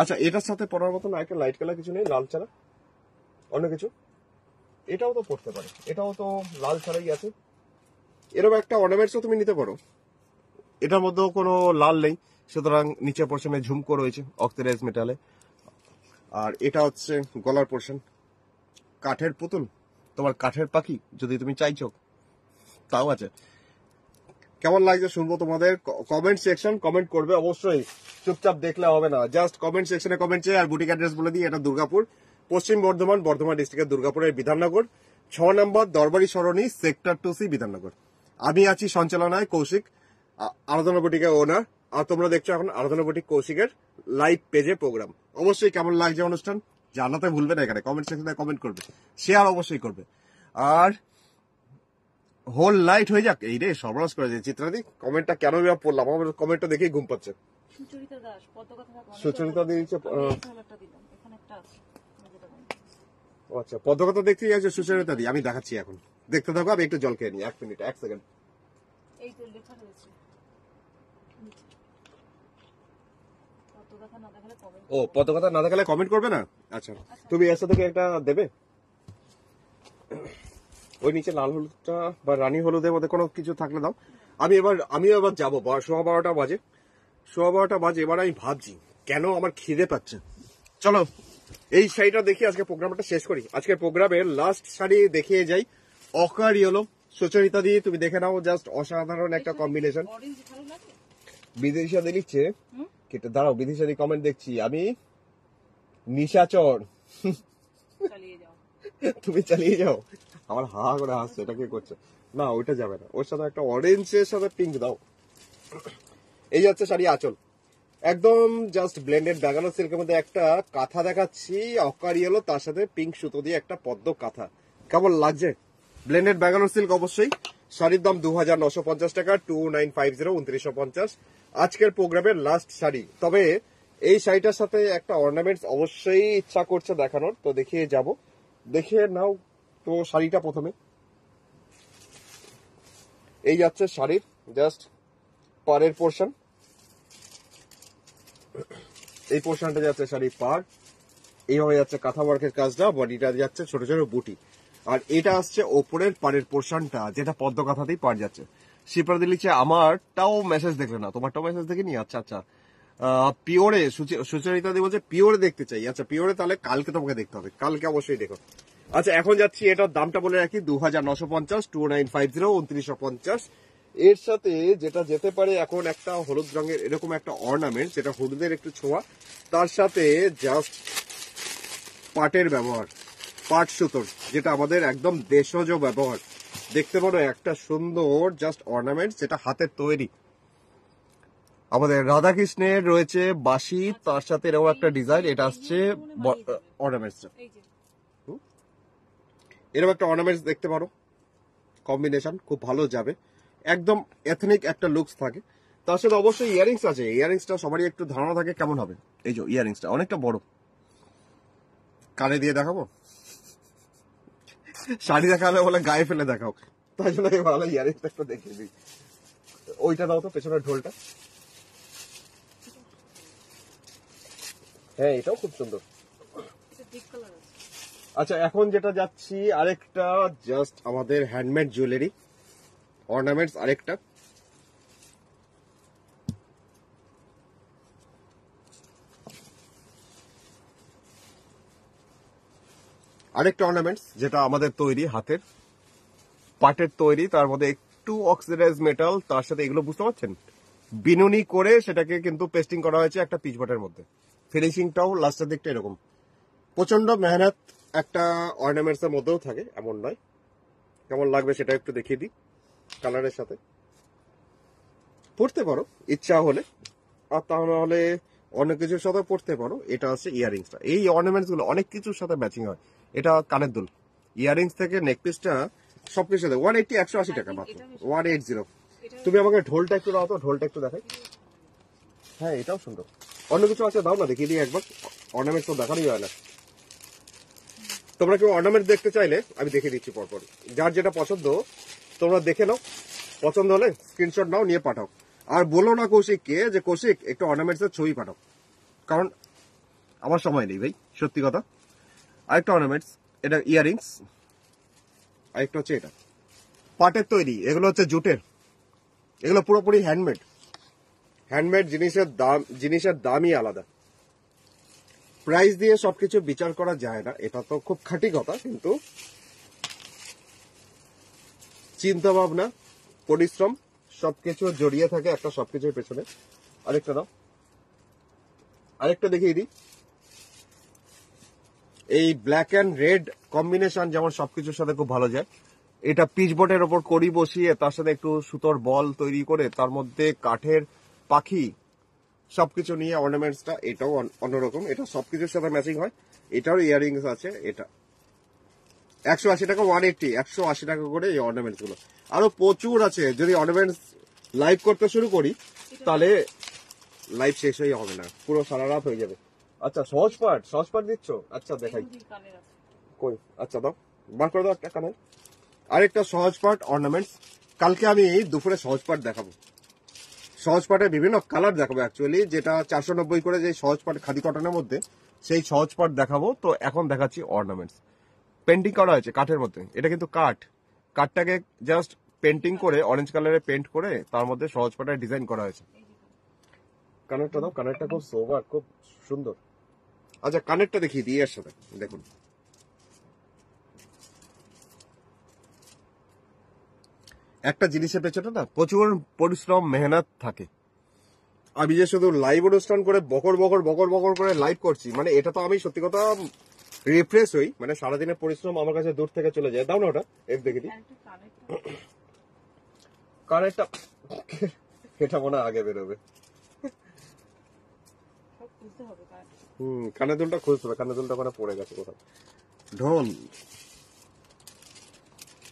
Speaker 2: আচ্ছা, এটার সাথে পরার মতো না একটা লাইট কালার কিছু নেই, লাল ছাড়া অন্য কিছু? এটাও তো পড়তে পারে, এটাও তো লাল ছাড়াই আছে। এরকম একটা অর্নামেন্টসও তুমি নিতে পারো, এটার মধ্যেও কোনো লাল নেই, সুতরাং নিচে পোর্শনে ঝুমকো রয়েছে অক্সিডাইজ মেটালে। আর এটা হচ্ছে গলার পোর্শন, কাঠের পুতুল, তোমার কাঠের পাখি যদি তুমি চাইছো তাও আছে। কেমন লাগছে শুনবো তোমাদের। কমেন্ট সেকশন, কমেন্ট করবে অবশ্যই, চুপচাপ দেখলে হবে না। জাস্ট কমেন্ট সেকশনে কমেন্ট চাই। আর বুটিক অ্যাড্রেস বলে দিই, এটা দুর্গাপুর, পশ্চিম বর্ধমান, বর্ধমান ডিস্ট্রিক্টের দুর্গাপুরের বিধাননগর 6 নম্বর দরবারি সরণি, সেক্টর 2C, বিধাননগর। আমি আছি সঞ্চালনায় কৌশিক, আরাধনা বুটিকের ওনার। আর তোমরা দেখছো এখন আরাধনা বুটিক কৌশিকের লাইভ পেজে প্রোগ্রাম। অবশ্যই কেমন লাগছে অনুষ্ঠান জানাতে ভুলবে না, এখানে কমেন্ট সেকশনে কমেন্ট করবে, শেয়ার অবশ্যই করবে। আর হোল লাইট হয়ে যাক, এই রে সর্বনাশ করে যে চিত্রাদি কমেন্টটা কেন পড়লাম, আমার কমেন্টটা দেখেই ঘুম পাচ্ছে।
Speaker 1: সুচরিতা দাস পদ্ম কথা রাখো।
Speaker 2: সুচরিতা দিয়েছে
Speaker 1: একটা দিলাম, এখানে একটা আছে, আমি যেটা বলছি।
Speaker 2: আচ্ছা, পদ্মকথা দেখতে যাচ্ছে সুচরিতা দি, আমি দেখাচ্ছি এখন, দেখতে থাকো। আমি একটু জল খেয়ে নিই, 1 মিনিট 1 সেকেন্ড।
Speaker 1: এই তো লেখা রয়েছে পদ্ম কথা না দেখালে কবে।
Speaker 2: ও, পদ্মকথা না দেখালে কমেন্ট করবে না? আচ্ছা, তুমি এর সাথে একটা দেবে, ওই নিচে লাল হলুদটা বা রানী হলুদের মধ্যে কোনো কিছু থাকলে দাও। আমিও এবার যাবো, 12:15 বাজে, 12:15 বাজে। এবার আমি ভাবছি কেন আমার খিদে পাচ্ছে। চলো এই শাড়িটা দেখি, আজকে প্রোগ্রামটা শেষ করি। আজকের প্রোগ্রামের লাস্ট শাড়ি দেখিয়ে যাই, অকার ইয়েলো। সুচরিতা দিয়ে তুমি দেখে নাও, জাস্ট অসাধারণ একটা কম্বিনেশন।
Speaker 1: অরেঞ্জ ভালো লাগে।
Speaker 2: বিদেশিয়াদি লিখছে, কেটে দাঁড়াও, বিদেশিয়াদি কমেন্ট দেখছি আমি। নিশাচর
Speaker 1: চালিয়ে যাও,
Speaker 2: তুমি চালিয়ে যাও। আমার হা হা করে হাসছে, এটা কি করছে? না ওইটা যাবে না, ওর সাথে একটা অরেঞ্জের সাথে পিঙ্ক দাও। এই হচ্ছে শাড়ি আঁচল, একদম জাস্ট ব্লেন্ডেড ব্যাঙ্গালোর সিল্কের মধ্যে একটা কাঁথা দেখাচ্ছি, অকার ইয়েলো, তার সাথে পিঙ্ক সুতো দিয়ে একটা পদ্ম কাঁথা। কেমন লাগছে? ব্লেন্ডেড ব্যাঙ্গালোর সিল্ক অবশ্যই। শাড়ির দাম 2950 টাকা, 2950, 2950। আজকের প্রোগ্রামের লাস্ট শাড়ি। তবে এই শাড়িটার সাথে একটা অর্নামেন্টস অবশ্যই ইচ্ছা করছে দেখানোর, তো দেখিয়ে যাব, দেখে নাও। তো শাড়িটা প্রথমে এই যাচ্ছে শাড়ির জাস্ট পাড়ের পোর্শন, এই পোর্শনটা যাচ্ছে শাড়ি পাড়, এইভাবে যাচ্ছে কাঁথা ওয়ার্কের কাজটা, বডিটা যাচ্ছে ছোট ছোট বুটি। আর এটা আসছে ওপরের পাড়ের পোর্শনটা, যেটা পদ্ম কাঁথাতেই পাড় যাচ্ছে। শিপ্রাদি লিখছে আমারটাও মেসেজ দেখলে না, তোমারটাও মেসেজ দেখিনি। আচ্ছা আচ্ছা, পিওরে সুচরিতা দি বলছে পিওরে দেখতে চাই। আচ্ছা পিওরে, তাহলে কালকে তোমাকে দেখতে হবে, কালকে অবশ্যই দেখো। আচ্ছা এখন যাচ্ছি, এটার দামটা বলে রাখি 2950, 2950, 2950। এর সাথে যেটা যেতে পারে এখন একটা হলুদ রঙের এরকম একটা অর্নামেন্ট, যেটা হলুদের একটু ছোঁয়া, তার সাথে জাস্ট পাটের ব্যবহার, পাট সুতোর, যেটা আমাদের একদম দেশজ ব্যবহার। দেখতে পারো একটা সুন্দর জাস্ট অর্নামেন্ট, যেটা হাতের তৈরি। আমাদের রাধাকৃষ্ণের রয়েছে বাঁশি, তার সাথে এরকম একটা ডিজাইন, এটা আসছে অর্নামেন্টসটা।
Speaker 1: এই যে
Speaker 2: এরকম একটা অর্নামেন্টস দেখতে পারো, কম্বিনেশন খুব ভালো যাবে, একদম এথনিক একটা লুকস থাকে। তার সাথে অবশ্যই ইয়ারিংস আছে। ইয়ারিংসটা সবারই একটু ধারণা থাকে কেমন হবে। এই যে ইয়ারিংসটা অনেকটা বড়, কানে দিয়ে দেখাবো, শাড়ি দেখালে বলে গায়ে ফেলে দেখাও, তাই জন্য ভালো ইয়ারিংসটা একটু দেখিয়ে দিই। ওইটা দাও তো, পেছনের ঢোলটা। হ্যাঁ, এটাও খুব সুন্দর।
Speaker 1: এটা ডিপ কালার আছে।
Speaker 2: আচ্ছা, এখন যেটা যাচ্ছি আরেকটা জাস্ট আমাদের হ্যান্ডমেড জুয়েলারি অর্নামেন্টস, আরেকটা অর্নামেন্টস যেটা আমাদের তৈরি, হাতের পাটের তৈরি, তার মধ্যে একটু অক্সিডাইজ মেটাল, তার সাথে এগুলো বুঝতে পারছেন বিনুনি করে সেটাকে কিন্তু পেস্টিং করা হয়েছে একটা পিচবটের মধ্যে। ফিনিশিংটাও লাস্টের দিকটা এরকম, প্রচন্ড মেহনত একটা অর্নামেন্টস এর মধ্যেও থাকে, এমন নয়। কেমন লাগবে সেটা একটু দেখিয়ে দিই। কালারের সাথে পড়তে পারো ইচ্ছা হলে, আর তাহলে অনেক কিছুর সাথে পড়তে পারো। এটা আছে ইয়ারিংসটা। এই অর্নামেন্টস গুলো অনেক কিছুর সাথে ম্যাচিং হয়। এটা কানের দুল, ইয়ারিংস থেকে নেকপিসটা সবকিছুর সাথে 180 180 টাকা মাত্র, 180। তুমি আমাকে ঢোলটা একটু দাও তো, ঢোলটা একটু দেখাই। হ্যাঁ, এটাও সুন্দর। অন্য কিছু আছে দাও না, দেখিয়ে দিই একবার। অর্নামেন্টস তো দেখানোই হয় না। তোমরা কেউ অর্নামেন্ট দেখতে চাইলে আমি দেখিয়ে দিচ্ছি পরপর। যার যেটা পছন্দ তোমরা দেখে নাও, পছন্দ হলে স্ক্রিনশট নাও, নিয়ে পাঠাও। আর বলো না কৌশিককে যে কৌশিক একটু অর্নামেন্টস এর ছবি পাঠাও, কারণ আমার সময় নেই ভাই, সত্যি কথা। আরেকটা অর্নামেন্টস, এটা ইয়ারিংস। আরেকটা হচ্ছে এটা পাটের তৈরি, এগুলো হচ্ছে জুটের, এগুলো পুরোপুরি হ্যান্ডমেড। হ্যান্ডমেড জিনিসের দামই আলাদা। প্রাইস দিয়ে সবকিছু বিচার করা যায় না, এটা তো খুব খাঁটি কথা, কিন্তু চিন্তা ভাবনা, পরিশ্রম সবকিছু জড়িয়ে থাকে একটা সবকিছুর পেছনে। আরেকটা দাও, আরেকটা দেখিয়ে দিই। এই ব্ল্যাক অ্যান্ড রেড কম্বিনেশন যেমন সবকিছুর সাথে খুব ভালো যায়। এটা পিচবোর্ডের ওপর কড়ি বসিয়ে তার সাথে একটু সুতোর বল তৈরি করে তার মধ্যে কাঠের পাখি সবকিছু নিয়ে অর্নামেন্টসটা, এটাও অন্যরকম। এটা সবকিছুর সাথে ম্যাচিং হয়। এটারও ইয়ারিংস আছে। এটা 180 টাকা, 180, 180 টাকা করে এই অর্নামেন্টস গুলো। আরো প্রচুর আছে। যদি অর্নামেন্টস লাইভ করতে শুরু করি তাহলে লাইভ শেষ হয়ে হবে না, পুরো সারা রাত হয়ে যাবে। আচ্ছা, সহজ পাঠ দিচ্ছ? আচ্ছা দেখাই,
Speaker 1: কানের আছে।
Speaker 2: কই? আচ্ছা দাও, বার করে দাও একটা কানের। আরেকটা সহজ পাঠ অর্নামেন্টস। কালকে আমি দুপুরে সহজ পাঠ দেখাবো। সহজ পাঠের বিভিন্ন কালার দেখাবো অ্যাকচুয়ালি, যেটা 490 করে যে সহজ পাঠ খাদি কটনের মধ্যে, সেই সহজ পাঠ দেখাবো। তো এখন দেখাচ্ছি অর্নামেন্টস। পেন্টিং করা হয়েছে কাঠের মধ্যে, এটা কিন্তু কাঠটাকে জাস্ট পেন্টিং করে অরেঞ্জ কালারে পেন্ট করে তার মধ্যে সহজ পাঠের ডিজাইন করা হয়েছে। কানেরটা দাও, কানেরটা খুব সোবার, খুব সুন্দর। আচ্ছা, কানেরটা দেখিয়ে দিই এর সাথে, দেখুন। একটা জিনিসের পেছনে না প্রচুর পরিশ্রম মেহনত থাকে। আমি যে শুধু লাইভ অনুষ্ঠান করে বকর বকর করে লাইভ করছি, মানে এটা তো আমি সত্যি কথা রিফ্রেশ হই, মানে সারাদিনের পরিশ্রম আমার কাছে দূর থেকে চলে যায়। দাও না ওটা, এক দেখে দিই। কানেরটা এটা মনে আগে বেরোবে। কানের দুলটা খুঁজতে হবে, কানের দুলটা ওখানে পড়ে গেছে কোথাও। ঢোল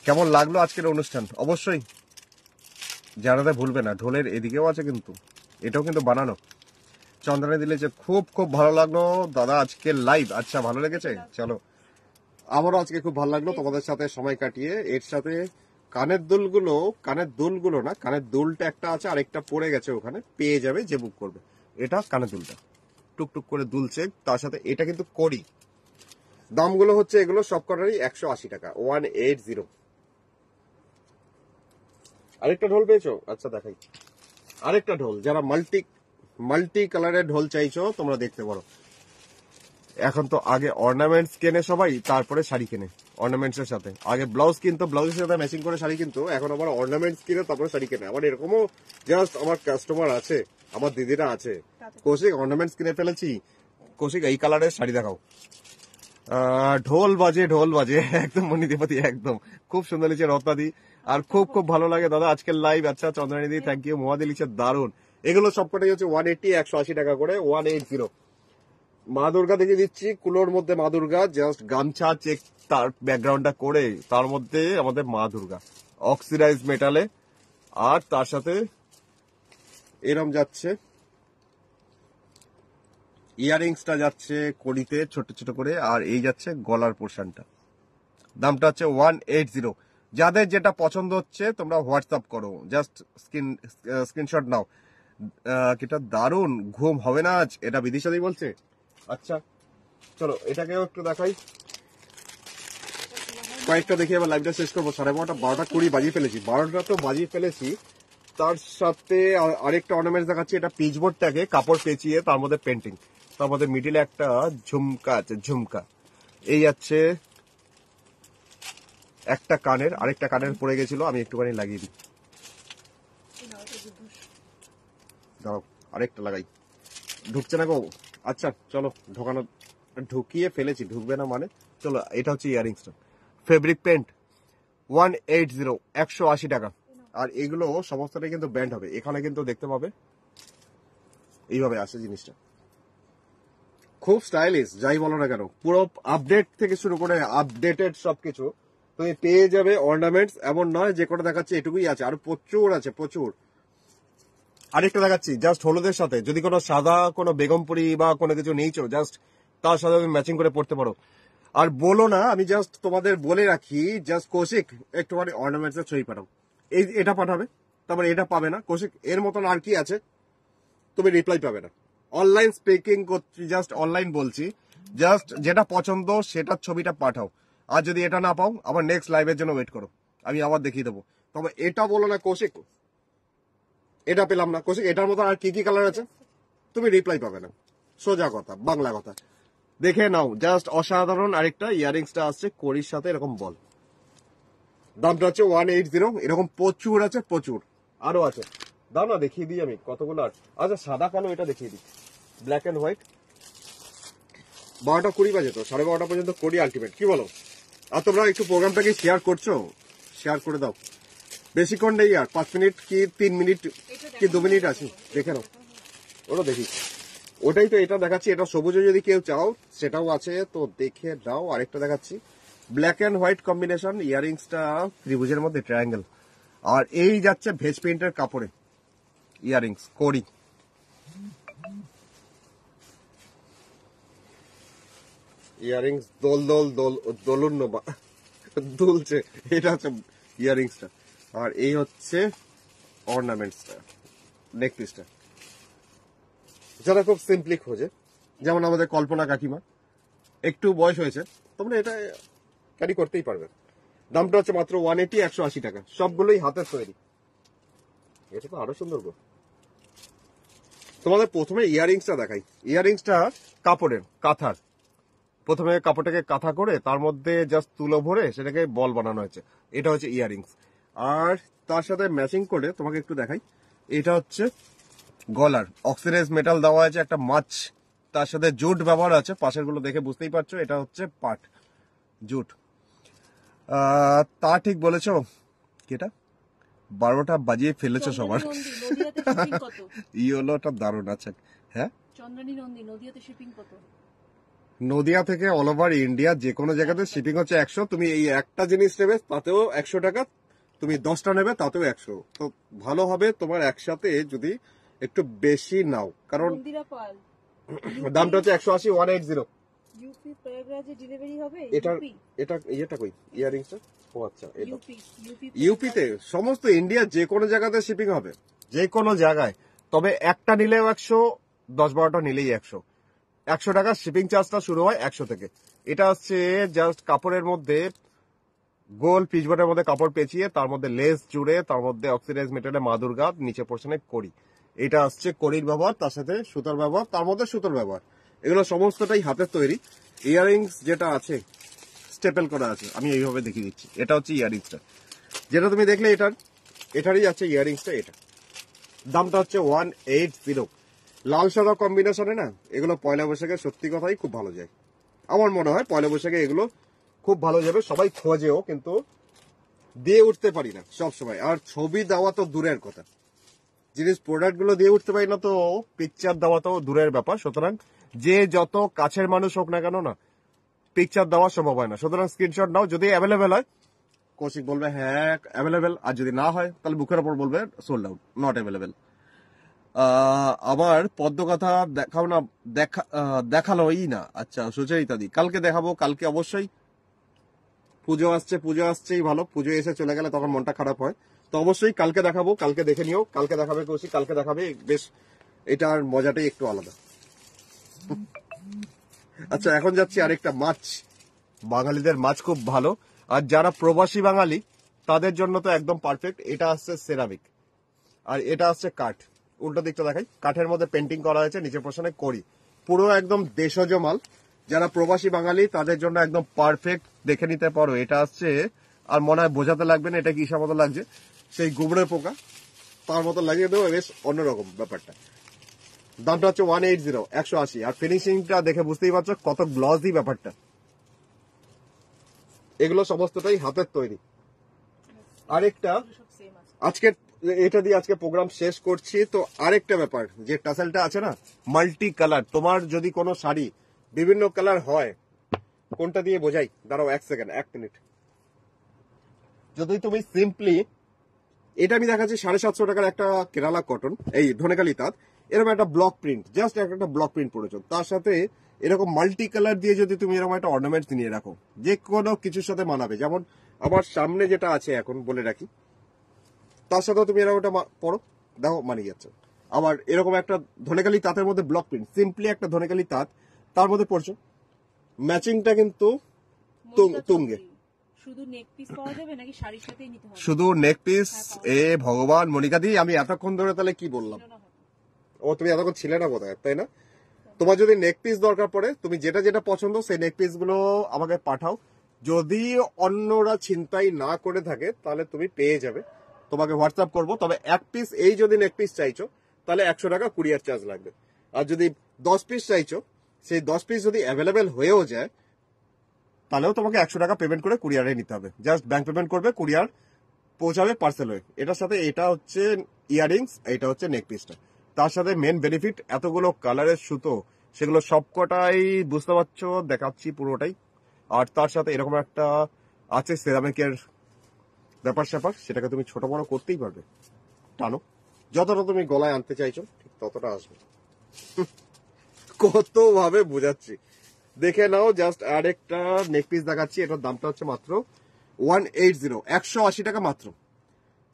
Speaker 2: কেমন লাগলো আজকের অনুষ্ঠান অবশ্যই জানাতে ভুলবে না। ঢোলের এদিকেও আছে কিন্তু, এটাও কিন্তু বানানো। চন্দ্রানী দিলে যে খুব ভালো লাগলো দাদা আজকে লাইভ। আচ্ছা, ভালো লেগেছে? চলো, আমারও আজকে খুব ভালো লাগলো তোমাদের সাথে সময় কাটিয়ে। এর সাথে কানের দুলগুলো না, কানের দুলটা একটা আছে, আরেকটা পড়ে গেছে ওখানে, পেয়ে যাবে যে বুক করবে। এটা কানের দুলটা টুকটুক করে দুলছে, তার সাথে এটা কিন্তু করি। দামগুলো হচ্ছে এগুলো সবকটারই 180 টাকা, 180। আরেকটা ঢোল পেয়েছো? আচ্ছা দেখাই। আরেকটা ঢোল, যারা মাল্টি কালারের ঢোল চাইছো তোমরা দেখতে পারো। এখন তো আগে অর্নামেন্টস কেনে সবাই, তারপরে শাড়ি কেনে অর্নামেন্টস এর সাথে। আগে ব্লাউজ কিনতো, ব্লাউজের সাথে ম্যাচিং করে শাড়ি কিনতো, এখন আবার অর্নামেন্টস কিনে তারপরে শাড়ি কেনে। আমার এরকমও জাস্ট আমার কাস্টমার আছে, আমার দিদিরা আছে। কৌশিক অর্নামেন্টস কিনে ফেলেছি, কৌশিক এই কালারের শাড়ি দেখাও। ঢোল বাজে একদম মনিদেপতি, একদম খুব সুন্দর লিখছে রত্নাদি। আর খুব ভালো লাগে দাদা আজকের লাইভ। আচ্ছা চন্দ্রানী দি, থ্যাংক ইউ। মোহাদি লিখছে দারুন। এগুলো সবকটাই হচ্ছে 180, 180 টাকা করে, 180। মা দুর্গা দেখিয়ে দিচ্ছি, কুলোর মধ্যে মা দুর্গা, জাস্ট গামছা চেক তার ব্যাকগ্রাউন্ডটা করে তার মধ্যে আমাদের মা দুর্গা অক্সিডাইজ মেটালে, আর তার সাথে এরম যাচ্ছে, ইয়ারিংসটা যাচ্ছে কড়িতে ছোট ছোট করে, আর এই যাচ্ছে গলার পোর্শনটা। দামটা হচ্ছে 180। যাদের যেটা পছন্দ হচ্ছে তোমরা হোয়াটসঅ্যাপ করো, জাস্ট স্ক্রিনশট নাও। এটা দারুণ, ঘুম হবে না আজ, এটা বিদিশাদি বলছে। আচ্ছা চলো এটাকেও একটু দেখাই, কয়েকটা দেখি আবার লাইভটা শেষ করবো। 12:30 12:20 বাজিয়ে ফেলেছি, 12টা তো বাজিয়ে ফেলেছি। তার সাথে আরেকটা অর্নামেন্টস দেখাচ্ছি, এটা পিচবোর্ডটাকে কাপড় পেঁচিয়ে তার মধ্যে পেন্টিং, তার মধ্যে মিডিলে একটা ঝুমকা আছে, ঝুমকা। এই যাচ্ছে একটা কানের, আরেকটা কানের পড়ে গেছিল, আমি একটুখানি লাগিয়ে দিই, দাঁড়াও আরেকটা লাগাই, ঢুকছে না গো। আচ্ছা চলো ঢোকানো, ঢুকিয়ে ফেলেছি, ঢুকবে না মানে। চলো এটা হচ্ছে ইয়ারিংসটা, ফেব্রিক পেন্ট 180, 180 টাকা। আর এগুলো সমস্তটাই কিন্তু ব্যান্ড হবে, এখানে কিন্তু দেখতে পাবে এইভাবে আসে জিনিসটা, খুব স্টাইলিশ। যাই বলো না কেন, পুরো আপডেট থেকে শুরু করে আপডেটেড সবকিছু তুমি পেয়ে যাবে। অর্নামেন্টস এমন নয় যে কটা দেখাচ্ছি এটুকুই আছে, আর প্রচুর আছে, প্রচুর। আরেকটা দেখাচ্ছি জাস্ট হলুদের সাথে, যদি কোনো সাদা কোনো বেগমপুরি বা কোনো কিছু নেইছো, জাস্ট তার সাথে তুমি ম্যাচিং করে পড়তে পারো। আর বলো না, আমি জাস্ট তোমাদের বলে রাখি, জাস্ট কৌশিক একটুখানি অর্নামেন্টস এর ছবি পাঠাও, এটা পাঠাবে, তারপরে এটা পাবে না কৌশিক, এর মতন আর কি আছে, তুমি রিপ্লাই পাবে না। অনলাইন স্পিকিং করছি, জাস্ট অনলাইন বলছি, জাস্ট যেটা পছন্দ সেটার ছবিটা পাঠাও। আর যদি এটা না পাও, আবার নেক্সট লাইভের জন্য ওয়েট করো, আমি আবার দেখিয়ে দেবো। তবে এটা বলো না কৌশিক এটা পেলাম না, কৌশিক এটার মতো আর কি কি কালার আছে, তুমি রিপ্লাই পাবে না। সোজা কথা, বাংলা কথা। দেখে নাও, জাস্ট অসাধারণ। আরেকটা ইয়ারিংসটা আসছে কড়ির সাথে এরকম বল, দামটা হচ্ছে 180। এরকম প্রচুর আছে, প্রচুর আরো আছে। দাও না দেখিয়ে দিই আমি কতগুলো আছে। আচ্ছা সাদা কালো এটা দেখিয়ে দিই, ব্ল্যাক অ্যান্ড হোয়াইট। 12:20 বাজে তো, 12:30 পর্যন্ত করি আলটিমেট, কি বলো? আর তোমরা একটু প্রোগ্রামটাকে শেয়ার করছো, শেয়ার করে দাও। বেশিক্ষণ নেই আর, 5 মিনিট কি 3 মিনিট কি 2 মিনিট আছে, দেখে নাও। ওটা দেখি, ওটাই তো এটা দেখাচ্ছি। এটা সবুজে যদি কেউ চাও সেটাও আছে, তো দেখে দাও। আরেকটা দেখাচ্ছি, ব্ল্যাক অ্যান্ড হোয়াইট কম্বিনেশন, ইয়ারিংসটা ত্রিভুজের মধ্যে ট্রায়াঙ্গেল। আর এই যাচ্ছে ভেজ পেইন্টের কাপড়ে ইয়ারিংস, কড়ি। ইয়ারিংস দোল দোল দোল দোলুন দুলছে, এটা হচ্ছে ইয়ারিংসটা। আর এই হচ্ছে অর্নামেন্টসটা, নেকপিসটা। যারা খুব সিম্পলি খোঁজে, যেমন আমাদের কল্পনা কাকিমা, একটু বয়স হয়েছে, তোমরা এটা ক্যারি করতেই পারবে। দামটা হচ্ছে মাত্র 180, 180 টাকা। সবগুলোই হাতের তৈরি। এটা তো আরো সুন্দর গো। তোমাদের প্রথমে ইয়ারিংসটা দেখাই। ইয়ারিংসটা কাপড়ের, কাঁথার। প্রথমে কাপড়টাকে কাঁথা করে তার মধ্যে জাস্ট তুলো ভরে সেটাকে বল বানানো হয়েছে, এটা হচ্ছে ইয়ারিংস। আর তার সাথে ম্যাচিং করে তোমাকে একটু দেখাই, এটা হচ্ছে গলার, অক্সিডাইজ মেটাল দেওয়া আছে, একটা মাছ, তার সাথে জুট ব্যবহার আছে। পাশের গুলো দেখে বুঝতেই পারছো, এটা হচ্ছে পাট, জুট। তা ঠিক বলেছ, কেটা 12টা বাজিয়ে ফেলেছো সবার। ইয়েলোটা দারুণ আছে। হ্যাঁ,
Speaker 1: চন্দ্রানী নন্দী, নদিয়াতে শিপিং কত?
Speaker 2: নদিয়া থেকে অল ওভার ইন্ডিয়া যে কোনো জায়গাতে শিপিং হচ্ছে 100। তুমি এই একটা জিনিস নেবে তাতেও 100 টাকা, তুমি 10টা নেবে তাতেও 100। তো ভালো হবে তোমার একসাথে যদি একটু বেশি নাও, কারণ দামটা হচ্ছে 180, 180।
Speaker 1: ইউপি প্রয়াগরাজে ডেলিভারি হবে?
Speaker 2: এটা কই ইয়ারিংসটা? ও আচ্ছা, এটা ইউপিতে, সমস্ত ইন্ডিয়া যে কোনো জায়গাতে শিপিং হবে, যে কোনো জায়গায়। তবে একটা নিলেও 100, 10-12টা নিলেই 100। 100 টাকা শিপিং চার্জটা শুরু হয় 100 থেকে। এটা হচ্ছে জাস্ট কাপড়ের মধ্যে গোল পিচবোর্ডের মধ্যে কাপড় পেঁচিয়ে তার মধ্যে লেস জুড়ে তার মধ্যে অক্সিডাইজ মেটালে মা দুর্গা, নিচে পোর্শনে কড়ি। এটা আসছে কড়ির ব্যবহার, তার সাথে সুতার ব্যবহার, তার মধ্যে সুতোর ব্যবহার। এগুলো সমস্তটাই হাতের তৈরি। ইয়ারিংস যেটা আছে স্টেপেল করা আছে, আমি এইভাবে দেখিয়ে দিচ্ছি। এটা হচ্ছে ইয়ারিংসটা, যেটা তুমি দেখলে এটারই আছে ইয়ারিংসটা। এটা দামটা হচ্ছে 180। লাল সাদা কম্বিনেশনে না, এগুলো পয়লা বৈশাখে সত্যি কথাই খুব ভালো যায়। আমার মনে হয় পয়লা বৈশাখে এগুলো খুব ভালো যাবে। সবাই খোঁজেও, কিন্তু দিয়ে উঠতে পারি না সব সময়। আর ছবি দেওয়া তো দূরের কথা, জিনিস প্রোডাক্ট গুলো দিয়ে উঠতে পারি না, তো পিকচার দেওয়া তো দূরের ব্যাপার। সুতরাং যে যত কাছের মানুষ হোক না কেন, না পিকচার দেওয়া সম্ভব হয় না। সুতরাং স্ক্রিনশট নাও, যদি অ্যাভেলেবেল হয় কৌশিক বলবে হ্যাঁ অ্যাভেলেবেল, আর যদি না হয় তাহলে বুকের ওপর বলবে সোল্ড আউট, নট অ্যাভেলেবেল। আমার পদ্মকথা দেখাও না, দেখালোই না। আচ্ছা সুচরিতা দি, কালকে দেখাবো, কালকে অবশ্যই। পুজো আসছেই ভালো, পুজো এসে চলে গেলে তখন মনটা খারাপ হয়। তো অবশ্যই কালকে দেখাবো, কালকে দেখে নিও। কালকে দেখাবে কৌশিক, কালকে দেখাবে, বেশ এটার মজাটাই একটু আলাদা। আচ্ছা এখন যাচ্ছি আরেকটা মাছ। বাঙালিদের মাছ খুব ভালো, আর যারা প্রবাসী বাঙালি তাদের জন্য তো একদম পারফেক্ট। এটা আসছে সেরামিক, আর এটা আসছে কাঠ। উল্টো দিকটা দেখাই, কাঠের মধ্যে পেন্টিং করা হয়েছে, নিচের পোর্শনে করি, পুরো একদম দেশজ মাল। যারা প্রবাসী বাঙালি তাদের জন্য একদম পারফেক্ট। দেখে নিতে পারো, এটা আসছে, আর মনে হয় বোঝাতে লাগবে না এটা কিসের মতো লাগছে, সেই গুবড়ে পোকা তার মতো লাগিয়ে দেবো, বেশ অন্যরকম ব্যাপারটা। দামটা হচ্ছে 180, 180। আর ফিনিশিংটা দেখে বুঝতেই পারছো কত গ্লসি ব্যাপারটা। এগুলো সমস্তটাই হাতের তৈরি। আরেকটা
Speaker 1: সব সেম আছে।
Speaker 2: আজকে এটা দিয়ে আজকে প্রোগ্রাম শেষ করছি। তো আরেকটা ব্যাপার, যে টাসেলটা আছে না, মাল্টি কালার। তোমার যদি কোনো শাড়ি বিভিন্ন কালার হয়, কোনটা দিয়ে বোঝাই, দাঁড়াও 1 সেকেন্ড, 1 মিনিট। যদি তুমি সিম্পলি, এটা আমি দেখাচ্ছি 750 টাকার একটা কেরালা কটন, এই ধনেকালি তাঁত, এরকম একটা ব্লক প্রিন্ট, জাস্ট একটা ব্লক প্রিন্ট পড়েছো, তার সাথে এরকম মাল্টি কালার দিয়ে যদি তুমি এরকম একটা অর্নামেন্টস নিয়ে রাখো, যে কোনো কিছুর সাথে মানাবে। যেমন আমার সামনে যেটা আছে এখন বলে রাখি, তার সাথে তুমি এরকম একটা পড়ো, দেখো মানিয়ে যাচ্ছে। আবার এরকম একটা ধনেকালি তাঁতের মধ্যে ব্লক প্রিন্ট, সিম্পলি একটা ধনেকালি তাঁত তার মধ্যে পড়ছো, ম্যাচিংটা কিন্তু
Speaker 1: মনিকা
Speaker 2: তুঙ্গে।
Speaker 1: চৌধুরী, শুধু নেক পিস পাওয়া যাবে নাকি শাড়ির সাথেই নিতে হবে?
Speaker 2: শুধু নেক পিস?
Speaker 1: হ্যাঁ,
Speaker 2: এ ভগবান মনিকা দি, আমি এতক্ষণ ধরে তাহলে কি বললাম?
Speaker 1: ছিল না হয়তো।
Speaker 2: ও তুমি এতক্ষণ ছিলে না বোধহয়, তাই না? তোমার যদি নেক পিস দরকার পড়ে, তুমি যেটা যেটা পছন্দ সেই নেক পিস গুলো আমাকে পাঠাও। যদি অন্যরা ছিনতাই না করে থাকে তাহলে তুমি পেয়ে যাবে, তোমাকে হোয়াটসঅ্যাপ করবো। তবে 1 পিস, এই যদি নেক পিস চাইছো তাহলে 100 টাকা কুরিয়ার চার্জ লাগবে। আর যদি 10 পিস চাইছো, সেই 10 পিস যদি অ্যাভেলেবেল হয়েও যায় তাহলেও তোমাকে 100 টাকা পেমেন্ট করে কুরিয়ারে নিতে হবে। জাস্ট ব্যাংক পেমেন্ট করবে, কুরিয়ার পৌঁছাবে পার্সেল হয়ে। এটার সাথে এটা হচ্ছে ইয়ারিংস, এটা হচ্ছে নেক পিসটা। তার সাথে মেন বেনিফিট, এতগুলো কালারের সুতো, সেগুলো সবকটাই বুঝতে পারছো, দেখাচ্ছি পুরোটাই। আর তার সাথে এরকম একটা আছে সেরামিকের ব্যাপার স্যাপার, সেটাকে তুমি ছোট বড় করতেই পারবে। টানো, যতটা তুমি গলায় আনতে চাইছো ঠিক ততটা আসবে। কত ভাবে বোঝাচ্ছি, দেখে নাও। জাস্ট আরেকটা নেক পিস দেখাচ্ছি, এটার দামটা হচ্ছে মাত্র 180, 180 টাকা মাত্র।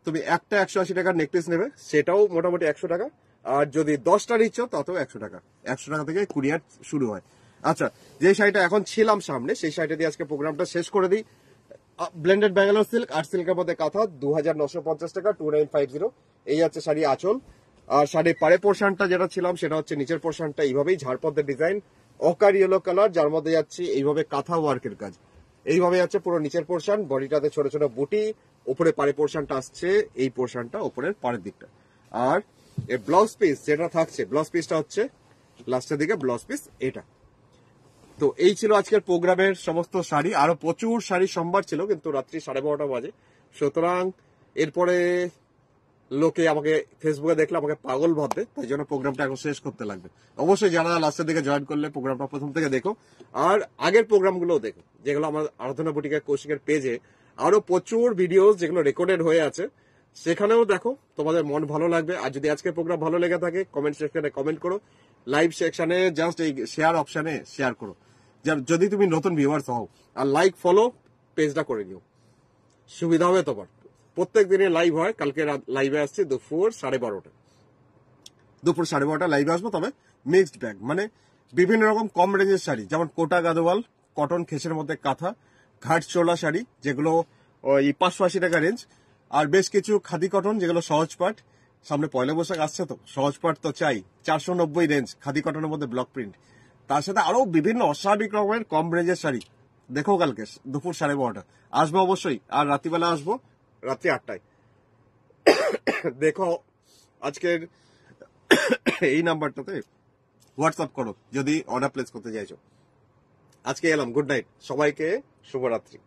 Speaker 2: তুমি একটা 180 টাকার নেকপিস নেবে, সেটাও মোটামুটি 100 টাকা। আর যদি 10টা নিচ্ছ তাতেও 100 টাকা। 100 টাকা থেকে কুরিয়ার শুরু হয়। আচ্ছা, যে শাড়িটা এখন ছিলাম সামনে, সেই শাড়িটা দিয়ে আজকে প্রোগ্রামটা শেষ করে দিই। ব্লেন্ডেড ব্যাঙ্গালোর সিল্ক, আর সিল্কের মধ্যে কাঁথা, 2950 টাকা, 2950। এই হচ্ছে শাড়ি আঁচল। আর শাড়ির পাড়ে পোর্শনটা যেটা ছিলাম, সেটা হচ্ছে নিচের পোর্শনটা এইভাবেই ঝাড়পদ্মের ডিজাইন, অকার ইয়েলো কালার, যার মধ্যে যাচ্ছে এইভাবে কাঁথা ওয়ার্কের কাজ। এইভাবে যাচ্ছে পুরো নিচের পোর্শন, বডিটাতে ছোট ছোট বুটি, উপরে পাড়ে পোর্শনটা আসছে, এই পোর্শনটা উপরের পাড়ের দিকটা। আর এই ব্লাউজ পিস যেটা থাকছে, ব্লাউজ পিসটা হচ্ছে লাস্টের দিকে ব্লাউজ পিস এটা। তো এই ছিল আজকের প্রোগ্রামের সমস্ত শাড়ি। আরো প্রচুর শাড়ি সোমবার ছিল, কিন্তু রাত্রি 12:30 বাজে, সুতরাং এরপরে লোকে আমাকে ফেসবুকে দেখলে আমাকে পাগল ভাববে, তাই জন্য প্রোগ্রামটা এখন শেষ করতে লাগবে। অবশ্যই যারা লাস্টের দিকে জয়েন করলে প্রোগ্রামটা প্রথম থেকে দেখো, আর আগের প্রোগ্রামগুলোও দেখো, যেগুলো আমার আরাধনা বুটিকের কৌশিকের পেজে আরো প্রচুর ভিডিও যেগুলো রেকর্ডেড হয়ে আছে, সেখানেও দেখো, তোমাদের মন ভালো লাগবে। আর যদি আজকের প্রোগ্রাম ভালো লেগে থাকে, কমেন্ট সেকশনে কমেন্ট করো, লাইভ সেকশনে জাস্ট এই শেয়ার অপশনে শেয়ার করো, যদি তুমি নতুন ভিউয়ার্স হও। আর লাইক ফলো পেজটা করে নিও, সুবিধা হবে তোমার। প্রত্যেক দিনে লাইভ হয়, কালকে লাইভে আসছে দুপুর 12:30। দুপুর 12:30 লাইভে আসবো। তবে মিক্সড ব্যাগ, মানে বিভিন্ন রকম কম রেঞ্জের শাড়ি, যেমন কোটা গাদোয়াল কটন খেসের মধ্যে কাঁথা, ঘাট চোলা শাড়ি যেগুলো ওই 580 টাকা রেঞ্জ, আর বেশ কিছু খাদি কটন যেগুলো সহজ পাট। সামনে পয়লা বৈশাখ আসছে, তো সহজ পাট তো চাই, 490 রেঞ্জ খাদি কটনের মধ্যে ব্লক প্রিন্ট। তার সাথে আরো বিভিন্ন অস্বাভাবিক রকমের কম রেঞ্জের শাড়ি। দেখো কালকে দুপুর 12:30 আসবো অবশ্যই। আর রাত্রিবেলা আসবো রাত্রি 8টায়। দেখো আজকের এই নাম্বারটাতে হোয়াটসঅ্যাপ করো যদি অর্ডার প্লেস করতে চাইছো। আজকে এলাম, গুড নাইট সবাইকে, শুভরাত্রি।